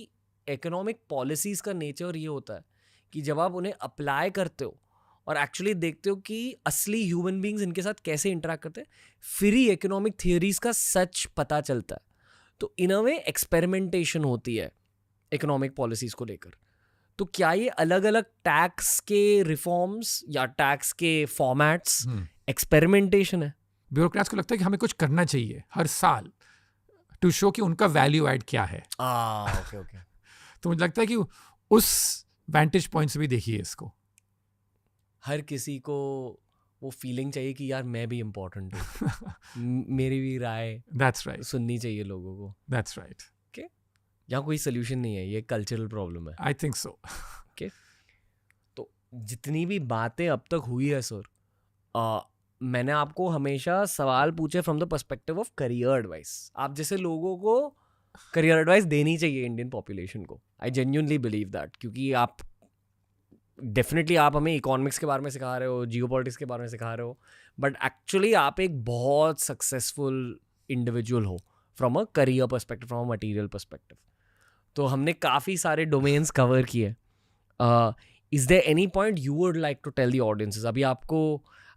इकोनॉमिक पॉलिसीज का नेचर ये होता है कि जब आप उन्हें अप्लाई करते हो और एक्चुअली देखते हो कि असली ह्यूमन बींग्स इनके साथ कैसे इंटरेक्ट करते हैं, फिर ही इकोनॉमिक थियोरीज का सच पता चलता है। तो इन अ वे एक्सपेरिमेंटेशन होती है इकोनॉमिक पॉलिसीज को लेकर। तो क्या ये अलग अलग टैक्स के रिफॉर्म्स या टैक्स के फॉर्मेट्स एक्सपेरिमेंटेशन है? ब्यूरोक्रेट्स को लगता है कि हमें कुछ करना चाहिए हर साल टू शो कि उनका वैल्यू ऐड क्या है। ओके। तो मुझे लगता है कि उस वैंटेज पॉइंट से भी देखिए इसको। हर किसी को वो फीलिंग चाहिए कि यार मैं भी इम्पोर्टेंट हूँ, मेरी भी राय दैट्स राइट सुननी चाहिए लोगों को। That's right. यहाँ कोई सोल्यूशन नहीं है, ये कल्चरल प्रॉब्लम है। I think so. तो जितनी भी बातें अब तक हुई है सर, मैंने आपको हमेशा सवाल पूछे from the perspective of career advice. आप जैसे लोगों को करियर एडवाइस देनी चाहिए इंडियन पॉपुलेशन को। आई जेन्युइनली बिलीव दैट, क्योंकि आप डेफिनेटली आप हमें इकोनॉमिक्स के बारे में सिखा रहे हो, जियोपॉलिटिक्स के बारे में सिखा रहे हो, बट एक्चुअली आप एक बहुत सक्सेसफुल इंडिविजुअल हो from a career perspective, from a material perspective. तो हमने काफ़ी सारे डोमेन्स कवर किए। Is there any point you would like to tell the audiences? अभी आपको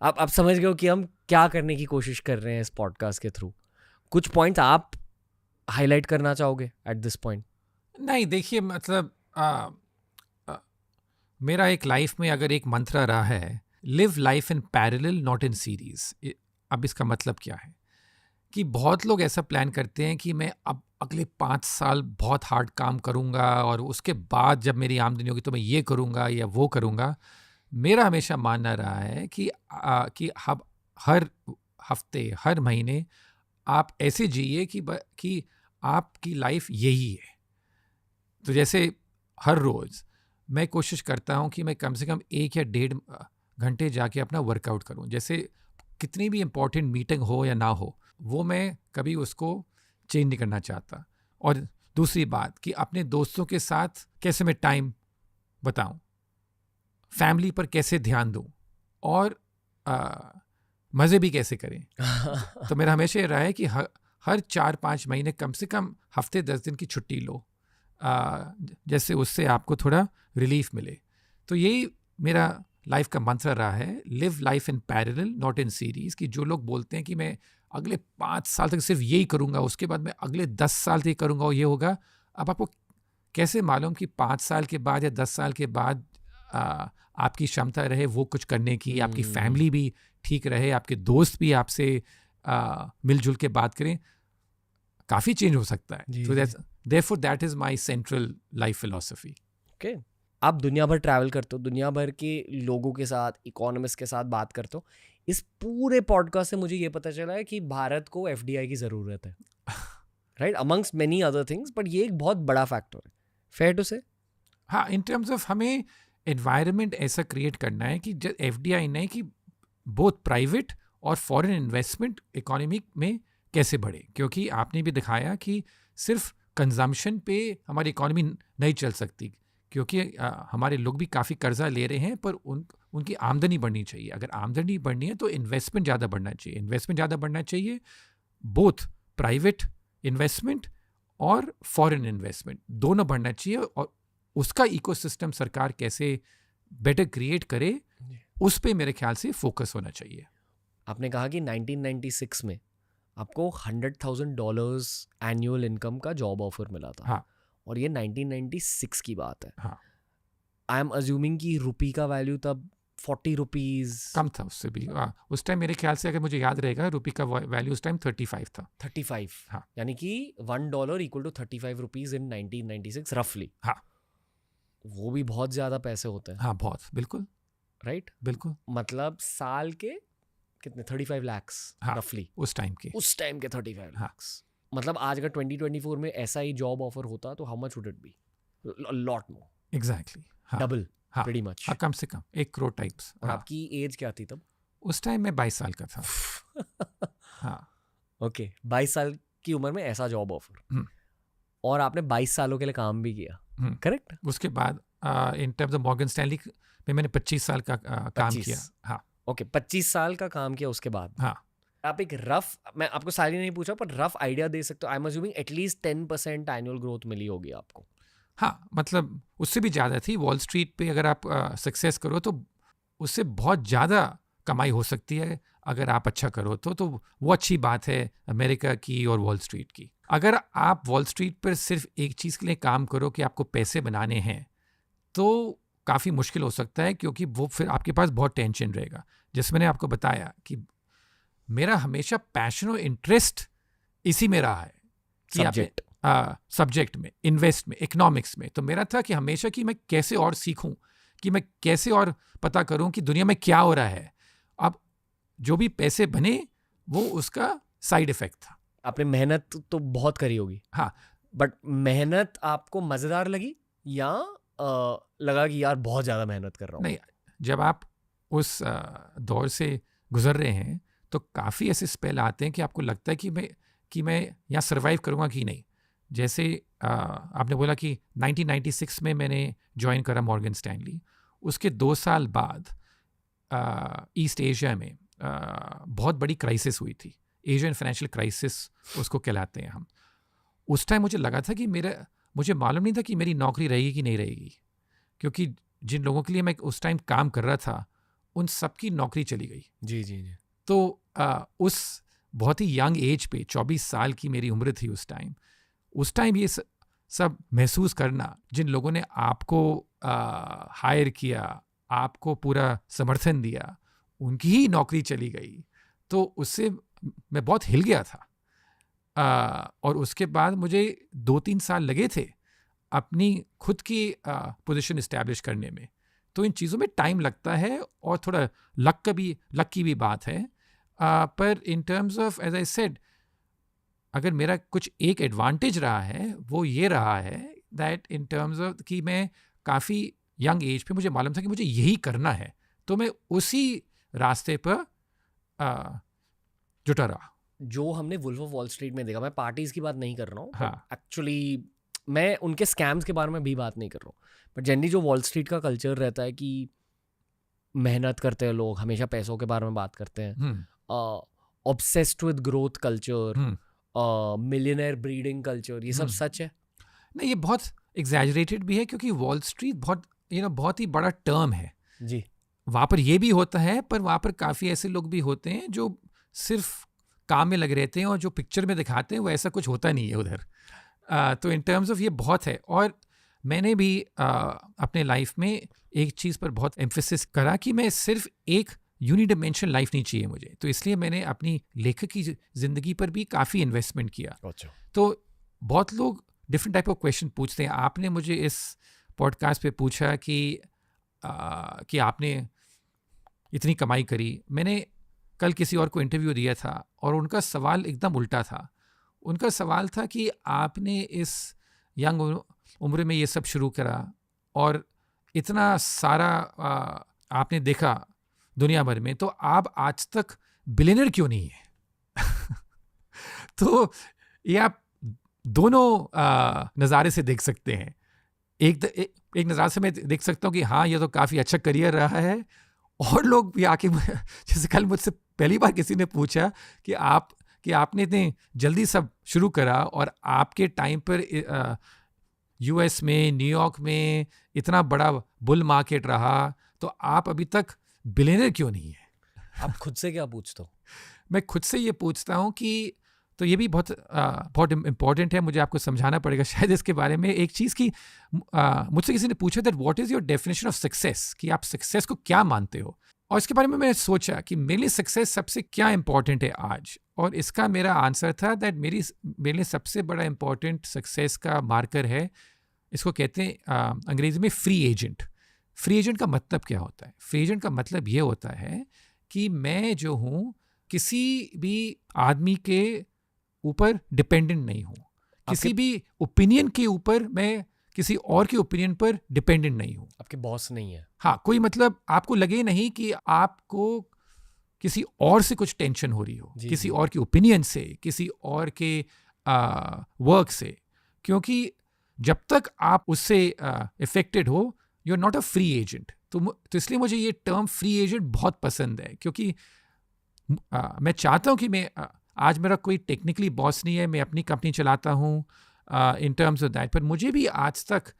आप समझ गए हो कि हम क्या करने की कोशिश कर रहे हैं इस पॉडकास्ट के थ्रू। कुछ पॉइंट्स आप हाईलाइट करना चाहोगे एट दिस पॉइंट? नहीं, देखिए मतलब मेरा एक लाइफ में अगर एक मंत्रा रहा है, live life in parallel not in series. अब इसका मतलब क्या है कि बहुत लोग ऐसा प्लान करते हैं कि मैं अब अगले 5 साल बहुत हार्ड काम करूंगा और उसके बाद जब मेरी आमदनी होगी तो मैं ये करूंगा या वो करूंगा। मेरा हमेशा मानना रहा है कि हर हफ्ते हर महीने आप ऐसे जिए कि आपकी लाइफ यही है। तो जैसे हर रोज़ मैं कोशिश करता हूँ कि मैं कम से कम 1 या 1.5 घंटे जाके अपना वर्कआउट करूँ। जैसे कितनी भी इम्पोर्टेंट मीटिंग हो या ना हो, वो मैं कभी उसको चेंज नहीं करना चाहता। और दूसरी बात कि अपने दोस्तों के साथ कैसे मैं टाइम बताऊं, फैमिली पर कैसे ध्यान दूं और मज़े भी कैसे करें। तो मेरा हमेशा ये रहा है कि हर 4-5 महीने कम से कम हफ्ते 10 दिन की छुट्टी लो, जैसे उससे आपको थोड़ा रिलीफ मिले। तो यही मेरा लाइफ का मंत्र रहा है, live life in parallel not in series. कि जो लोग बोलते हैं कि मैं अगले 5 साल तक सिर्फ यही करूंगा, उसके बाद मैं अगले 10 साल तक करूंगा और ये होगा। अब आपको कैसे मालूम कि 5 साल के बाद या 10 साल के बाद आपकी क्षमता रहे वो कुछ करने की, आपकी फैमिली भी ठीक रहे, आपके दोस्त भी आपसे मिलजुल के बात करें, काफ़ी चेंज हो सकता है। तो therefore that is my central life philosophy. Okay. आप दुनिया भर ट्रैवल करते हो, दुनिया भर के लोगों के साथ, इकोनॉमिस्ट के साथ बात करते हो। इस पूरे पॉडकास्ट से मुझे ये पता चला है कि भारत को FDI की ज़रूरत है, right, amongst many other things, but ये एक बहुत बड़ा फैक्टर है। फेयर टू से? हाँ, इन टर्म्स ऑफ हमें एनवायरनमेंट ऐसा क्रिएट करना है कि FDI नहीं, कि बोथ प्राइवेट और फॉरेन इन्वेस्टमेंट इकोनॉमी में कैसे बढ़े। क्योंकि आपने भी दिखाया कि सिर्फ कंजम्पशन पे हमारी इकोनॉमी नहीं चल सकती, क्योंकि हमारे लोग भी काफ़ी कर्जा ले रहे हैं, पर उनकी आमदनी बढ़नी चाहिए। अगर आमदनी बढ़नी है तो इन्वेस्टमेंट ज़्यादा बढ़ना चाहिए। इन्वेस्टमेंट ज़्यादा बढ़ना चाहिए, बोथ प्राइवेट इन्वेस्टमेंट और फॉरेन इन्वेस्टमेंट दोनों बढ़ना चाहिए। और उसका इकोसिस्टम सरकार कैसे बेटर क्रिएट करे, उस पे मेरे ख्याल से फोकस होना चाहिए। आपने कहा कि 1996 में आपको $100,000 एनुअल इनकम का जॉब ऑफर मिला था। हाँ। और ये 1996 की बात है। हाँ। आई एम अज्यूमिंग कि रुपी का वैल्यू तब 40 रुपीज़ कम था उससे भी। उस टाइम मेरे ख्याल से, अगर मुझे याद रहेगा, रुपी का वैल्यू उस टाइम 35 था। 35। हाँ। यानी कि $1 इक्वल टू 35 रुपीज़ इन 1996 रफली। हाँ। वो भी बहुत ज्यादा पैसे होते हैं, हाँ बहुत, बिल्कुल राइट? बिल्कुल, मतलब साल के कितने, 35 lakhs हाँ, रफली, उस टाइम के। उस टाइम के 35 हाँ। lakhs। मतलब आज अगर 2024 में ऐसा ही जॉब ऑफर होता तो how much would it be? Lot more, exactly, हाँ डबल, हाँ प्रीटी मच। हाँ, कम से कम 1 करोड़ टाइप्स। और हाँ, आपकी एज क्या थी तब? उस टाइम मैं 22 साल का था। हाँ, ओके, 22 साल की उम्र में ऐसा जॉब ऑफर, हम्म, और आपने 22 सालों के लिए काम भी किया, हम्म। करेक्ट? उसके बाद इन टर्म्स ऑफ मॉर्गन स्टैनली में मैंने 25 साल का काम 25, किया। हाँ ओके, 25 साल का काम किया उसके बाद। हाँ, आप एक रफ, मैं आपको सैलरी नहीं पूछा पर रफ आइडिया दे सकते हो? I am assuming at least 10% annual growth मिली होगी आपको। हाँ, मतलब उससे भी ज़्यादा थी। वॉल स्ट्रीट पे अगर आप सक्सेस करो तो उससे बहुत ज़्यादा कमाई हो सकती है अगर आप अच्छा करो तो वो अच्छी बात है अमेरिका की और वॉल स्ट्रीट की। अगर आप वॉल स्ट्रीट पर सिर्फ एक चीज़ के लिए काम करो कि आपको पैसे बनाने हैं तो काफ़ी मुश्किल हो सकता है, क्योंकि वो फिर आपके पास बहुत टेंशन रहेगा। जैसे मैंने आपको बताया कि मेरा हमेशा पैशन और इंटरेस्ट इसी में रहा है कि सब्जेक्ट, सब्जेक्ट में, इन्वेस्ट में, इकोनॉमिक्स में। तो मेरा था कि हमेशा कि मैं कैसे और सीखूं, कि मैं कैसे और पता करूं कि दुनिया में क्या हो रहा है। अब जो भी पैसे बने वो उसका साइड इफेक्ट था। आपने मेहनत तो बहुत करी होगी, हाँ, बट मेहनत आपको मजेदार लगी या लगा कि यार बहुत ज्यादा मेहनत कर रहा हूँ? नहीं, जब आप उस दौर से गुजर रहे हैं तो काफ़ी ऐसे स्पेल आते हैं कि आपको लगता है कि मैं यहाँ सर्वाइव करूँगा कि नहीं। जैसे आपने बोला कि 1996 में मैंने ज्वाइन करा मॉर्गन स्टैनली। उसके 2 साल बाद ईस्ट एशिया में बहुत बड़ी क्राइसिस हुई थी। एशियन फाइनेंशियल क्राइसिस उसको कहलाते हैं हम। उस टाइम मुझे लगा था कि मुझे मालूम नहीं था कि मेरी नौकरी रहेगी कि नहीं रहेगी, क्योंकि जिन लोगों के लिए मैं उस टाइम काम कर रहा था उन सबकी नौकरी चली गई। जी जी जी। तो उस बहुत ही यंग एज पे, 24 साल की मेरी उम्र थी उस टाइम ये सब महसूस करना, जिन लोगों ने आपको हायर किया, आपको पूरा समर्थन दिया, उनकी ही नौकरी चली गई, तो उससे मैं बहुत हिल गया था। और उसके बाद मुझे 2-3 साल लगे थे अपनी खुद की पोजीशन इस्टेब्लिश करने में। तो इन चीज़ों में टाइम लगता है और थोड़ा लक की भी बात है। पर in terms of, as I said, अगर मेरा कुछ एक एडवांटेज रहा है वो ये रहा है दैट इन टर्म्स ऑफ कि मैं काफ़ी यंग एज पे मुझे मालूम था कि मुझे यही करना है, तो मैं उसी रास्ते पर जुटा रहा। जो हमने वुल्फ ऑफ वॉल स्ट्रीट में देखा, मैं पार्टीज की बात नहीं कर रहा हूँ, हाँ। एक्चुअली मैं उनके स्कैम्स के बारे में भी बात नहीं कर रहा हूँ, बट जनरली जो वॉल स्ट्रीट का कल्चर रहता है कि मेहनत करते हैं लोग, हमेशा पैसों के बारे में बात करते हैं, obsessed with growth culture, millionaire breeding culture, ये सब सच है? नहीं, ये बहुत एग्जैजरेटेड भी है, क्योंकि वॉल स्ट्रीट बहुत ही बड़ा टर्म है जी। वहाँ पर ये भी होता है, पर वहाँ पर काफ़ी ऐसे लोग भी होते हैं जो सिर्फ काम में लगे रहते हैं और जो पिक्चर में दिखाते हैं वो ऐसा कुछ होता नहीं है उधर। तो इन टर्म्स ऑफ ये बहुत है। और मैंने भी अपने लाइफ में एक चीज़ पर बहुत एम्फेसिस करा कि मैं सिर्फ एक यूनिडिमेंशनल लाइफ नहीं चाहिए मुझे, तो इसलिए मैंने अपनी लेखक की ज़िंदगी पर भी काफ़ी इन्वेस्टमेंट किया। अच्छा। तो बहुत लोग डिफरेंट टाइप ऑफ क्वेश्चन पूछते हैं। आपने मुझे इस पॉडकास्ट पे पूछा कि आपने इतनी कमाई करी। मैंने कल किसी और को इंटरव्यू दिया था और उनका सवाल एकदम उल्टा था। उनका सवाल था कि आपने इस यंग उम्र में ये सब शुरू करा और इतना सारा आपने देखा दुनिया भर में, तो आप आज तक बिलियनर क्यों नहीं है? तो ये आप दोनों नज़ारे से देख सकते हैं। एक नज़ारे से मैं देख सकता हूँ कि हाँ, ये तो काफ़ी अच्छा करियर रहा है, और लोग भी आके जैसे कल मुझसे पहली बार किसी ने पूछा कि आपने इतने जल्दी सब शुरू करा और आपके टाइम पर यूएस में, न्यूयॉर्क में इतना बड़ा बुल मार्केट रहा, तो आप अभी तक बिलियनर क्यों नहीं है? आप खुद से क्या पूछते हो? मैं खुद से ये पूछता हूँ कि, तो ये भी बहुत इम्पॉर्टेंट है, मुझे आपको समझाना पड़ेगा शायद इसके बारे में। एक चीज़ की मुझसे किसी ने पूछा that what is your definition of success, कि आप सक्सेस को क्या मानते हो? और इसके बारे में मैंने सोचा कि मेरे लिए सक्सेस सबसे क्या इम्पॉर्टेंट है आज, और इसका मेरा आंसर था दैट मेरे लिए सबसे बड़ा इम्पॉर्टेंट सक्सेस का मार्कर है इसको कहते हैं अंग्रेजी में फ्री एजेंट। फ्री एजेंट का मतलब क्या होता है? फ्री एजेंट का मतलब ये होता है कि मैं जो हूँ किसी भी आदमी के ऊपर डिपेंडेंट नहीं हूँ, किसी भी ओपिनियन के ऊपर मैं किसी और के ओपिनियन पर डिपेंडेंट नहीं हूँ। आपके बॉस नहीं है। हाँ, कोई मतलब आपको लगे नहीं कि आपको किसी और से कुछ टेंशन हो रही हो, किसी और के ओपिनियन से, किसी और के वर्क से, क्योंकि जब तक आप उससे इफेक्टेड हो you are not a free agent. तो इसलिए मुझे ये टर्म फ्री एजेंट बहुत पसंद है, क्योंकि मैं चाहता हूँ कि मैं आज मेरा कोई टेक्निकली बॉस नहीं है, मैं अपनी कंपनी चलाता हूँ इन टर्म्स ऑफ दैट, पर मुझे भी आज तक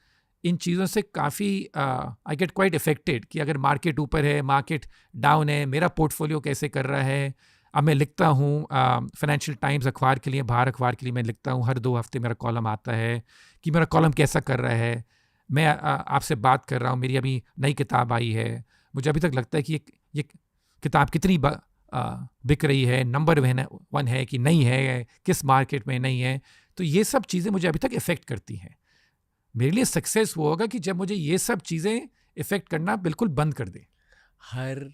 इन चीज़ों से काफ़ी आई गेट क्वाइट इफेक्टेड कि अगर मार्केट ऊपर है, मार्केट डाउन है, मेरा पोर्टफोलियो कैसे कर रहा है। अब मैं लिखता हूँ फाइनेंशियल टाइम्स अखबार के लिए, बाहर अखबार के लिए मैं लिखता हूँ, हर 2 हफ्ते मेरा कॉलम आता है कि मेरा कॉलम कैसा कर रहा है। मैं आपसे बात कर रहा हूँ, मेरी अभी नई किताब आई है, मुझे अभी तक लगता है कि ये किताब कितनी बिक रही है, नंबर 1 है कि नहीं है, किस मार्केट में नहीं है। तो ये सब चीज़ें मुझे अभी तक इफ़ेक्ट करती हैं। मेरे लिए सक्सेस वो होगा कि जब मुझे ये सब चीज़ें इफ़ेक्ट करना बिल्कुल बंद कर दे। हर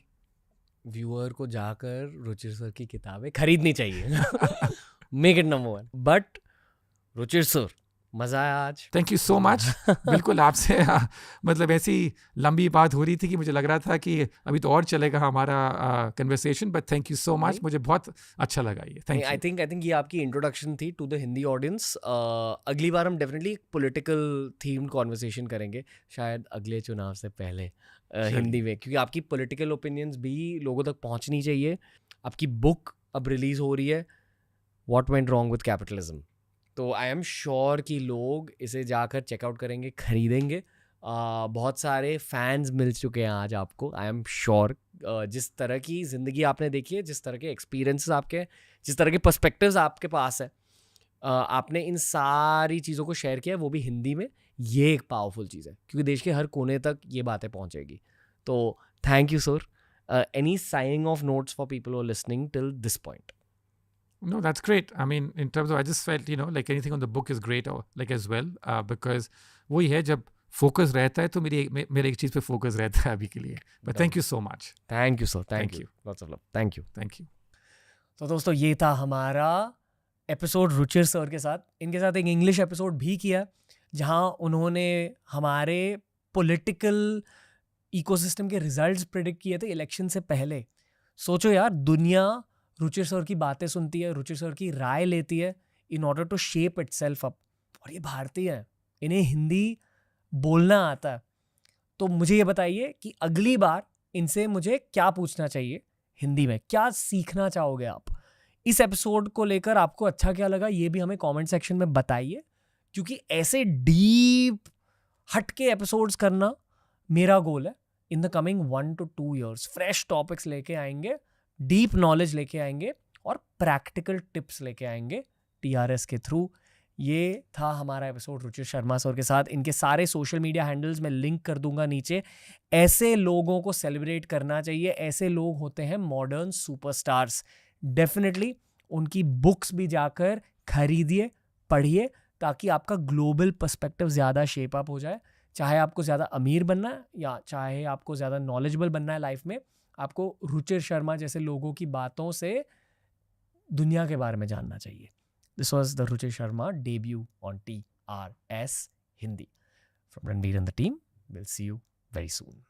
व्यूअर को जाकर रुचिर सर की किताबें खरीदनी चाहिए। Make it number 1। But Ruchir sir, मज़ा आया आज। Thank you so much. बिल्कुल आपसे मतलब ऐसी लंबी बात हो रही थी कि मुझे लग रहा था कि अभी तो और चलेगा हमारा conversation, but thank you so much, मुझे बहुत अच्छा लगा ये। Thank you. आई थिंक ये आपकी इंट्रोडक्शन थी टू द हिंदी ऑडियंस। अगली बार हम डेफिनेटली पॉलिटिकल थीम्ड कॉन्वर्सेशन करेंगे, शायद अगले चुनाव से पहले हिंदी में, क्योंकि आपकी पॉलिटिकल ओपिनियंस भी लोगों तक पहुंचनी चाहिए। आपकी बुक अब रिलीज हो रही है, what went wrong with capitalism, तो आई एम श्योर कि लोग इसे जाकर चेकआउट करेंगे, खरीदेंगे। बहुत सारे फैंस मिल चुके हैं आज आपको, आई एम श्योर। जिस तरह की ज़िंदगी आपने देखी है, जिस तरह के एक्सपीरियंसेस आपके, जिस तरह के पर्सपेक्टिव्स आपके पास है, आपने इन सारी चीज़ों को शेयर किया है, वो भी हिंदी में। ये एक पावरफुल चीज़ है, क्योंकि देश के हर कोने तक ये बातें पहुंचेगी। तो thank you sir. Any signing off notes for people who are listening till this point? No, that's great. I mean, in terms of, I just felt, like anything on the book is great, or like as well, because वही है, जब focus रहता है तो मेरे एक चीज़ पे focus रहता है अभी के लिए। But thank you so much. Thank you sir, Thank thank you, lots of love, thank you. Thank you. तो दोस्तों, ये था हमारा एपिसोड रुचिर सर के साथ। इनके साथ एक इंग्लिश एपिसोड भी किया, जहाँ उन्होंने हमारे पॉलिटिकल इकोसिस्टम के रिजल्ट्स प्रेडिक्ट किए थे इलेक्शन से पहले। सोचो यार, दुनिया रुचिर सर की बातें सुनती है, रुचिर सर की राय लेती है in order to shape itself up. और ये भारतीय हैं, इन्हें हिंदी बोलना आता है। तो मुझे ये बताइए कि अगली बार इनसे मुझे क्या पूछना चाहिए हिंदी में, क्या सीखना चाहोगे आप इस एपिसोड को लेकर? आपको अच्छा क्या लगा ये भी हमें कमेंट सेक्शन में बताइए, क्योंकि ऐसे डीप हटके एपिसोड्स करना मेरा गोल है। In the coming 1 to 2 years fresh topics लेके आएंगे, डीप नॉलेज लेके आएंगे और प्रैक्टिकल टिप्स लेके आएंगे TRS के थ्रू। ये था हमारा एपिसोड रुचिर शर्मा सर के साथ। इनके सारे सोशल मीडिया हैंडल्स मैं लिंक कर दूंगा नीचे। ऐसे लोगों को सेलिब्रेट करना चाहिए, ऐसे लोग होते हैं मॉडर्न सुपरस्टार्स। डेफिनेटली उनकी बुक्स भी जाकर खरीदिए, पढ़िए, ताकि आपका ग्लोबल पर्सपेक्टिव ज़्यादा शेप अप हो जाए। चाहे आपको ज़्यादा अमीर बनना है या चाहे आपको ज़्यादा नॉलेजेबल बनना है लाइफ में, आपको रुचिर शर्मा जैसे लोगों की बातों से दुनिया के बारे में जानना चाहिए। This was the Ruchir Sharma debut on TRS Hindi. From Ranveer and the team, we'll see you very soon.